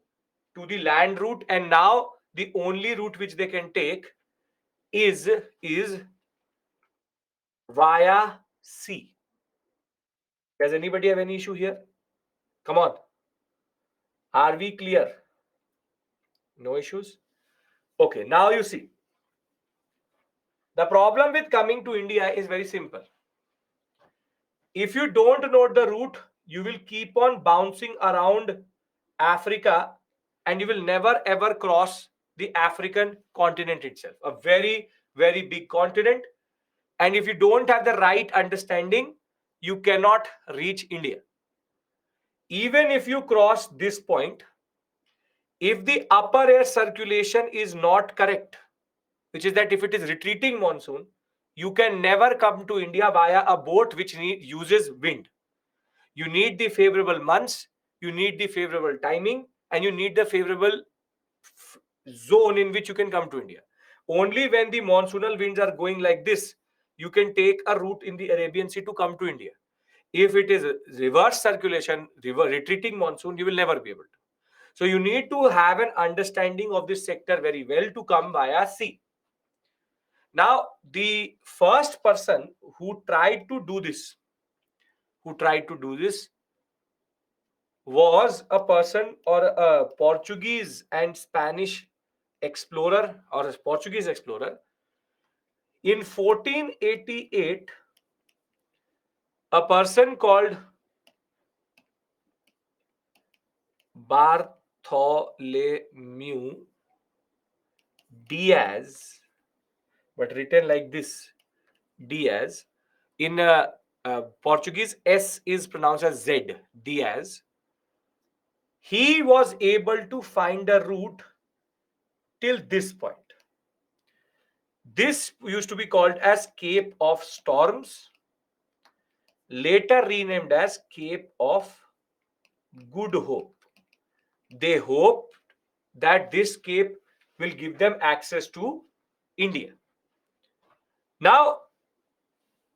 to the land route, and now the only route which they can take is via sea? Does anybody have any issue here? Come on. Are we clear? No issues? Okay, now you see. The problem with coming to India is very simple. If you don't know the route, you will keep on bouncing around Africa and you will never ever cross the African continent itself. A very, very big continent. And if you don't have the right understanding, you cannot reach India. Even if you cross this point, if the upper air circulation is not correct, which is that if it is retreating monsoon, you can never come to India via a boat which uses wind. You need the favorable months, you need the favorable timing, and you need the favorable zone in which you can come to India. Only when the monsoonal winds are going like this, you can take a route in the Arabian Sea to come to India. If it is reverse circulation, retreating monsoon, you will never be able to. So you need to have an understanding of this sector very well to come via sea. Now, the first person who tried to do this, was a person or a Portuguese and Spanish explorer or a Portuguese explorer. In 1488, a person called Bartholomew Diaz, but written like this, Diaz. In Portuguese, S is pronounced as Z, Diaz. He was able to find a route till this point. This used to be called as Cape of Storms, later renamed as Cape of Good Hope. They hoped that this cape will give them access to India. Now,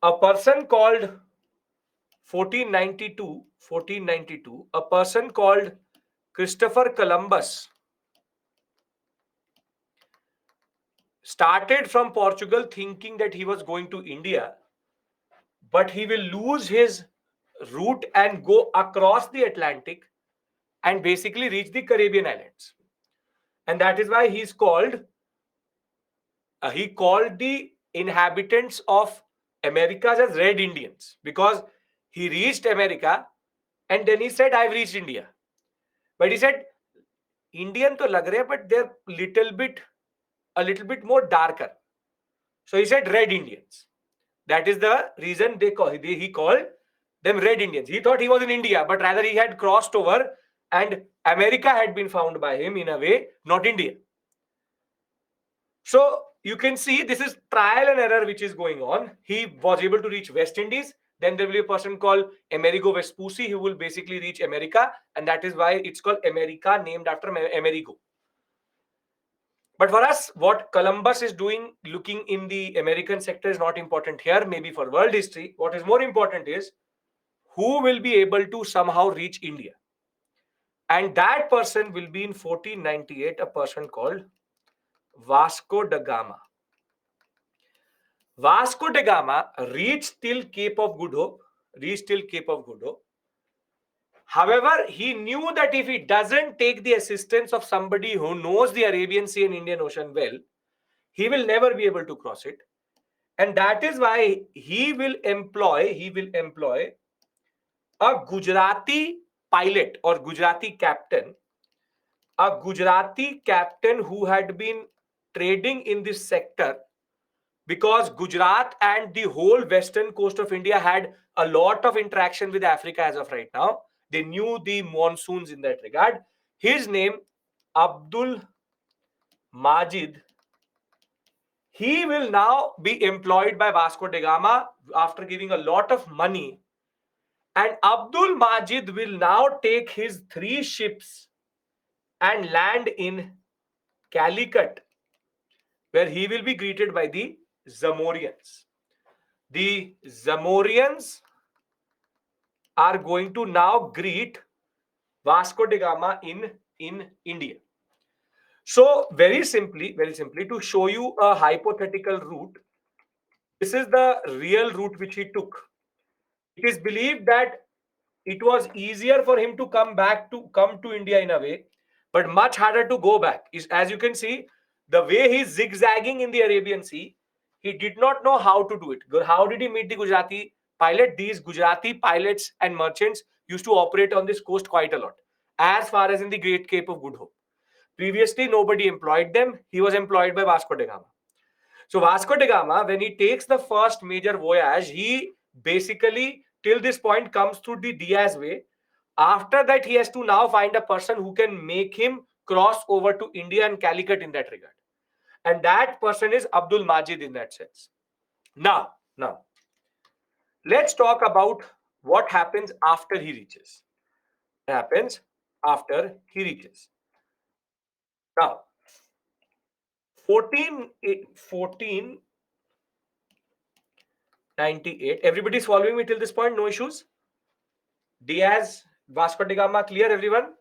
a person called 1492, a person called Christopher Columbus started from Portugal thinking that he was going to India, but he will lose his route and go across the Atlantic and basically reach the Caribbean islands. And that is why he called the inhabitants of Americas as Red Indians, because he reached America and then he said, I've reached India. But he said, Indian to lag rahe, but they're a little bit more darker. So he said Red Indians. That is the reason he called them Red Indians. He thought he was in India, but rather he had crossed over and America had been found by him in a way, not India. So you can see this is trial and error which is going on. He was able to reach West Indies. Then there will be a person called Amerigo Vespucci who will basically reach America. And that is why it's called America, named after Amerigo. But for us, what Columbus is doing, looking in the American sector, is not important here. Maybe for world history, what is more important is who will be able to somehow reach India. And that person will be in 1498, a person called Vasco da Gama. Vasco da Gama reached till Cape of Good Hope. However, he knew that if he doesn't take the assistance of somebody who knows the Arabian Sea and Indian Ocean well, he will never be able to cross it. And that is why he will employ a Gujarati pilot or Gujarati captain, who had been trading in this sector, because Gujarat and the whole western coast of India had a lot of interaction with Africa as of right now. They knew the monsoons in that regard. His name, Abdul Majid, he will now be employed by Vasco da Gama after giving a lot of money. And Abdul Majid will now take his 3 ships and land in Calicut, where he will be greeted by the Zamorians. the Zamorians are going to now greet Vasco da Gama in India. So very simply, to show you a hypothetical route, this is the real route which he took. It is believed that it was easier for him to come to India in a way, but much harder to go back. Is, as you can see, the way he's zigzagging in the Arabian Sea, he did not know how to do it. How did he meet the Gujarati pilot? These Gujarati pilots and merchants used to operate on this coast quite a lot, as far as in the Great Cape of Good Hope. Previously, nobody employed them. He was employed by Vasco da Gama. So Vasco da Gama, when he takes the first major voyage, he basically till this point comes through the Diaz way. After that, he has to now find a person who can make him cross over to India and Calicut in that regard. And that person is Abdul Majid in that sense. Now, let's talk about what happens after he reaches. What happens after he reaches. Now, 1498. Everybody's following me till this point? No issues? Diaz, Vasco da Gama, clear everyone?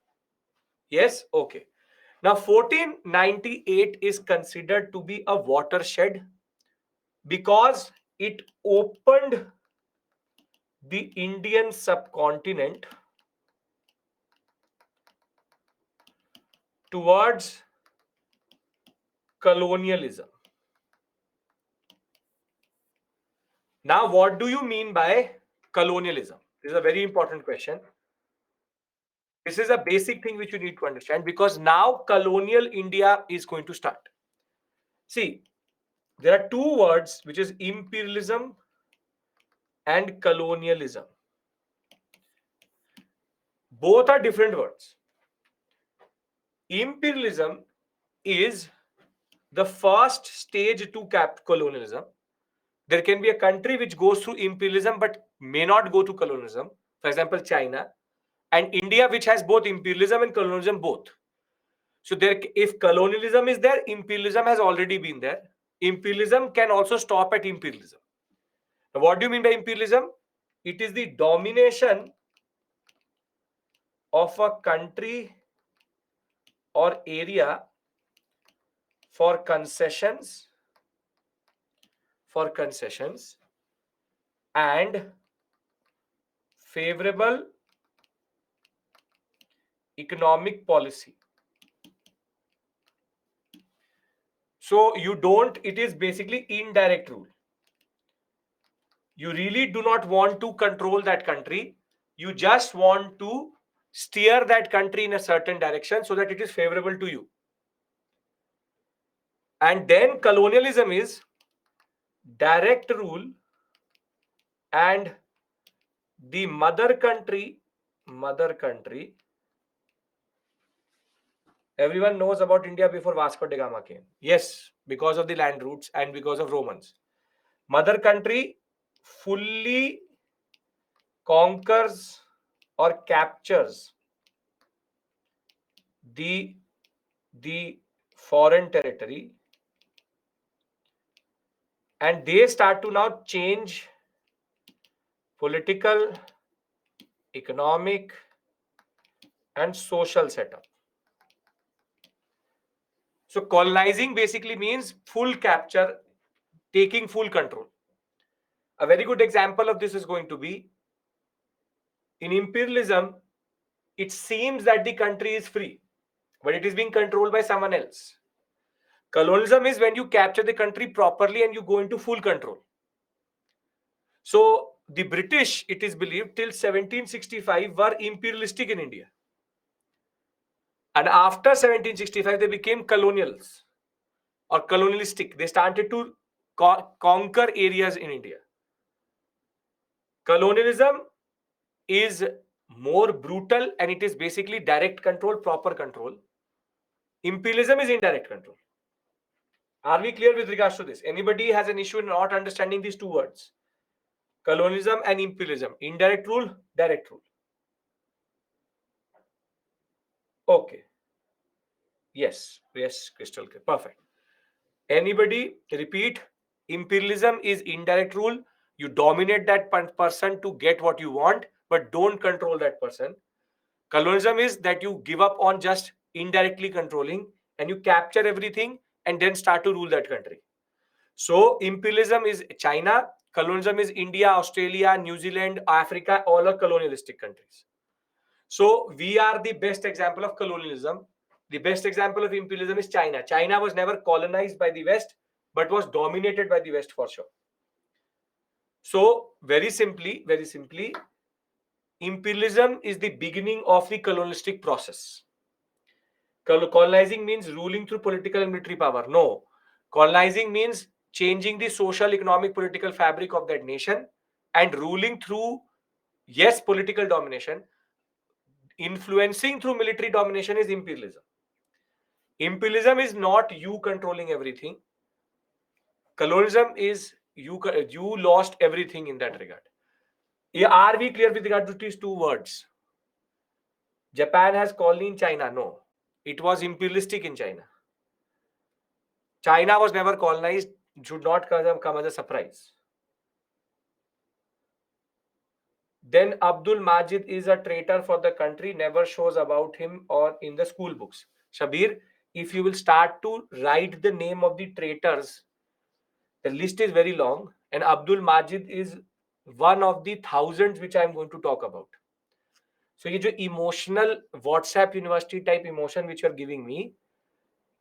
Yes? Okay. Now, 1498 is considered to be a watershed because it opened the Indian subcontinent towards colonialism. Now, what do you mean by colonialism? This is a very important question. This is a basic thing which you need to understand because now colonial India is going to start. See, there are two words which is imperialism and colonialism. Both are different words. Imperialism is the first stage to colonialism. There can be a country which goes through imperialism but may not go to colonialism. For example, China and India, which has both imperialism and colonialism both. So there, if colonialism is there, imperialism has already been there. Imperialism can also stop at imperialism. Now, what do you mean by imperialism? It is the domination of a country or area for concessions and favorable economic policy. So you don't, it is basically indirect rule. You really do not want to control that country. You just want to steer that country in a certain direction so that it is favorable to you. And then colonialism is direct rule and the mother country, everyone knows about India before Vasco da Gama came. Yes, because of the land routes and because of Romans. Mother country fully conquers or captures the foreign territory and they start to now change political, economic and social setup. So colonizing basically means full capture, taking full control. A very good example of this is going to be in imperialism. It seems that the country is free, but it is being controlled by someone else. Colonialism is when you capture the country properly and you go into full control. So the British, it is believed, till 1765 were imperialistic in India. And after 1765, they became colonials or colonialistic. They started to conquer areas in India. Colonialism is more brutal and it is basically direct control, proper control. Imperialism is indirect control. Are we clear with regards to this? Anybody has an issue in not understanding these two words? Colonialism and imperialism. Indirect rule, direct rule. Okay. Yes, crystal clear. Perfect. Anybody repeat? Imperialism is indirect rule, You dominate that person to get what you want, but don't control that person. Colonialism is that you give up on just indirectly controlling and you capture everything and then start to rule that country. So imperialism is China, colonialism is India, Australia, New Zealand, Africa, all are colonialistic countries. So we are the best example of colonialism. The best example of imperialism is China. China was never colonized by the West, but was dominated by the West for sure. So very simply, imperialism is the beginning of the colonialistic process. Colonizing means ruling through political and military power. No. Colonizing means changing the social, economic, political fabric of that nation and ruling through, yes, political domination. Influencing through military domination is imperialism. Imperialism is not you controlling everything. Colonialism is you lost everything in that regard. Are we clear with regard to these two words? Japan has colony in China. No. It was imperialistic in China. China was never colonized. Should not come as a surprise. Then Abdul Majid is a traitor for the country, never shows about him or in the school books. Shabir, if you will start to write the name of the traitors, the list is very long, and Abdul Majid is one of the thousands which I am going to talk about. So, ये जो emotional WhatsApp university type emotion which you are giving me,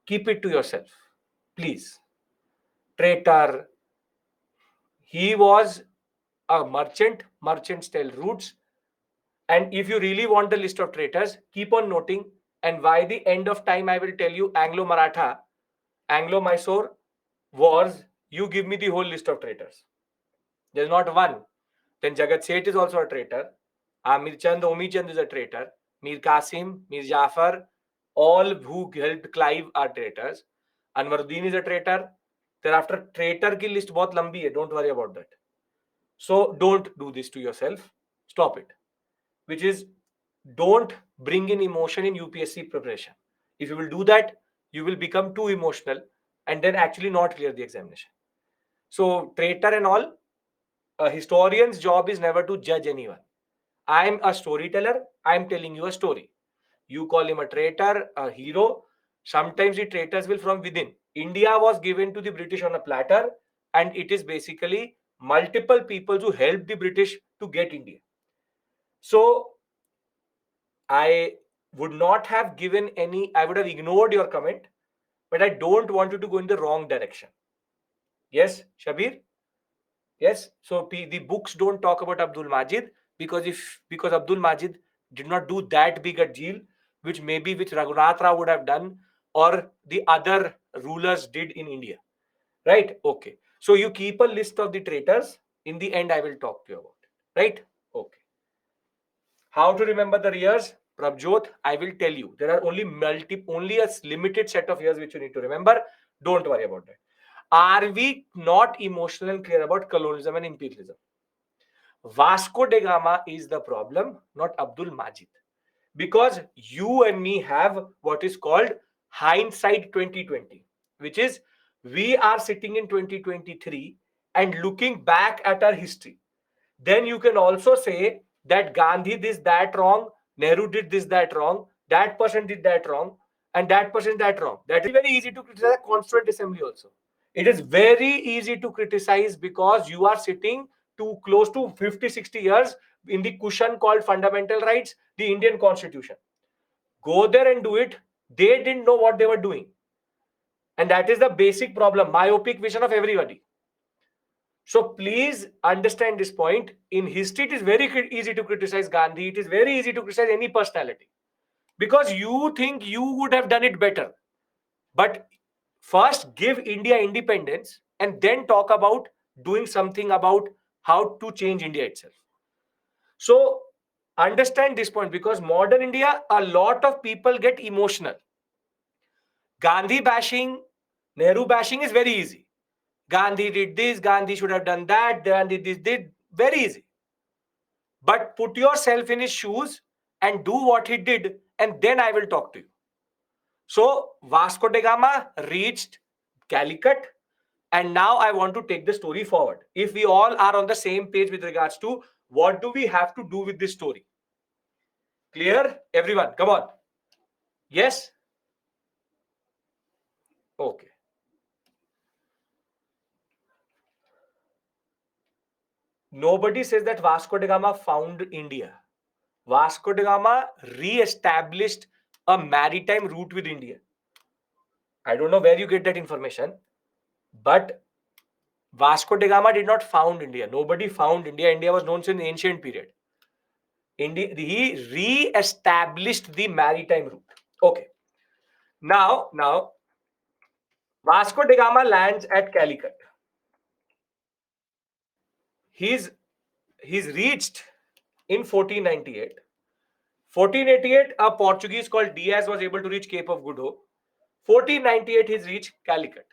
keep it to yourself, please. Traitor. He was a merchant. Merchants tell roots. And if you really want the list of traitors, keep on noting. And by the end of time, I will tell you Anglo-Maratha, Anglo-Mysore wars. You give me the whole list of traitors. There's not one. Then Jagat Seth is also a traitor. Amir Chand, Omi Chand is a traitor. Mir Qasim, Mir Jafar, all who helped Clive are traitors. Anwaruddin is a traitor. Thereafter, traitor ki list bahut lambi hai. Don't worry about that. So don't do this to yourself. Stop it. Which is, don't bring in emotion in UPSC preparation. If you will do that, you will become too emotional and then actually not clear the examination. So traitor and all, a historian's job is never to judge anyone. I am a storyteller. I am telling you a story. You call him a traitor, a hero. Sometimes the traitors will from within. India was given to the British on a platter, and it is basically multiple people who helped the British to get India. So I would not have given any, I would have ignored your comment, but I don't want you to go in the wrong direction. Yes, Shabir? Yes. So the books don't talk about Abdul Majid because Abdul Majid did not do that big a deal, which Raghunath Rao would have done or the other rulers did in India. Right? Okay. So you keep a list of the traitors. In the end, I will talk to you about it. Right? Okay. How to remember the years? Prabjot, I will tell you. There are only a limited set of years which you need to remember. Don't worry about that. Are we not emotional and clear about colonialism and imperialism? Vasco da Gama is the problem, not Abdul Majid. Because you and me have what is called hindsight 2020, which is we are sitting in 2023 and looking back at our history. Then you can also say that Gandhi did that wrong, Nehru did this, that wrong, that person did that wrong, and that person did that wrong. That is very easy to criticize a Constituent Assembly also. It is very easy to criticize because you are sitting too close to 50, 60 years in the cushion called fundamental rights, the Indian Constitution. Go there and do it. They didn't know what they were doing. And that is the basic problem, myopic vision of everybody. So please understand this point. In history, it is very easy to criticize Gandhi. It is very easy to criticize any personality because you think you would have done it better. But first, give India independence and then talk about doing something about how to change India itself. So understand this point because modern India, a lot of people get emotional. Gandhi bashing, Nehru bashing is very easy. Gandhi did this, Gandhi should have done that, Gandhi did very easy. But put yourself in his shoes and do what he did, and then I will talk to you. So Vasco da Gama reached Calicut. And now I want to take the story forward. If we all are on the same page with regards to what do we have to do with this story? Clear? Everyone, come on. Yes? Okay. Nobody says that Vasco da Gama found India. Vasco da Gama re-established a maritime route with India. I don't know where you get that information, but Vasco da Gama did not found India. Nobody found India. India was known since the ancient period. He re-established the maritime route. Okay. Now, Vasco da Gama lands at Calicut. He's reached in 1498. 1488, a Portuguese called Diaz was able to reach Cape of Good Hope. 1498, he's reached Calicut.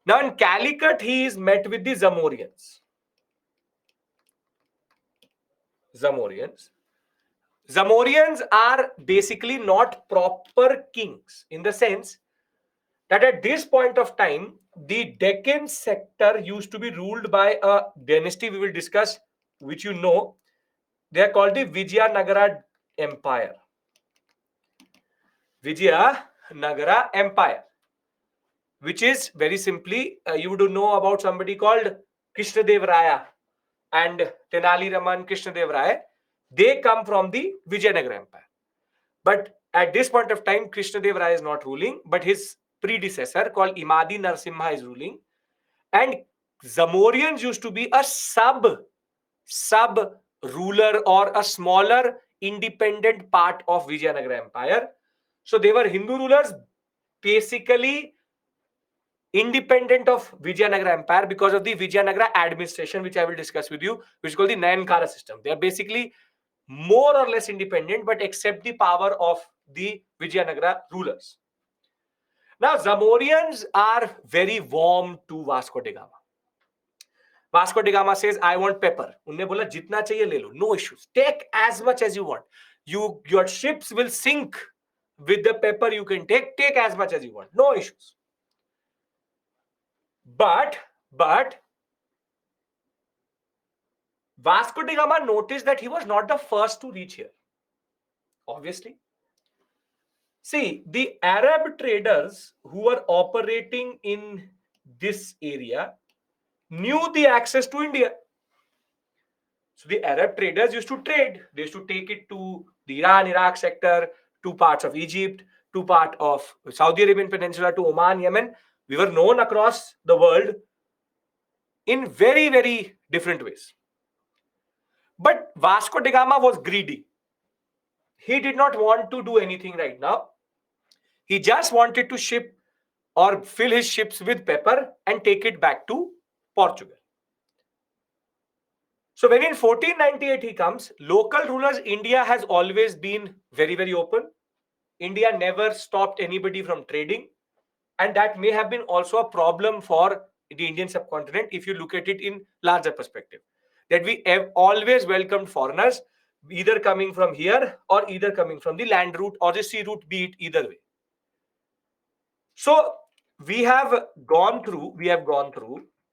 Now in Calicut, he is met with the Zamorians. Zamorians are basically not proper kings in the sense that at this point of time, the Deccan sector used to be ruled by a dynasty we will discuss, which you know. They are called the Vijayanagara Empire. Vijayanagara Empire, which is very simply, you would know about somebody called Krishnadev Raya and Tenali Raman Krishnadev Raya. They come from the Vijayanagara Empire. But at this point of time, Krishnadev Raya is not ruling, but his predecessor called Imadi Narasimha is ruling. And Zamorians used to be a sub ruler or a smaller independent part of Vijayanagara Empire. So they were Hindu rulers, basically independent of Vijayanagara Empire because of the Vijayanagara administration, which I will discuss with you, which is called the Nayankara system. They are basically more or less independent, but accept the power of the Vijayanagara rulers. Now, Zamorians are very warm to Vasco da Gama. Vasco da Gama says, I want pepper. उनने बोला जितना चाहिए ले लो, no issues. Take as much as you want. Your ships will sink with the pepper you can take as much as you want. No issues. But Vasco da Gama noticed that he was not the first to reach here. Obviously. See, the Arab traders who were operating in this area knew the access to India. So the Arab traders used to trade. They used to take it to the Iran-Iraq sector, to parts of Egypt, to part of Saudi Arabian Peninsula, to Oman, Yemen. We were known across the world in very, very different ways. But Vasco da Gama was greedy. He did not want to do anything right now. He just wanted to ship or fill his ships with pepper and take it back to Portugal. So when in 1498 he comes, local rulers, India has always been very, very open. India never stopped anybody from trading. And that may have been also a problem for the Indian subcontinent if you look at it in larger perspective. That we have always welcomed foreigners, either coming from here or either coming from the land route or the sea route, be it either way. So we have gone through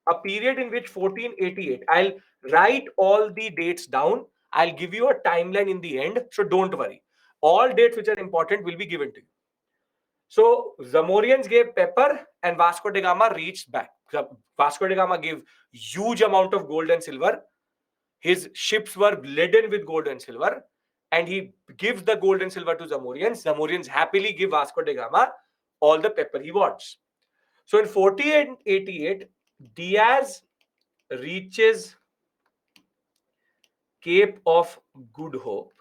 a period in which 1488, I'll write all the dates down. I'll give you a timeline in the end. So don't worry. All dates which are important will be given to you. So Zamorians gave pepper and Vasco da Gama reached back. Vasco da Gama gave huge amount of gold and silver. His ships were laden with gold and silver. And he gives the gold and silver to Zamorians. Zamorians happily give Vasco da Gama all the pepper he wants. So in 1488, Diaz reaches Cape of Good Hope.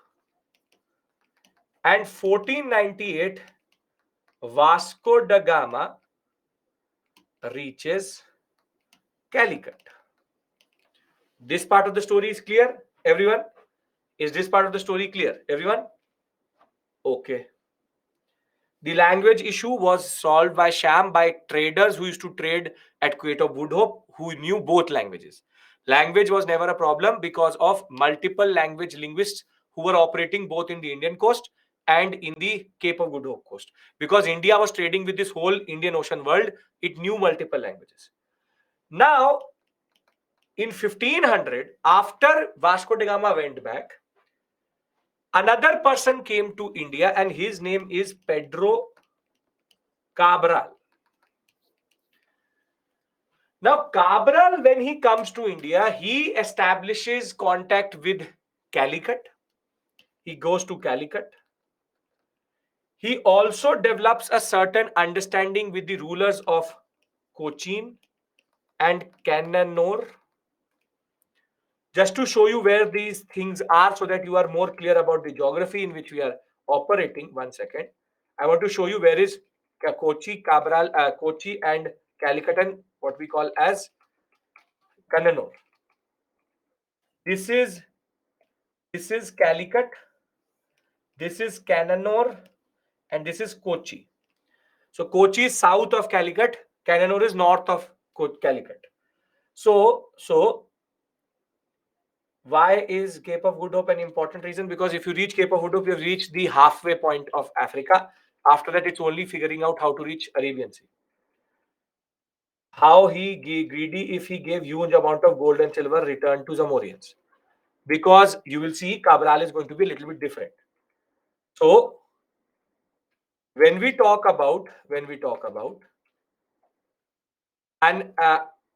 And 1498, Vasco da Gama reaches Calicut. This part of the story is clear, everyone? Is this part of the story clear, everyone? Okay. The language issue was solved by sham by traders who used to trade at Cape of Good Hope who knew both languages. Language was never a problem because of multiple language linguists who were operating both in the Indian coast and in the Cape of Good Hope coast. Because India was trading with this whole Indian Ocean world, it knew multiple languages. Now, in 1500, after Vasco da Gama went back, another person came to India, and his name is Pedro Cabral. Now, Cabral, when he comes to India, he establishes contact with Calicut. He goes to Calicut. He also develops a certain understanding with the rulers of Cochin and Cannanore. Just to show you where these things are so that you are more clear about the geography in which we are operating. 1 second. I want to show you where is Kochi, Cabral, Kochi and Calicut, and what we call as Cannanore. This is Calicut, this is Cannanore, and this is Kochi. So Kochi is south of Calicut, Cannanore is north of Calicut. So why is Cape of Good Hope an important reason? Because if you reach Cape of Good Hope, you have reached the halfway point of Africa. After that, it's only figuring out how to reach Arabian Sea. How he greedy if he gave huge amount of gold and silver returned to Zamorians. Because you will see Cabral is going to be a little bit different. So when we talk about and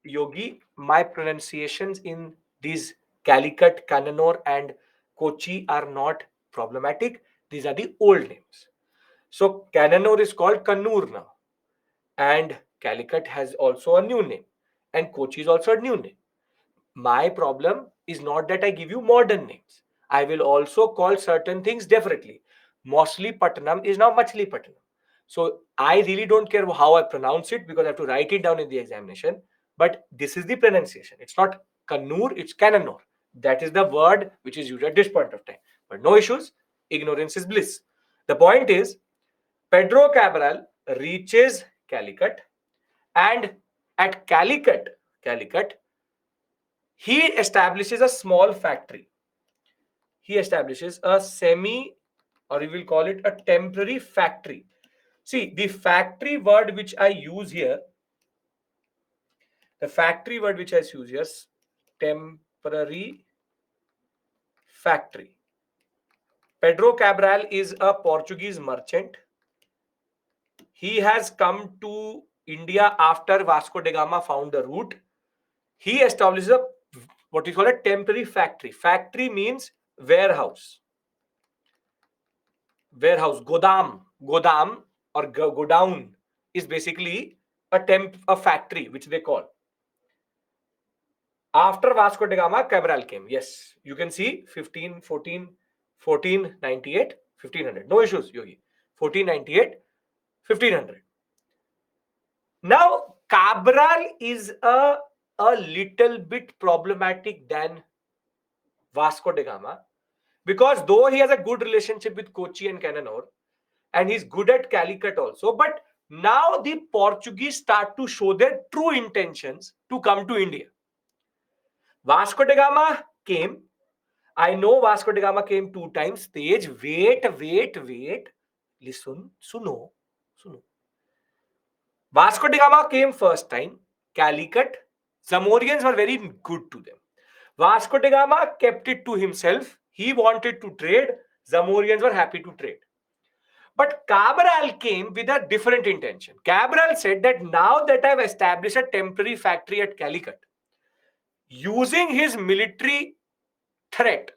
Yogi, my pronunciations in these Calicut, Cannanore, and Kochi are not problematic. These are the old names. So Cannanore is called Kannur now, and Calicut has also a new name, and Kochi is also a new name. My problem is not that I give you modern names. I will also call certain things differently. Mostly Patnam is now Machli-Patnam. So I really don't care how I pronounce it because I have to write it down in the examination. But this is the pronunciation. It's not Kannur, it's Cannanore. That is the word which is used at this point of time. But no issues. Ignorance is bliss. The point is, Pedro Cabral reaches Calicut, and at Calicut, he establishes a small factory. He establishes a semi, or you will call it a temporary factory. See, the factory word which I use here, temporary factory. Pedro Cabral is a Portuguese merchant. He has come to India after Vasco da Gama found the route. He establishes a what we call a temporary factory. Factory means warehouse. Godam or godown is basically a factory which they call. After Vasco da Gama, Cabral came. Yes, you can see 1498, 1500. No issues, Yogi. 1498, 1500. Now, Cabral is a little bit problematic than Vasco da Gama, because though he has a good relationship with Kochi and Cannanore, and he's good at Calicut also, but now the Portuguese start to show their true intentions to come to India. Vasco da Gama came. I know Vasco da Gama came 2 times. Stage, wait. Listen, suno. Vasco da Gama came first time. Calicut, Zamorians were very good to them. Vasco da Gama kept it to himself. He wanted to trade. Zamorians were happy to trade. But Cabral came with a different intention. Cabral said that now that I've established a temporary factory at Calicut, using his military threat,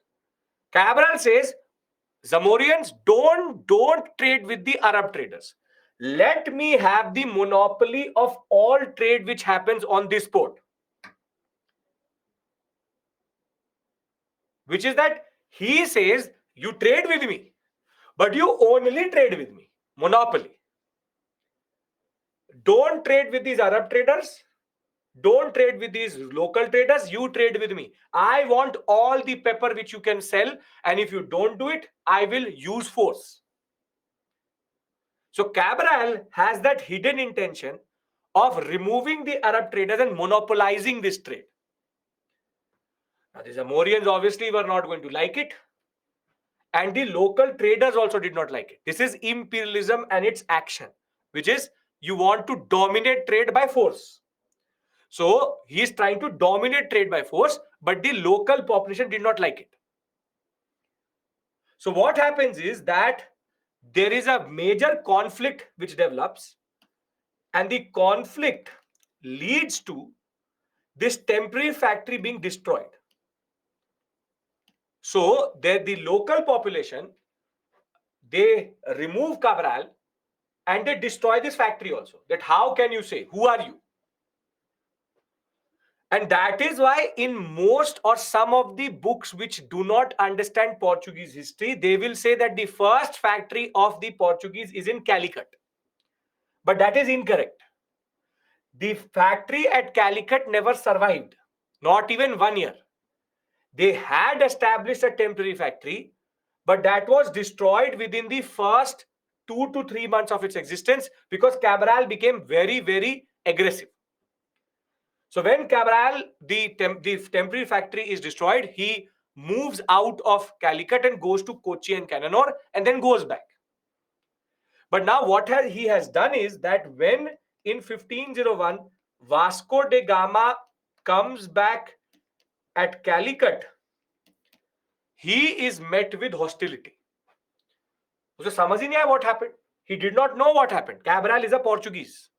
Cabral says, Zamorians, don't trade with the Arab traders. Let me have the monopoly of all trade which happens on this port. Which is that he says, you trade with me, but you only trade with me. Monopoly. Don't trade with these Arab traders. Don't trade with these local traders. You trade with me. I want all the pepper which you can sell. And if you don't do it, I will use force. So Cabral has that hidden intention of removing the Arab traders and monopolizing this trade. Now, the Zamorians obviously were not going to like it. And the local traders also did not like it. This is imperialism and its action, which is you want to dominate trade by force. So he is trying to dominate trade by force, but the local population did not like it. So what happens is that there is a major conflict which develops, and the conflict leads to this temporary factory being destroyed. So there, the local population, they remove Cabral and they destroy this factory also. That how can you say? Who are you? And that is why in most or some of the books which do not understand Portuguese history, they will say that the first factory of the Portuguese is in Calicut. But that is incorrect. The factory at Calicut never survived, not even 1 year. They had established a temporary factory, but that was destroyed within the first 2 to 3 months of its existence because Cabral became very, very aggressive. So when Cabral, the temporary factory is destroyed, he moves out of Calicut and goes to Kochi and Cananore and then goes back. But now what he has done is that when in 1501 Vasco da Gama comes back at Calicut, he is met with hostility. उसे समझ ही नहीं आया what happened. He did not know what happened. Cabral is a Portuguese.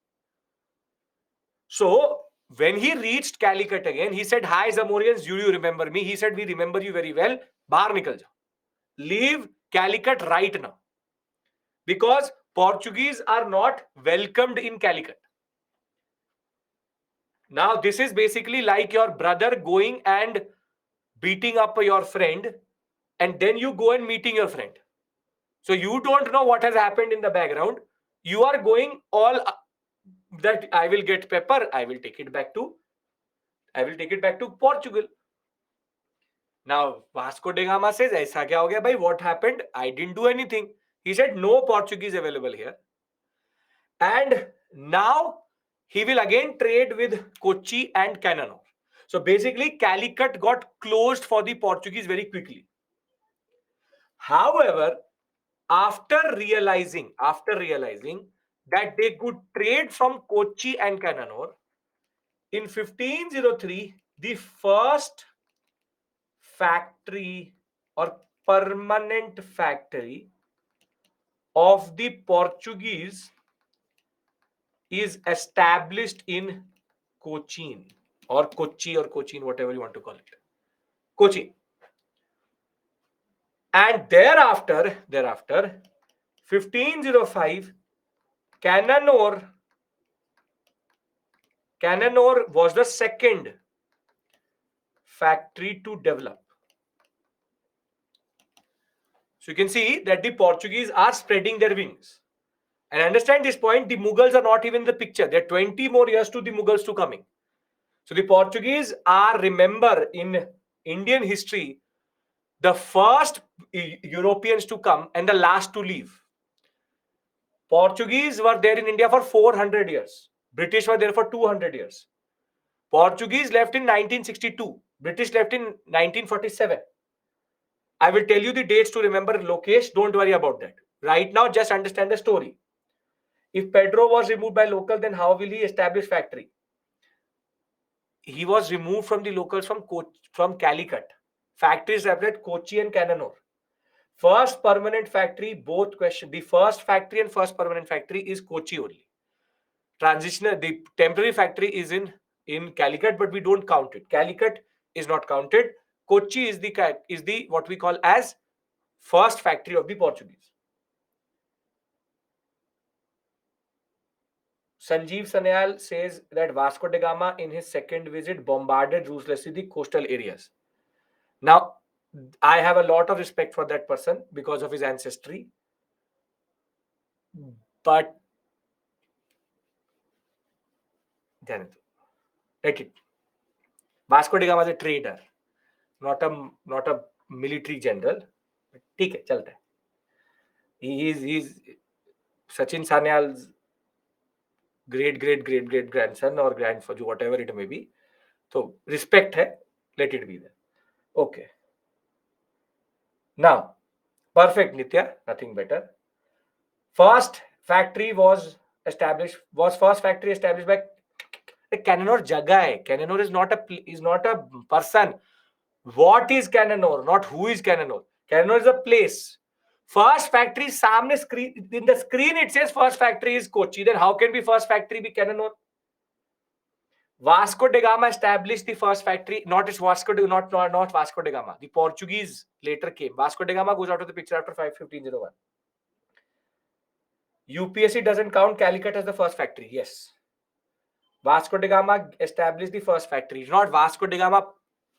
So when he reached Calicut again, he said, "Hi Zamorians, do you remember me?" He said, "We remember you very well. बाहर निकल जाओ. Leave Calicut right now. Because Portuguese are not welcomed in Calicut." Now this is basically like your brother going and beating up your friend, and then you go and meeting your friend. So you don't know what has happened in the background. You are going all that I will get pepper, I will take it back to Portugal. Now Vasco da Gama says, "Aisa kya ho gaya bhai? What happened? I didn't do anything." He said, "No Portuguese available here." And now he will again trade with Kochi and Cananore. So basically, Calicut got closed for the Portuguese very quickly. However, after realizing that they could trade from Kochi and Cananore, in 1503, the first factory or permanent factory of the Portuguese is established in Cochin or Kochi or Cochin, whatever you want to call it. Kochi. And thereafter, 1505, Cananore was the second factory to develop. So you can see that the Portuguese are spreading their wings. And understand this point, the Mughals are not even in the picture. There are 20 more years to the Mughals to coming. So the Portuguese are, remember, in Indian history, the first Europeans to come and the last to leave. Portuguese were there in India for 400 years. British were there for 200 years. Portuguese left in 1962. British left in 1947. I will tell you the dates to remember, Lokesh. Don't worry about that. Right now, just understand the story. If Pedro was removed by local, then how will he establish factory? He was removed from the locals from Calicut. Factories separate Kochi and Cananore. First permanent factory, both question. The first factory and first permanent factory is Kochi only. Transitional, the temporary factory is in Calicut, but we don't count it. Calicut is not counted. Kochi is the what we call as first factory of the Portuguese. Sanjeev Sanyal says that Vasco da Gama in his second visit bombarded ruthlessly the coastal areas. Now, I have a lot of respect for that person because of his ancestry. But let it. Vasco da Gama is a trader, not a military general. ठीक है, चलता है. He's Sachin Sanyal's great grandson or grandfather, whatever it may be. So respect hai, let it be there. Okay. Now, perfect, Nitya, nothing better. First factory established by The Cananore jaga hai. Cananore is not a person. What is Cananore? Not who is Cananore. Cananore is a place. First factory, samne screen, in the screen it says first factory is Kochi. Then how can be first factory be Cananore? Vasco da Gama established the first factory. Not Vasco da Gama. The Portuguese later came. Vasco da Gama goes out of the picture after 1501. UPSC doesn't count Calicut as the first factory. Yes. Vasco da Gama established the first factory. It's not Vasco da Gama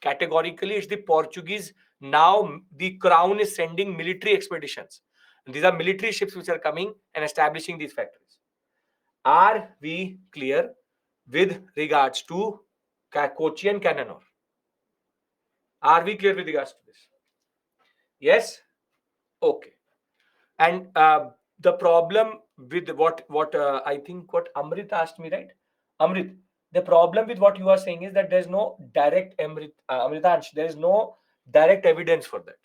categorically, it's the Portuguese. Now the crown is sending military expeditions. And these are military ships which are coming and establishing these factories. Are we clear with regards to Kochi and Cananore? Are we clear with regards to this? Yes? Okay. And the problem with what I think what Amrit asked me, right? Amrit, the problem with what you are saying is that there's no direct Amritansh, there is no direct evidence for that.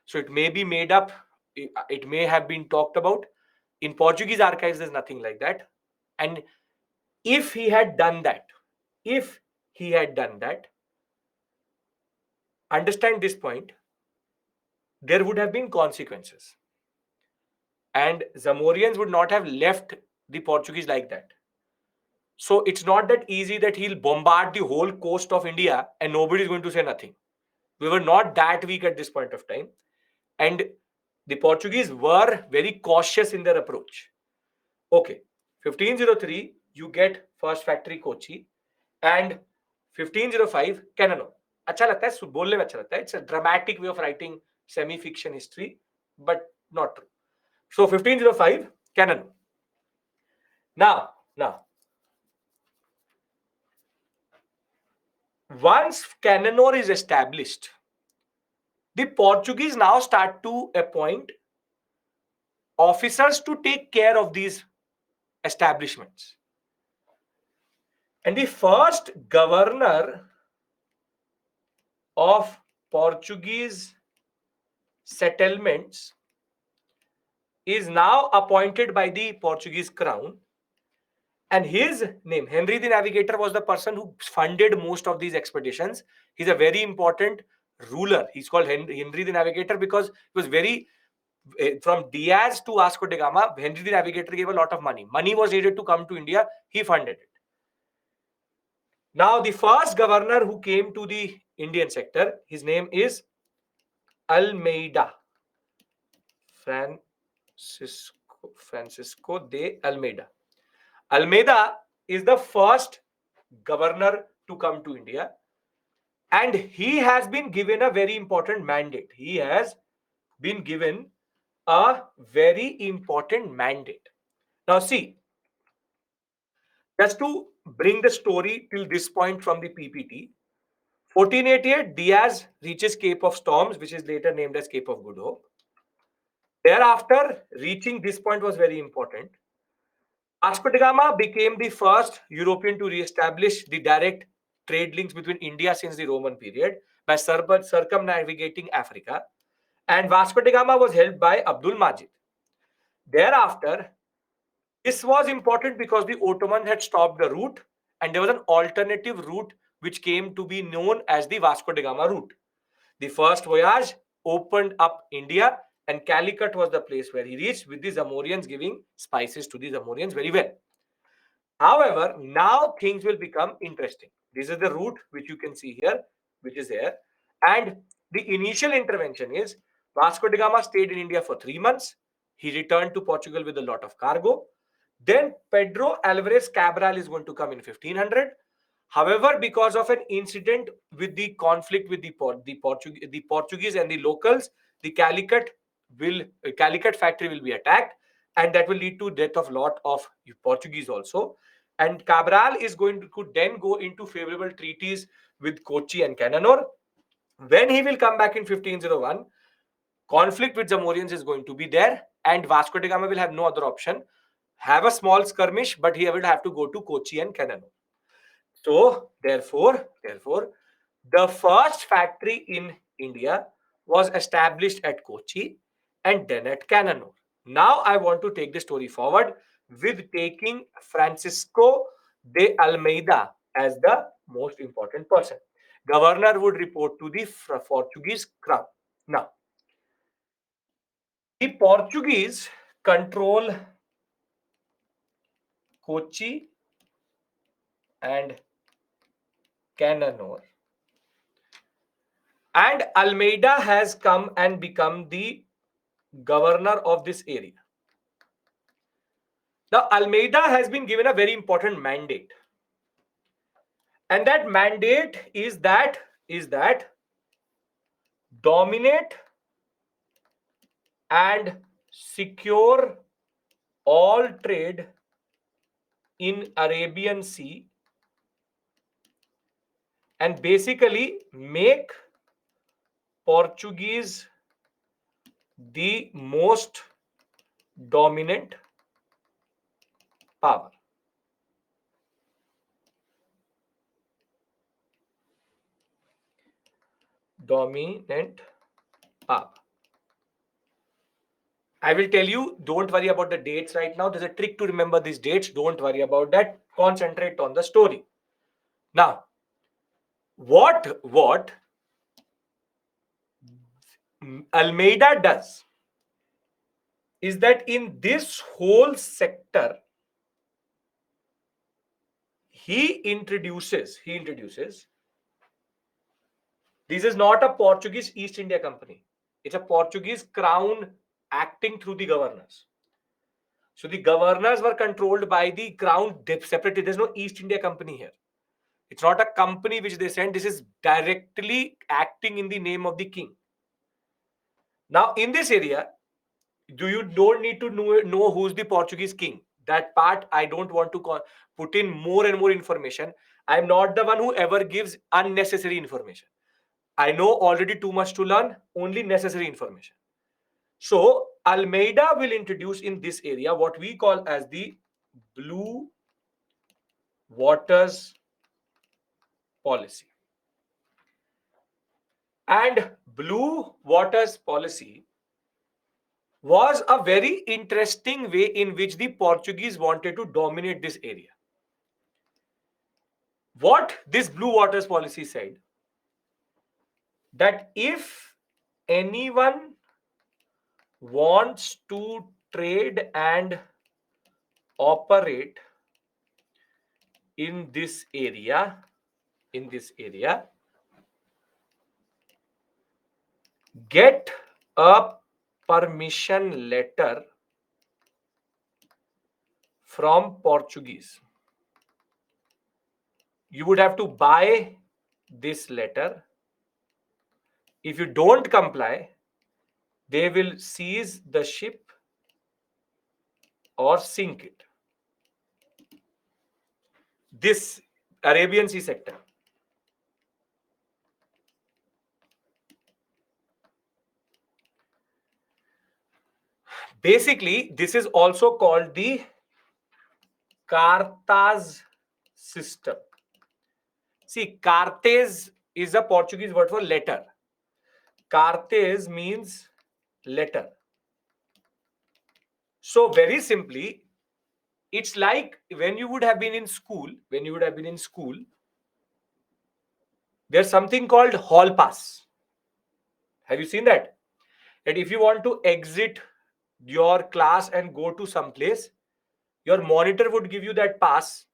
So it may be made up, it may have been talked about. In Portuguese archives, there's nothing like that. And if he had done that, understand this point, there would have been consequences. And Zamorians would not have left the Portuguese like that. So it's not that easy that he'll bombard the whole coast of India and nobody's going to say nothing. We were not that weak at this point of time. And the Portuguese were very cautious in their approach. Okay, 1503, you get first factory Kochi, and 1505, Cananore. अच्छा लगता है, बोलने में अच्छा लगता है. It's a dramatic way of writing semi-fiction history, but not true. So 1505, Cananore. Now, once Cananore is established, the Portuguese now start to appoint officers to take care of these establishments. And the first governor of Portuguese settlements is now appointed by the Portuguese crown. And his name, Henry the Navigator, was the person who funded most of these expeditions. He's a very important ruler. He's called Henry the Navigator because he was very, from Diaz to Vasco da Gama, Henry the Navigator gave a lot of money. Money was needed to come to India. He funded it. Now, the first governor who came to the Indian sector, his name is Almeida. Francisco de Almeida. Almeida is the first governor to come to India, and he has been given a very important mandate. He has been given a very important mandate. Now see, just to bring the story till this point from the PPT, 1488, Diaz reaches Cape of Storms, which is later named as Cape of Good Hope. Thereafter, reaching this point was very important. Vasco da Gama became the first European to re-establish the direct trade links between India since the Roman period by circumnavigating Africa. And Vasco da Gama was helped by Abdul Majid. Thereafter, this was important because the Ottomans had stopped the route and there was an alternative route which came to be known as the Vasco da Gama route. The first voyage opened up India, and Calicut was the place where he reached, with the Zamorians giving spices to the Zamorians very well. However, now things will become interesting. This is the route which you can see here, which is here. And the initial intervention is Vasco da Gama stayed in India for 3 months. He returned to Portugal with a lot of cargo. Then Pedro Alvarez Cabral is going to come in 1500. However, because of an incident with the conflict with the Portuguese and the locals, the Calicut factory will be attacked, and that will lead to death of lot of Portuguese also. And Cabral is going to then go into favorable treaties with Kochi and Cananore. When he will come back in 1501, conflict with Zamorians is going to be there, and Vasco da Gama will have no other option. Have a small skirmish, but he will have to go to Kochi and Cananore. So, therefore, the first factory in India was established at Kochi and then at Cananore. Now, I want to take the story forward with taking Francisco de Almeida as the most important person. Governor would report to the Portuguese crown. Now, the Portuguese control Kochi and Cananor. And Almeida has come and become the governor of this area. Now, Almeida has been given a very important mandate. And that mandate is that dominate and secure all trade in Arabian Sea and basically make Portuguese the most dominant power. Dominant power. I will tell you, don't worry about the dates right now. There's a trick to remember these dates. Don't worry about that. Concentrate on the story. Now, what Almeida does is that in this whole sector, he introduces, this is not a Portuguese East India Company. It's a Portuguese crown acting through the governors. So the governors were controlled by the crown separately. There's no East India Company here. It's not a company which they send. This is directly acting in the name of the king. Now, in this area, you don't need to know who's the Portuguese king. That part, I don't want to put in more and more information. I'm not the one who ever gives unnecessary information. I know already too much to learn, only necessary information. So, Almeida will introduce in this area what we call as the Blue Waters Policy. And Blue Waters Policy was a very interesting way in which the Portuguese wanted to dominate this area. What this Blue Waters Policy said, that if anyone wants to trade and operate in this area, get a permission letter from Portuguese. You would have to buy this letter. If you don't comply, they will seize the ship or sink it. This Arabian Sea sector. Basically, this is also called the Cartas system. See, Cartes is a Portuguese word for letter. Cartes means letter. So very simply, it's like when you would have been in school, there's something called hall pass. Have you seen that? That if you want to exit your class and go to some place, your monitor would give you that pass,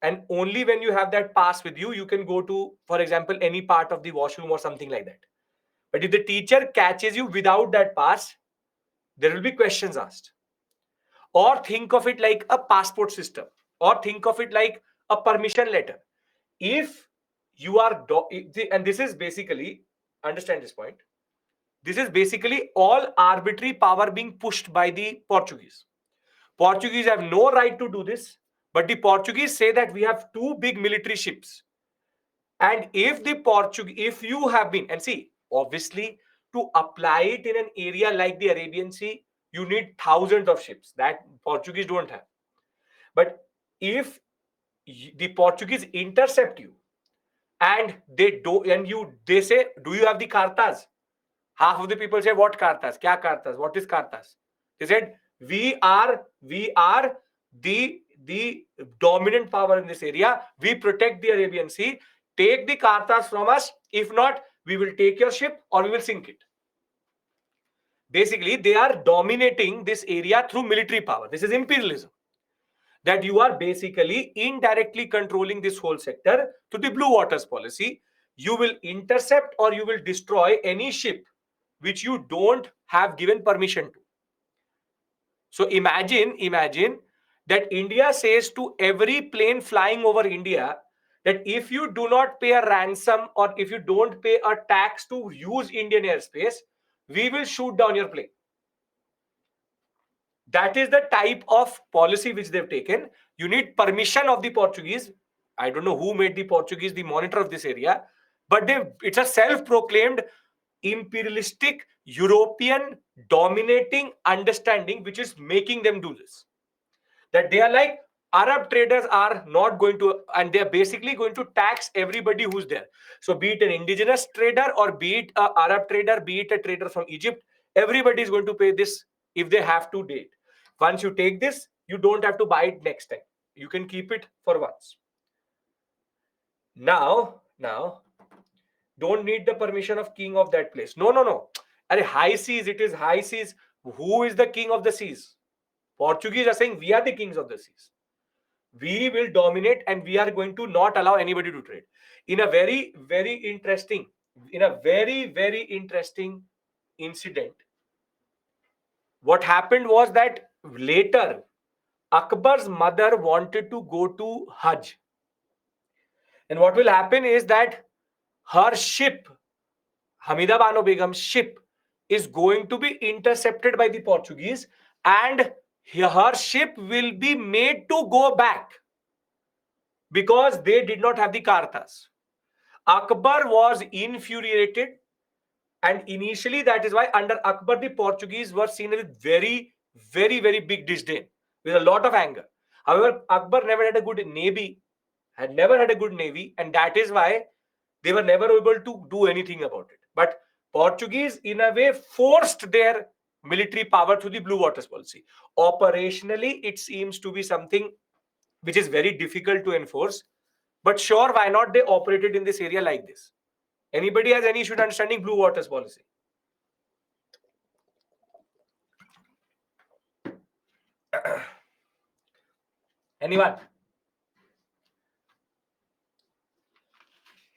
and only when you have that pass with you, you can go to, for example, any part of the washroom or something like that. But if the teacher catches you without that pass, there will be questions asked. Or think of it like a passport system, or think of it like a permission letter. If you are and this is basically, understand this point, this is basically all arbitrary power being pushed by the Portuguese. Portuguese have no right to do this, but the Portuguese say that we have two big military ships. And if you have been, and see, obviously, to apply it in an area like the Arabian Sea, you need thousands of ships that Portuguese don't have. But if the Portuguese intercept you and they say, do you have the cartas? Half of the people say, what cartas? Kya cartas? What is cartas? They said, we are the the dominant power in this area. We protect the Arabian Sea. Take the Kartas from us. If not, we will take your ship or we will sink it. Basically, they are dominating this area through military power. This is imperialism. That you are basically indirectly controlling this whole sector to the blue waters policy. You will intercept or you will destroy any ship which you don't have given permission to. So imagine that India says to every plane flying over India that if you do not pay a ransom or if you don't pay a tax to use Indian airspace, we will shoot down your plane. That is the type of policy which they've taken. You need permission of the Portuguese. I don't know who made the Portuguese the monitor of this area, but it's a self-proclaimed imperialistic European dominating understanding which is making them do this. That they are like, Arab traders are not going to, and they are basically going to tax everybody who's there. So be it an indigenous trader or be it an Arab trader, be it a trader from Egypt, everybody is going to pay this if they have to date. Once you take this, you don't have to buy it next time. You can keep it for once. Now, don't need the permission of king of that place. No. Are high seas, it is high seas. Who is the king of the seas? Portuguese are saying we are the kings of the seas. We will dominate and we are going to not allow anybody to trade. In a very, very interesting incident, what happened was that later Akbar's mother wanted to go to Hajj. And what will happen is that her ship, Hamida Bano Begum's ship, is going to be intercepted by the Portuguese and her ship will be made to go back because they did not have the Kartas. Akbar was infuriated, and initially that is why under Akbar the Portuguese were seen with very, very, very big disdain, with a lot of anger. However, Akbar never had a good navy, and that is why they were never able to do anything about it. But Portuguese, in a way, forced their military power through the blue waters policy. Operationally, it seems to be something which is very difficult to enforce. But sure, why not they operated in this area like this? Anybody has any issue understanding blue waters policy? Anyone?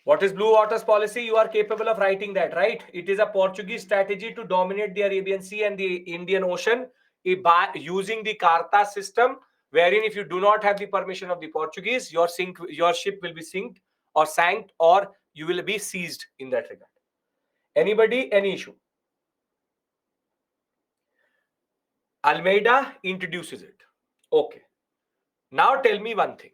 What is blue waters policy? You are capable of writing that, right? It is a Portuguese strategy to dominate the Arabian Sea and the Indian Ocean by using the Carta system, wherein if you do not have the permission of the Portuguese, your ship will be sank, or you will be seized in that regard. Anybody? Any issue? Almeida introduces it. Okay. Now tell me one thing.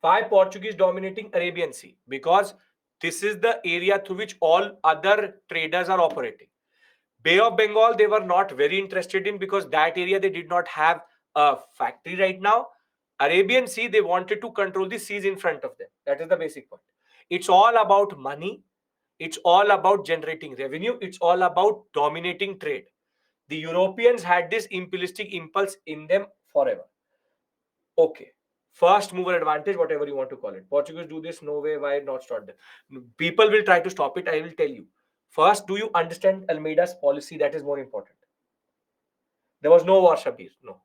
Why Portuguese dominating Arabian Sea? Because this is the area through which all other traders are operating. Bay of Bengal, they were not very interested in because that area they did not have a factory right now. Arabian Sea, they wanted to control the seas in front of them. That is the basic point. It's all about money. It's all about generating revenue. It's all about dominating trade. The Europeans had this imperialistic impulse in them forever. Okay. First mover advantage, whatever you want to call it. Portuguese do this, no way, why not start them? People will try to stop it, I will tell you. First, do you understand Almeida's policy? That is more important. There was no war, Shabir. No.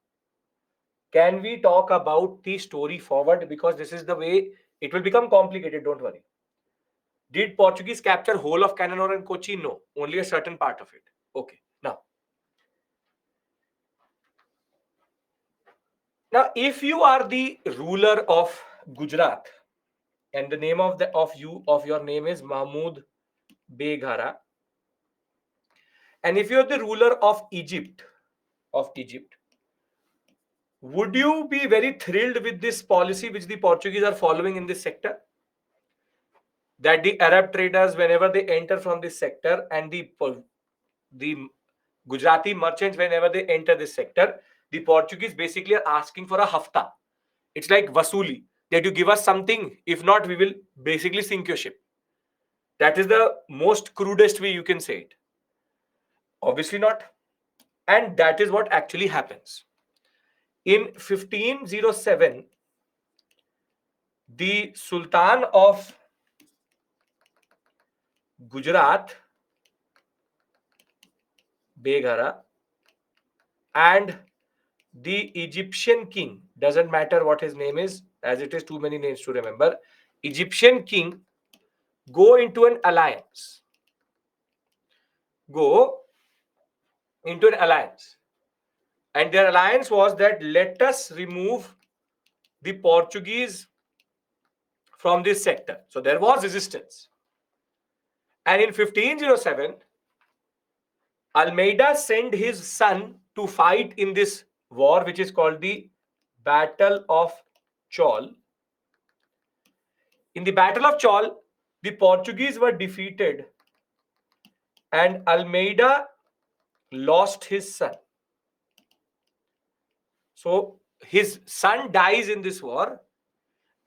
Can we talk about the story forward? Because this is the way it will become complicated, don't worry. Did Portuguese capture whole of Cananor and Kochi? No. Only a certain part of it. Okay. Now, if you are the ruler of Gujarat, and the name of your name is Mahmud Beghara, and if you're the ruler of Egypt, would you be very thrilled with this policy which the Portuguese are following in this sector? That the Arab traders, whenever they enter from this sector, and the Gujarati merchants, whenever they enter this sector, the Portuguese basically are asking for a hafta. It's like vasuli, that you give us something. If not, we will basically sink your ship. That is the most crudest way you can say it. Obviously not. And that is what actually happens. In 1507, the Sultan of Gujarat, Beghara, and the Egyptian king, doesn't matter what his name is, as it is too many names to remember, Egyptian king go into an alliance. Go into an alliance. And their alliance was that let us remove the Portuguese from this sector. So there was resistance. And in 1507, Almeida sent his son to fight in this war, which is called the Battle of Chaul. In the Battle of Chaul, the Portuguese were defeated and Almeida lost his son. So his son dies in this war,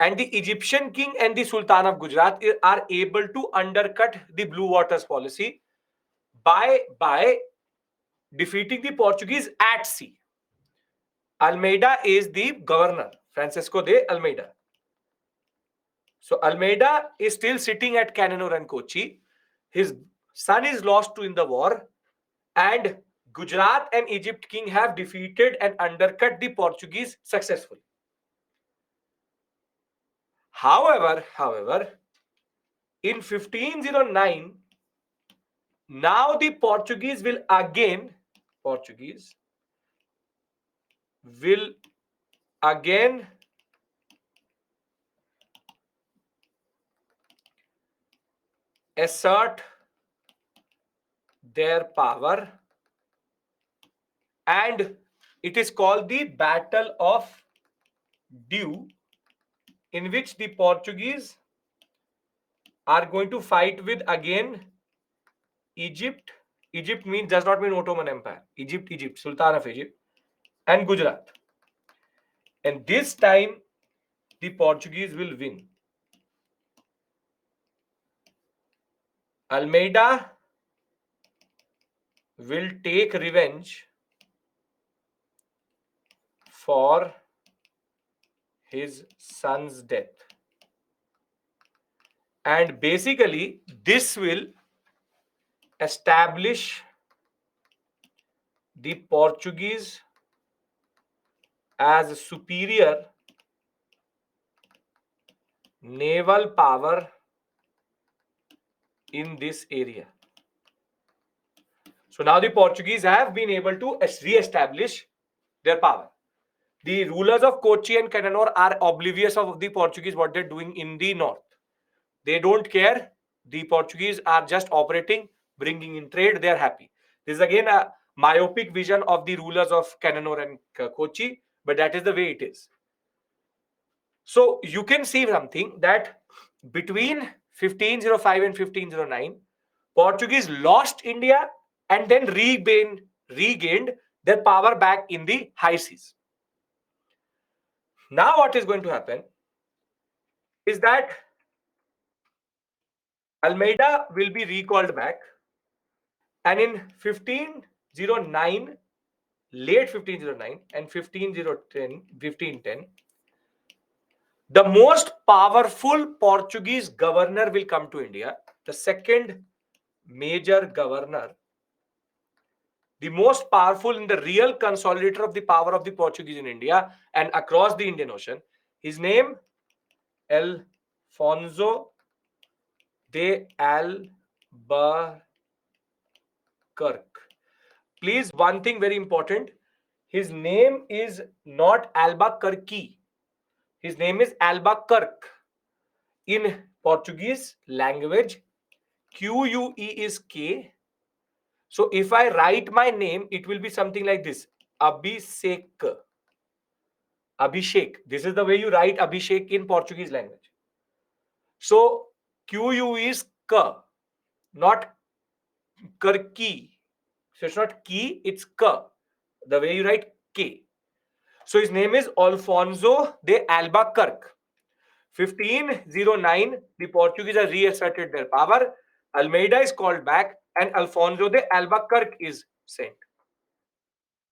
and the Egyptian king and the Sultan of Gujarat are able to undercut the Blue Waters policy by defeating the Portuguese at sea. Almeida is the governor, Francisco de Almeida. So Almeida is still sitting at Cananore and Kochi. His son is lost in the war, and Gujarat and Egypt king have defeated and undercut the Portuguese successfully. However, in 1509, now the Portuguese will again assert their power, and it is called the Battle of Dew, in which the Portuguese are going to fight with again Egypt. Egypt does not mean Ottoman Empire. Egypt, Sultan of Egypt, and Gujarat. And this time the Portuguese will win. Almeida will take revenge for his son's death. And basically, this will establish the Portuguese as a superior naval power in this area. So now the Portuguese have been able to re-establish their power. The rulers of Kochi and Cananore are oblivious of the Portuguese, what they're doing in the north. They don't care. The Portuguese are just operating, bringing in trade. They are happy. This is again a myopic vision of the rulers of Cananore and Kochi, but that is the way it is. So you can see something that between 1505 and 1509, Portuguese lost India and then regained their power back in the high seas. Now what is going to happen is that Almeida will be recalled back, and in 1509, late 1509 and 1510, the most powerful Portuguese governor will come to India, the second major governor, the most powerful in the real consolidator of the power of the Portuguese in India and across the Indian Ocean. His name, Alfonso de Albuquerque. Please, one thing very important. His name is not Albuquerque. His name is Albuquerque. In Portuguese language, QUE is K. So if I write my name, it will be something like this. Abhishek. Abhishek. This is the way you write Abhishek in Portuguese language. So QU is K, not Karki. So it's not Ki, it's K. The way you write K. So his name is Alfonso de Albuquerque. 1509, the Portuguese have reasserted their power. Almeida is called back, and Alfonso de Albuquerque is sent.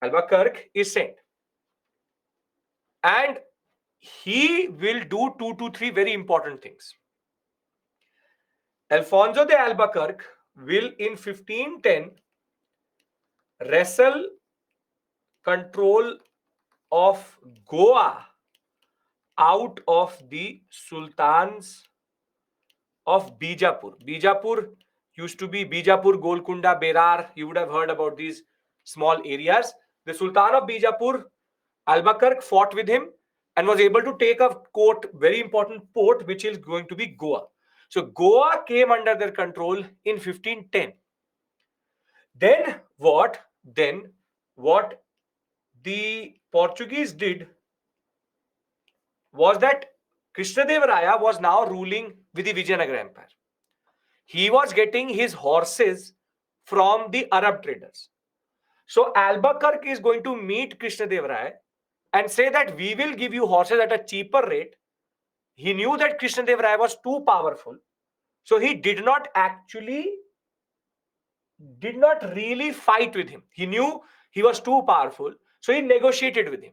Albuquerque is sent. And he will do 2 to 3 very important things. Alfonso de Albuquerque will in 1510 wrestle control of Goa out of the sultans of Bijapur. Bijapur used to be Bijapur, Golconda, Berar. You would have heard about these small areas. The Sultan of Bijapur, Albuquerque, fought with him and was able to take a very important port, which is going to be Goa. So Goa came under their control in 1510. Then what? Then what the Portuguese did was that Krishnadevaraya was now ruling with the Vijayanagara Empire. He was getting his horses from the Arab traders. So Albuquerque is going to meet Krishnadevaraya and say that we will give you horses at a cheaper rate. He knew that Krishnadevaraya was too powerful. So he did not really fight with him. He knew he was too powerful. So he negotiated with him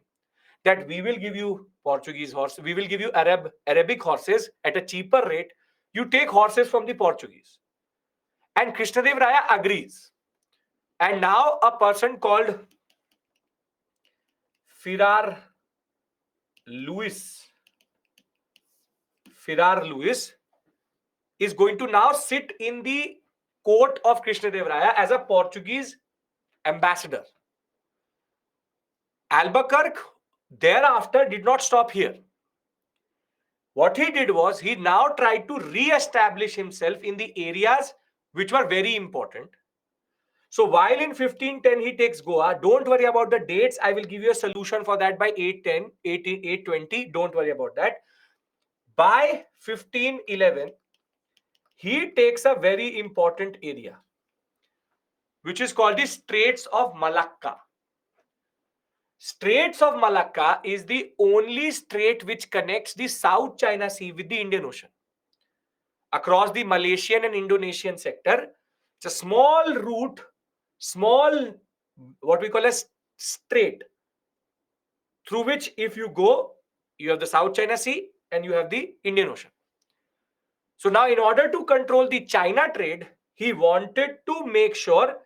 that we will give you Portuguese horses, we will give you Arabic horses at a cheaper rate. You take horses from the Portuguese. And Krishnadevaraya agrees. And now a person called Firar Lewis is going to now sit in the court of Krishnadevaraya as a Portuguese ambassador. Albuquerque thereafter did not stop here. What he did was he now tried to re-establish himself in the areas which were very important. So while in 1510 he takes Goa, don't worry about the dates. I will give you a solution for that by 810, 820. Don't worry about that. By 1511, he takes a very important area, which is called the Straits of Malacca. Straits of Malacca is the only strait which connects the South China Sea with the Indian Ocean. Across the Malaysian and Indonesian sector, it's a small route, what we call a strait, through which if you go, you have the South China Sea and you have the Indian Ocean. So now in order to control the China trade, he wanted to make sure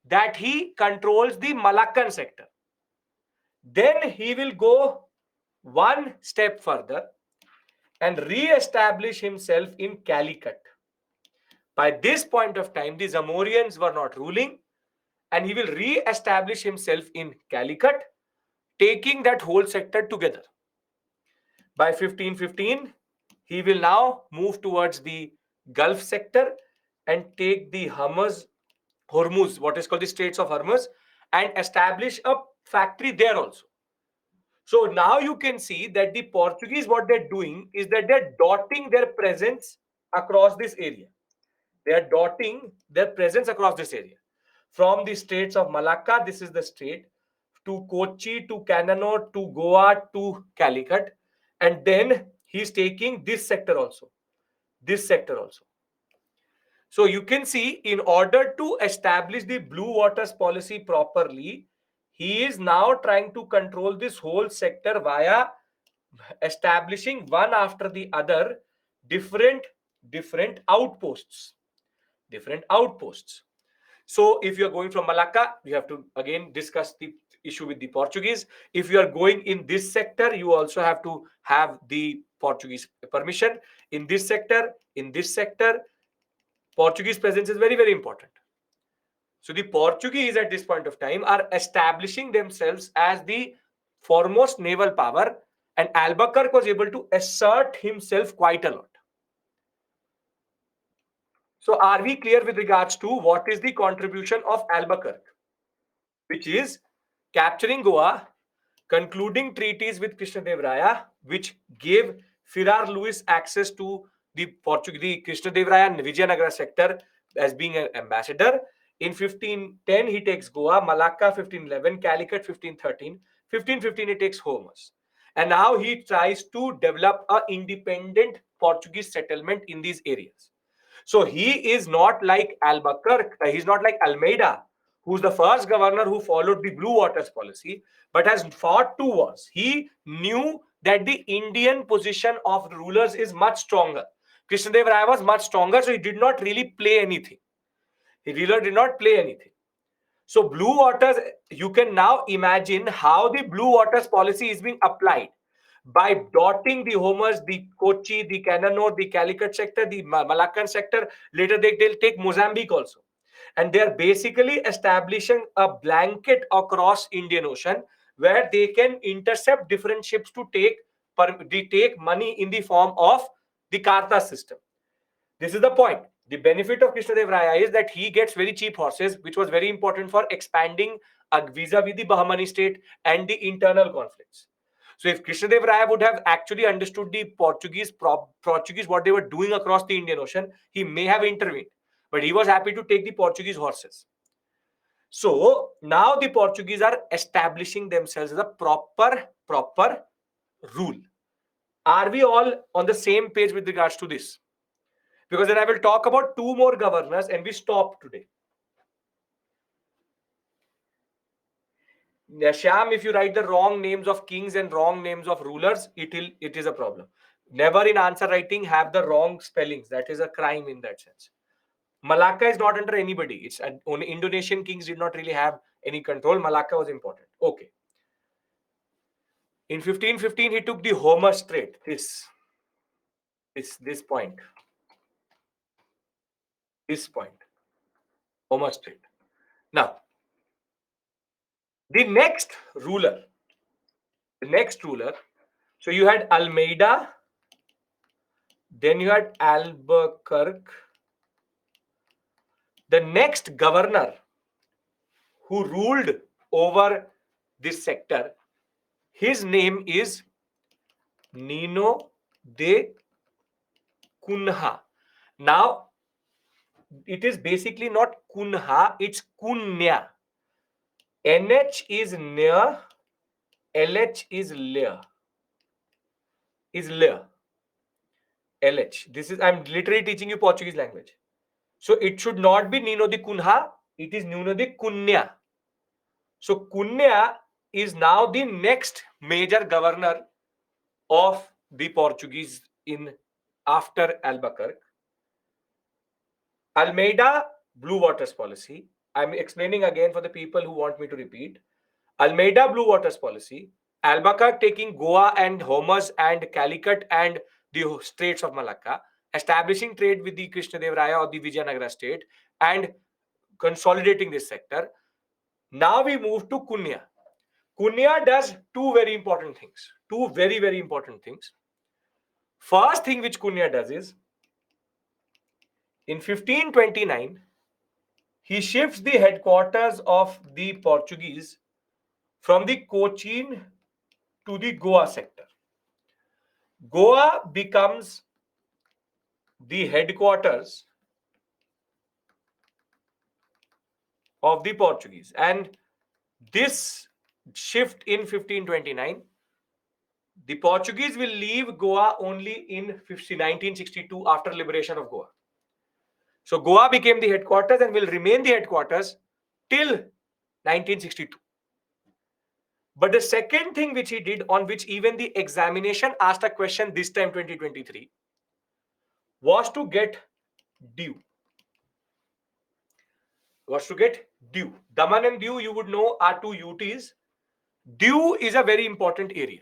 that he controls the Malaccan sector. Then he will go one step further and re-establish himself in Calicut. By this point of time, the Zamorians were not ruling, and he will re-establish himself in Calicut, taking that whole sector together. By 1515, he will now move towards the Gulf sector and take the Hormuz, what is called the Straits of Hormuz, and establish a factory there also. So now you can see that the Portuguese, what they're doing is that they're dotting their presence across this area. They're dotting their presence across this area. From the Straits of Malacca, this is the strait, to Kochi, to Canano, to Goa, to Calicut. And then he's taking this sector also. This sector also. So you can see, in order to establish the blue waters policy properly, he is now trying to control this whole sector via establishing one after the other different outposts. So if you're going from Malacca, you have to again discuss the issue with the Portuguese. If you are going in this sector, you also have to have the Portuguese permission. In this sector, Portuguese presence is very, very important. So the Portuguese at this point of time are establishing themselves as the foremost naval power, and Albuquerque was able to assert himself quite a lot. So are we clear with regards to what is the contribution of Albuquerque? Which is capturing Goa, concluding treaties with Krishnadevaraya, which gave Firar Lewis access to the Krishnadevaraya and Vijayanagara sector as being an ambassador. In 1510, he takes Goa, Malacca 1511, Calicut 1513, 1515 he takes Hormuz. And now he tries to develop an independent Portuguese settlement in these areas. So he is not like Albuquerque, he's not like Almeida, who's the first governor who followed the Blue Waters policy, but has fought 2 wars. He knew that the Indian position of the rulers is much stronger. Krishnadev Raya was much stronger, so he did not really play anything. He really did not play anything. So Blue Waters, you can now imagine how the Blue Waters policy is being applied by dotting the Homers, the Kochi, the Kannanur, the Calicut sector, the Malaccan sector. Later they'll take Mozambique also. And they're basically establishing a blanket across Indian Ocean where they can intercept different ships to take money in the form of the Karta system. This is the point. The benefit of Krishnadev Raya is that he gets very cheap horses, which was very important for expanding vis-a-vis the Bahmani state and the internal conflicts. So if Krishnadev Raya would have actually understood the Portuguese what they were doing across the Indian Ocean, he may have intervened. But he was happy to take the Portuguese horses. So now the Portuguese are establishing themselves as a proper rule. Are we all on the same page with regards to this? Because then I will talk about 2 more governors and we stop today. Shyam, if you write the wrong names of kings and wrong names of rulers, it is a problem. Never in answer writing have the wrong spellings. That is a crime in that sense. Malacca is not under anybody. It's only Indonesian kings did not really have any control. Malacca was important. Okay. In 1515, he took the Homer Strait. This point. This point. Homer Strait. Now, the next ruler. So you had Almeida. Then you had Albuquerque. The next governor who ruled over this sector, his name is Nino de Cunha. Now, it is basically not Cunha, it's Cunha. NH is near, LH is lear. LH. This is, I'm literally teaching you Portuguese language. So it should not be Nino de Cunha, it is Nino de Cunha. So Cunha is now the next major governor of the Portuguese in after Albuquerque. Almeida, Blue Waters policy. I'm explaining again for the people who want me to repeat. Almeida, Blue Waters policy. Albuquerque taking Goa and Homers and Calicut and the Straits of Malacca, establishing trade with the Krishnadev Raya or the Vijayanagara state and consolidating this sector. Now we move to Cunha. Cunha does 2 very important things. 2 very, very important things. First thing which Cunha does is, in 1529, he shifts the headquarters of the Portuguese from the Cochin to the Goa sector. Goa becomes the headquarters of the Portuguese. And this shift in 1529, the Portuguese will leave Goa only in 1962 after liberation of Goa. So Goa became the headquarters and will remain the headquarters till 1962. But the second thing which he did, on which even the examination asked a question this time 2023, was to get due. Daman and Diu, you would know, are 2 UTs. Diu is a very important area.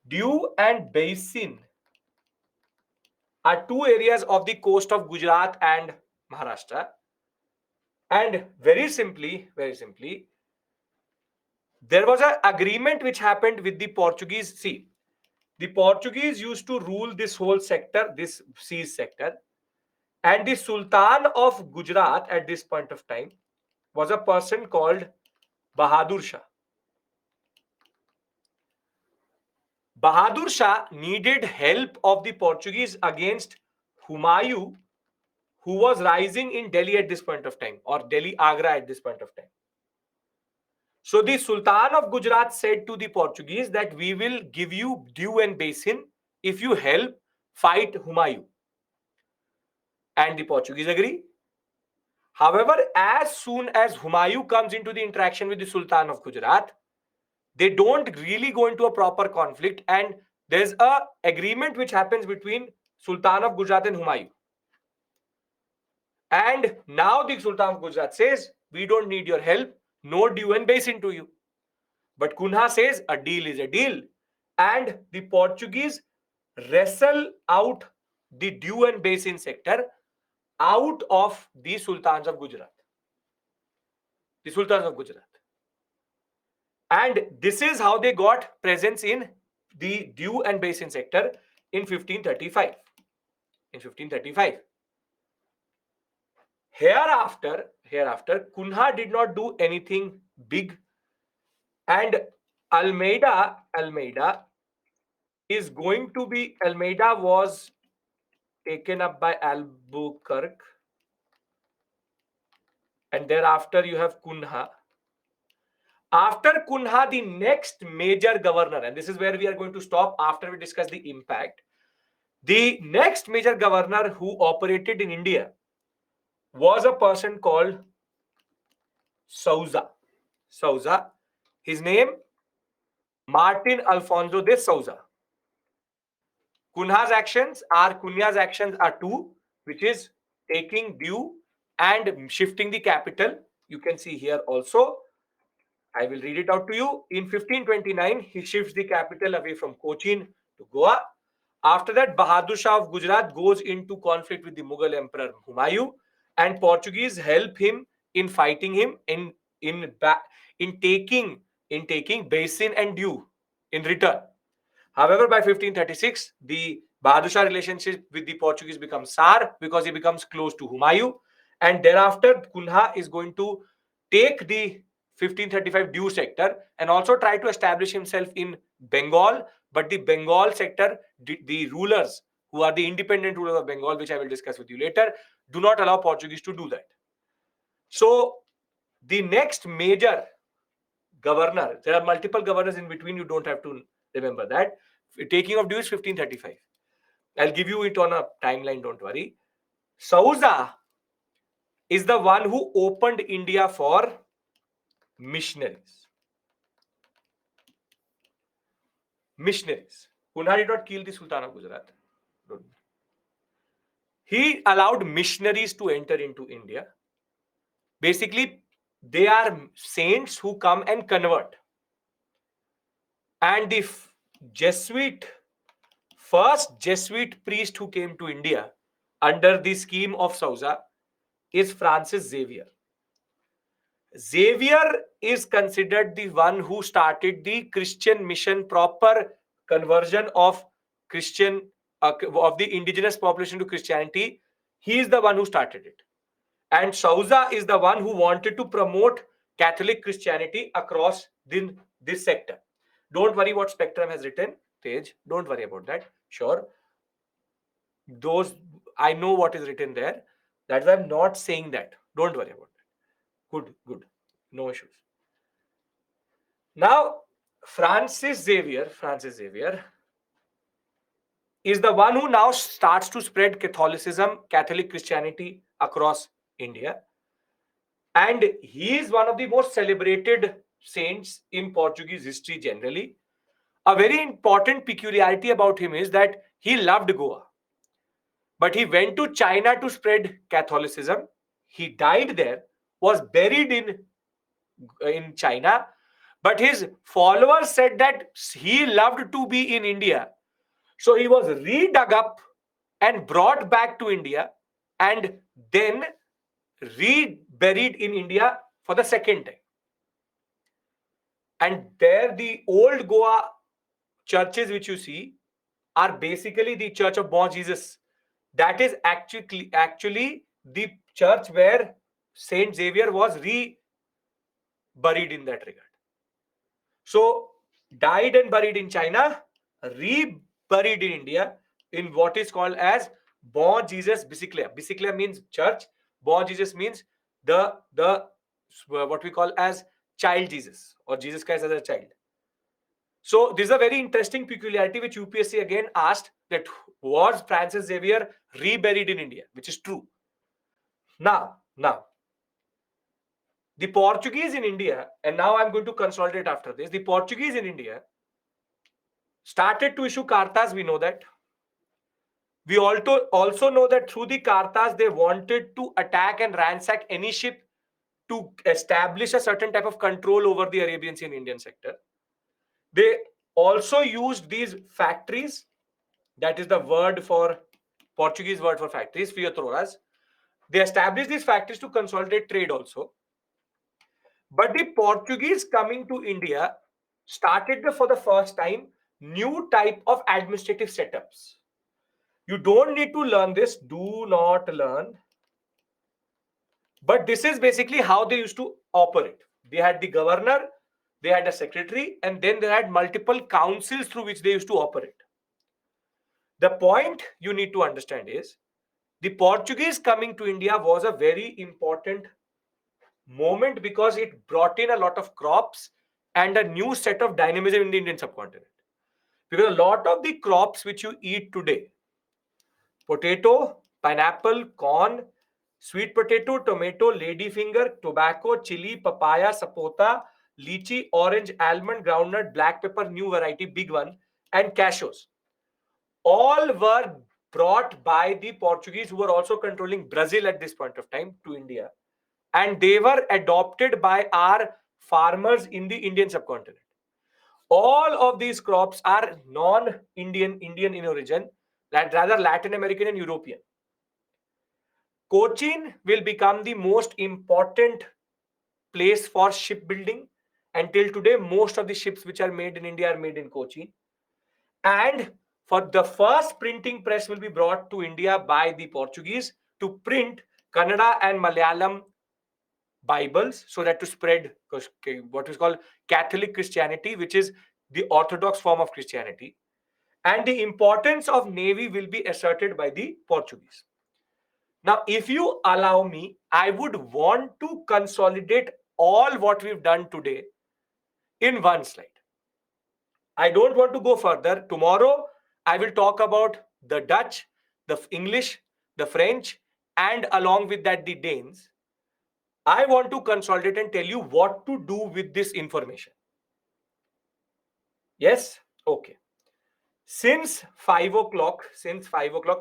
Diu and Basin are 2 areas of the coast of Gujarat and Maharashtra. And very simply, there was an agreement which happened with the Portuguese. See, the Portuguese used to rule this whole sector, this seas sector. And the Sultan of Gujarat at this point of time was a person called Bahadur Shah. Bahadur Shah needed help of the Portuguese against Humayun, who was rising in Delhi at this point of time, or Delhi Agra at this point of time. So the Sultan of Gujarat said to the Portuguese that we will give you Diu and Basin if you help fight Humayun. And the Portuguese agree. However, as soon as Humayun comes into the interaction with the Sultan of Gujarat, they don't really go into a proper conflict, and there's a agreement which happens between Sultan of Gujarat and Humayun. And now the Sultan of Gujarat says, we don't need your help, no due and basin to you. But Kunha says a deal is a deal, and the Portuguese wrestle out the due and basin sector out of the Sultans of Gujarat. The Sultans of Gujarat. And this is how they got presence in the due and basin sector in 1535. In 1535. Hereafter, Kunha did not do anything big, and Almeida was taken up by Albuquerque, and thereafter you have Kunha. After Kunha, the next major governor, and this is where we are going to stop after we discuss the impact. The next major governor who operated in India was a person called Souza. His name, Martin Alfonso de Souza. Kunha's actions are two, which is taking due and shifting the capital. You can see here also. I will read it out to you. In 1529, he shifts the capital away from Cochin to Goa. After that, Bahadur Shah of Gujarat goes into conflict with the Mughal Emperor Humayun, and Portuguese help him in fighting him in taking basin and due in return. However, by 1536, the Bahadur Shah relationship with the Portuguese becomes sour because he becomes close to Humayun, and thereafter Kunha is going to take the 1535 due sector and also try to establish himself in Bengal. But the Bengal sector, the rulers who are the independent rulers of Bengal, which I will discuss with you later, do not allow Portuguese to do that. So the next major governor, there are multiple governors in between, you don't have to remember that. Taking of due is 1535. I'll give you it on a timeline, don't worry. Souza is the one who opened India for missionaries. Kunha did not kill the Sultan of Gujarat. He allowed missionaries to enter into India. Basically, they are saints who come and convert. And the first Jesuit priest who came to India under the scheme of Souza is Francis Xavier. Xavier is considered the one who started the Christian mission, proper conversion of of the indigenous population to Christianity. He is the one who started it. And Souza is the one who wanted to promote Catholic Christianity across this sector. Don't worry what Spectrum has written, Tej. Don't worry about that. Sure. I know what is written there. That's why I'm not saying that. Don't worry about that. Good. No issues. Now, Francis Xavier is the one who now starts to spread Catholicism, Catholic Christianity across India. And he is one of the most celebrated saints in Portuguese history generally. A very important peculiarity about him is that he loved Goa. But he went to China to spread Catholicism. He died there, was buried in China. But his followers said that he loved to be in India. So he was redug up and brought back to India and then reburied in India for the second time. And there the old Goa churches which you see are basically the Church of Bon Jesus. That is actually the church where Saint Xavier was reburied in that regard. So died and buried in China, reburied in India in what is called as Bon Jesus Biciclea. Biciclea means church. Bon Jesus means the what we call as child Jesus, or Jesus Christ as a child. So this is a very interesting peculiarity which UPSC again asked, that was Francis Xavier reburied in India, which is true. Now, the Portuguese in India, and now I'm going to consolidate after this. The Portuguese in India started to issue cartas, we know that. We also know that through the cartas, they wanted to attack and ransack any ship to establish a certain type of control over the Arabian Sea and Indian sector. They also used these factories, that is the word for Portuguese word for factories, fiatroras. They established these factories to consolidate trade also. But the Portuguese coming to India started for the first time new type of administrative setups. You don't need to learn this, do not learn. But this is basically how they used to operate. They had the governor, they had a secretary, and then they had multiple councils through which they used to operate. The point you need to understand is the Portuguese coming to India was a very important moment because it brought in a lot of crops and a new set of dynamism in the Indian subcontinent. Because a lot of the crops which you eat today, potato, pineapple, corn, sweet potato, tomato, ladyfinger, tobacco, chili, papaya, sapota, lychee, orange, almond, groundnut, black pepper, new variety, big one, and cashews. All were brought by the Portuguese, who were also controlling Brazil at this point of time, to India. And they were adopted by our farmers in the Indian subcontinent. All of these crops are non-Indian, Indian in origin, rather Latin American and European. Cochin will become the most important place for shipbuilding. Until today, most of the ships which are made in India are made in Cochin. And for the first printing press will be brought to India by the Portuguese to print Kannada and Malayalam Bibles, so that to spread what is called Catholic Christianity, which is the orthodox form of Christianity. And the importance of navy will be asserted by the Portuguese. Now, if you allow me, I would want to consolidate all what we've done today in one slide. I don't want to go further. Tomorrow, I will talk about the Dutch, the English, the French, and along with that, the Danes. I want to consolidate and tell you what to do with this information. Yes? Okay. Since 5 o'clock,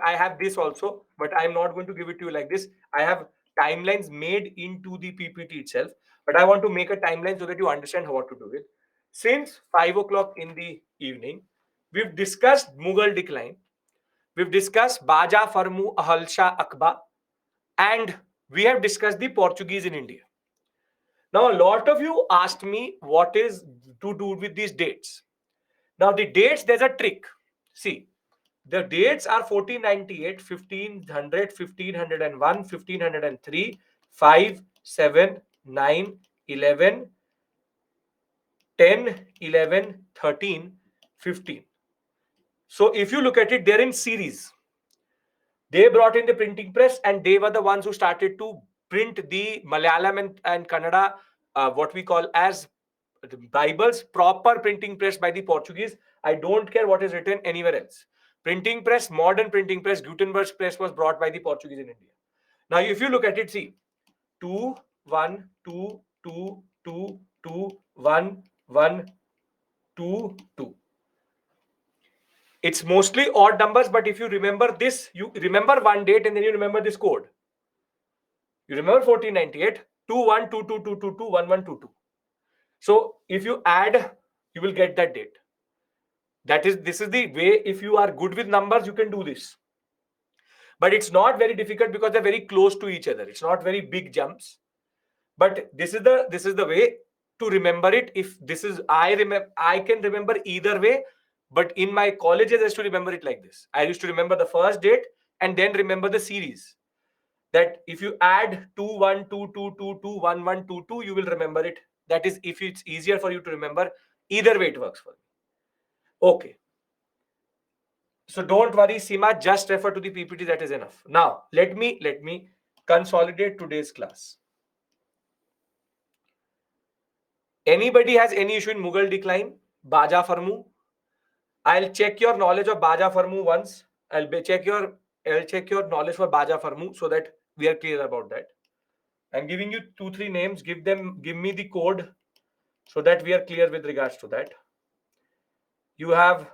I have this also, but I'm not going to give it to you like this. I have timelines made into the PPT itself, but I want to make a timeline so that you understand what to do with. Since 5 o'clock in the evening, we've discussed Mughal decline. We've discussed Baja Farmu Ahal Shah Akba, and we have discussed the Portuguese in India. Now, a lot of you asked me what is to do with these dates. Now, the dates, there's a trick. See, the dates are 1498, 1500, 1501, 1503, 5, 7, 9, 11, 10, 11, 13, 15. So, if you look at it, they're in series. They brought in the printing press and they were the ones who started to print the Malayalam and Kannada, what we call as the Bibles, proper printing press by the Portuguese. I don't care what is written anywhere else. Printing press, modern printing press, Gutenberg's press was brought by the Portuguese in India. Now, if you look at it, see, 2, 1, 2, 2, 2, 2, 1, 1, 2, 2. It's mostly odd numbers, but if you remember this, you remember one date and then you remember this code. You remember 1498, 2122222122. So if you add, you will get that date. This is the way. If you are good with numbers, you can do this. But it's not very difficult because they're very close to each other. It's not very big jumps. But this is the way to remember it. If this is I can remember either way. But in my colleges, I used to remember it like this. I used to remember the first date and then remember the series. That if you add 2122221122, you will remember it. That is, if it's easier for you to remember, either way it works for me. Okay. So don't worry, Seema, just refer to the PPT, that is enough. Now, let me consolidate today's class. Anybody has any issue in Mughal decline? Baja Farmu? I'll check your knowledge of Baja Farmu once. I'll check your knowledge for Baja Farmu so that we are clear about that. I'm giving you 2-3 names. Give me the code so that we are clear with regards to that. You have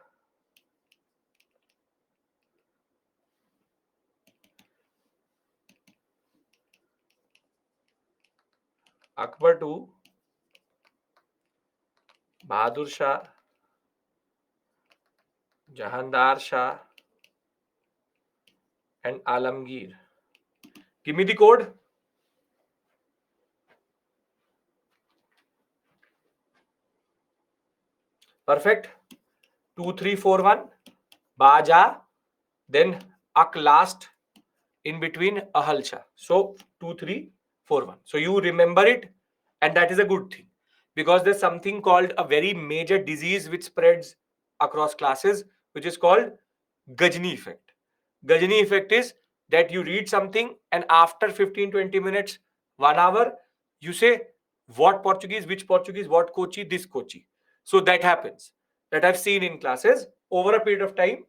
Akbar II, Bahadur Shah, Jahandar Shah, and Alamgir. Give me the code. Perfect. 2341. Baja, then Ak last, in between Ahalcha. So 2341. So you remember it, and that is a good thing because there's something called a very major disease which spreads across classes, which is called Gajni effect. Gajni effect is that you read something and after 15-20 minutes, 1 hour, you say what Portuguese, what Kochi, this Kochi. So that happens. That I've seen in classes over a period of time,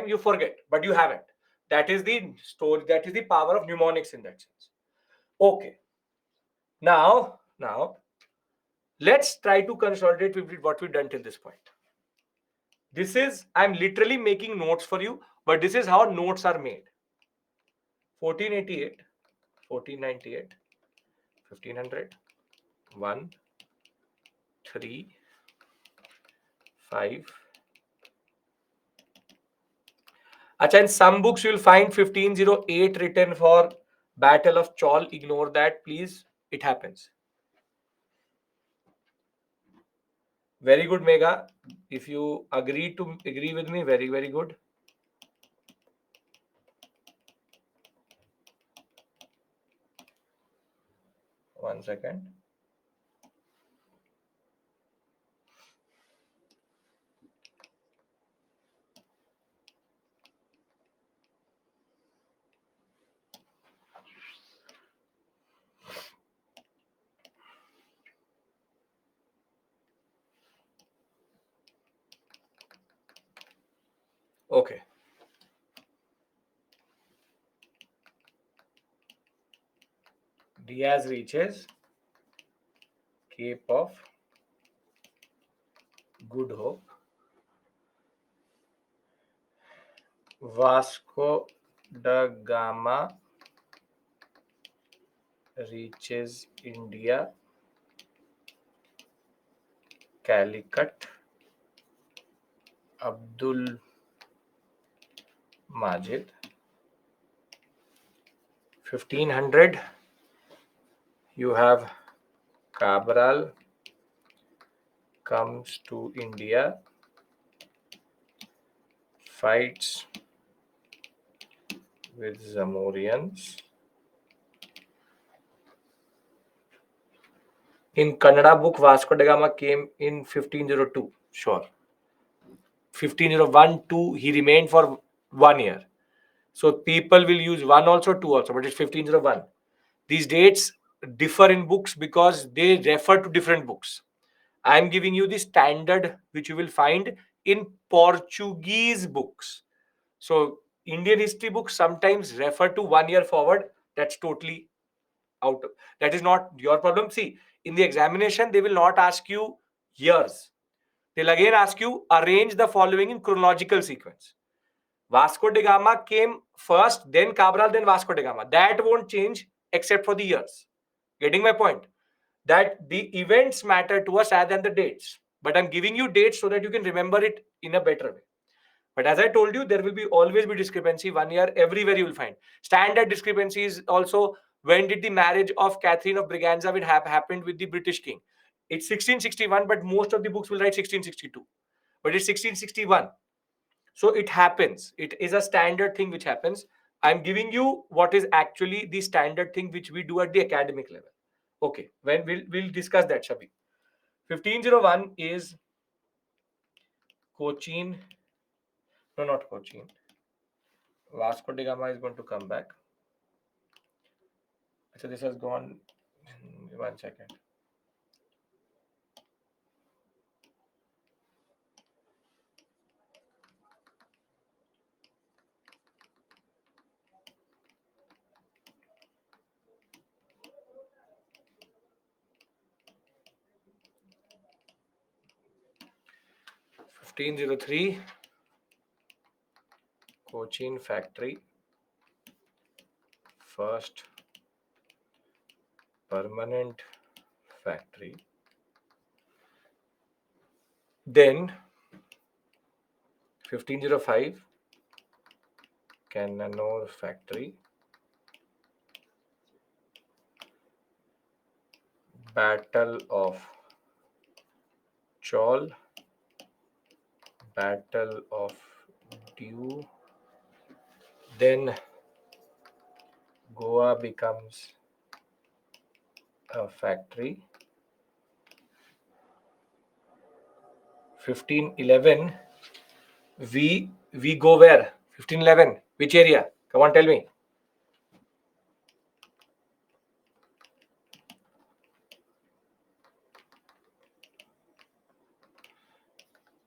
you forget, but you haven't. That is the story. That is the power of mnemonics in that sense. Okay. Now, let's try to consolidate with what we've done till this point. This is, I'm literally making notes for you, but this is how notes are made. 1488, 1498, 1500, 1, 3, 5. Acha, in some books you'll find 1508 written for Battle of Chaul. Ignore that, please. It happens. Very good, Mega. If you agree with me, very, very good. One second. Okay. Diaz reaches Cape of Good Hope. Vasco da Gama reaches India, Calicut. Abdul Majid. 1500, you have Cabral comes to India, fights with Zamorians. In Kannada book, Vasco da Gama came in 1502. Sure. 1501, 2, he remained for 1 year. So people will use 1 also, 2 also, but it's 1501. These dates differ in books because they refer to different books. I am giving you the standard which you will find in Portuguese books. So Indian history books sometimes refer to 1 year forward. That's totally out. That is not your problem. See, in the examination, they will not ask you years. They'll again ask you arrange the following in chronological sequence. Vasco da Gama came first, then Cabral, then Vasco da Gama. That won't change except for the years. Getting my point? That the events matter to us rather than the dates. But I'm giving you dates so that you can remember it in a better way. But as I told you, there will be always be discrepancy 1 year everywhere you will find. Standard discrepancies also. When did the marriage of Catherine of Braganza happened with the British king? It's 1661, but most of the books will write 1662. But it's 1661. So it happens. It is a standard thing which happens. I'm giving you what is actually the standard thing which we do at the academic level. Okay, when we'll discuss that, Shabi. 1501 is Cochin. No, not Cochin. Vasco da Gama is going to come back. So this has gone. 1 second. 1503 Cochin factory, first permanent factory. Then 1505 Cannanore factory, Battle of Chaul, Battle of Dew. Then Goa becomes a factory. 1511 we go where? 1511 which area? Come on, tell me.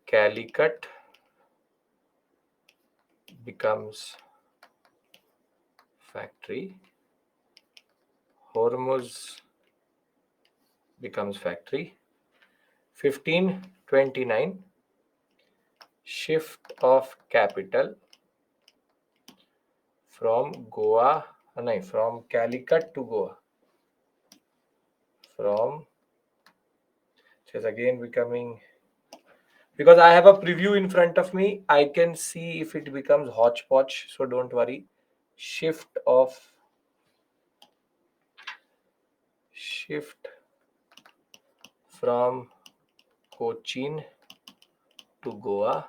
Calicut becomes factory. Hormuz becomes factory. 1529 shift of capital from from Calicut to Goa. From, it is again becoming, because I have a preview in front of me, I can see if it becomes hodgepodge, so don't worry. Shift from Cochin to Goa,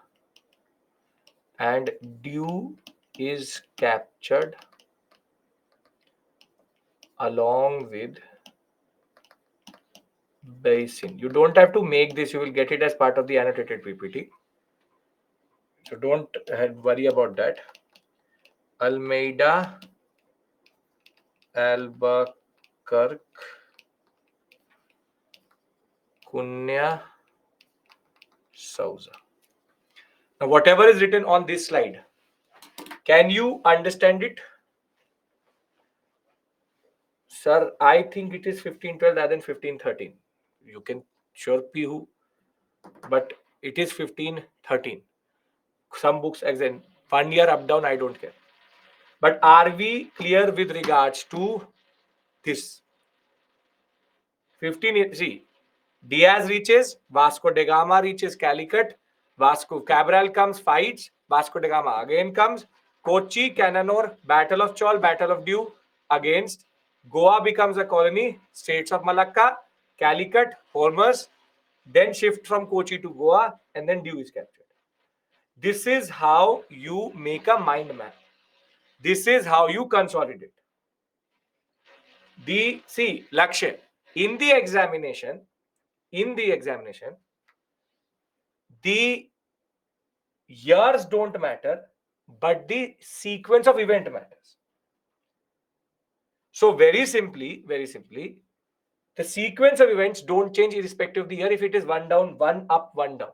and Dew is captured along with Basin. You don't have to make this, you will get it as part of the annotated PPT. So don't worry about that. Almeida, Albuquerque, Cunha, Souza. Now, whatever is written on this slide, can you understand it? Sir, I think it is 1512 rather than 1513. You can sure be who, but it is 1513. Some books, again, 1 year up down, I don't care. But are we clear with regards to this? 15, see, Diaz reaches, Vasco da Gama reaches Calicut, Vasco Cabral comes, fights, Vasco da Gama again comes, Kochi, Cannanore, Battle of Chaul, Battle of Dew against, Goa becomes a colony, States of Malacca, Calicut, Hormuz, then shift from Kochi to Goa, and then Dew is captured. This is how you make a mind map. This is how you consolidate. See, Lakshay, in the examination, the years don't matter, but the sequence of event matters. So very simply, the sequence of events don't change irrespective of the year if it is one down, one up, one down.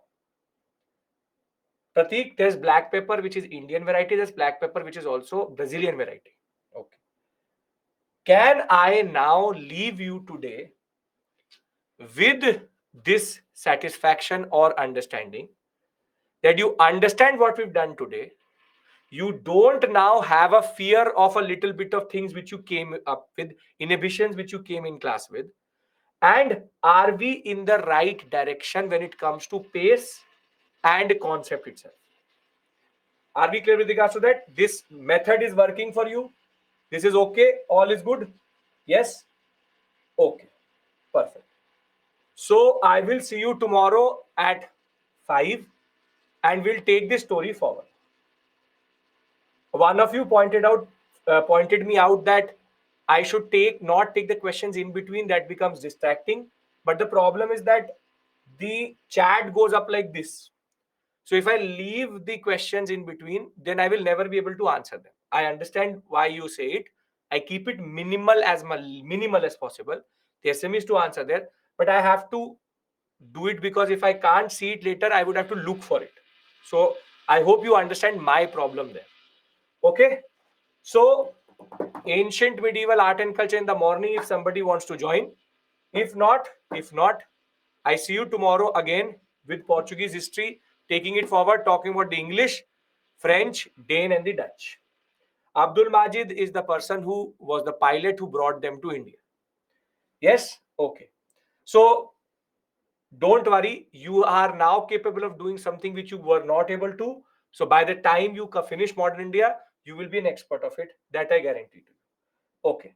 Pratik, there's black pepper, which is Indian variety. There's black pepper, which is also Brazilian variety. Okay. Can I now leave you today with this satisfaction or understanding that you understand what we've done today? You don't now have a fear of a little bit of things which you came up with, inhibitions which you came in class with. And are we in the right direction when it comes to pace and concept itself? Are we clear with regards to that? This method is working for you. This is okay. All is good. Yes. Okay. Perfect. So I will see you tomorrow at 5 and we'll take this story forward. One of you pointed me out that I should not take the questions in between. That becomes distracting. But the problem is that the chat goes up like this. So if I leave the questions in between, then I will never be able to answer them. I understand why you say it. I keep it minimal as possible. The SM is to answer there, but I have to do it because if I can't see it later, I would have to look for it. So I hope you understand my problem there. Okay. So ancient medieval art and culture in the morning, if somebody wants to join. If not, I see you tomorrow again with Portuguese history. Taking it forward, talking about the English, French, Dane, and the Dutch. Abdul Majid is the person who was the pilot who brought them to India. Yes? Okay. So don't worry, you are now capable of doing something which you were not able to. So by the time you finish modern India, you will be an expert of it. That I guarantee to you. Okay.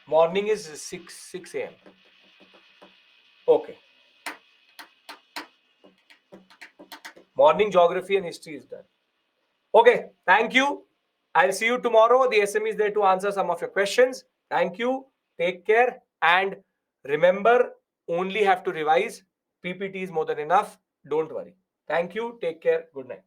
Morning is 6 a.m. Okay. Morning geography and history is done. Okay. Thank you. I'll see you tomorrow. The SME is there to answer some of your questions. Thank you. Take care. And remember, only have to revise. PPT is more than enough. Don't worry. Thank you. Take care. Good night.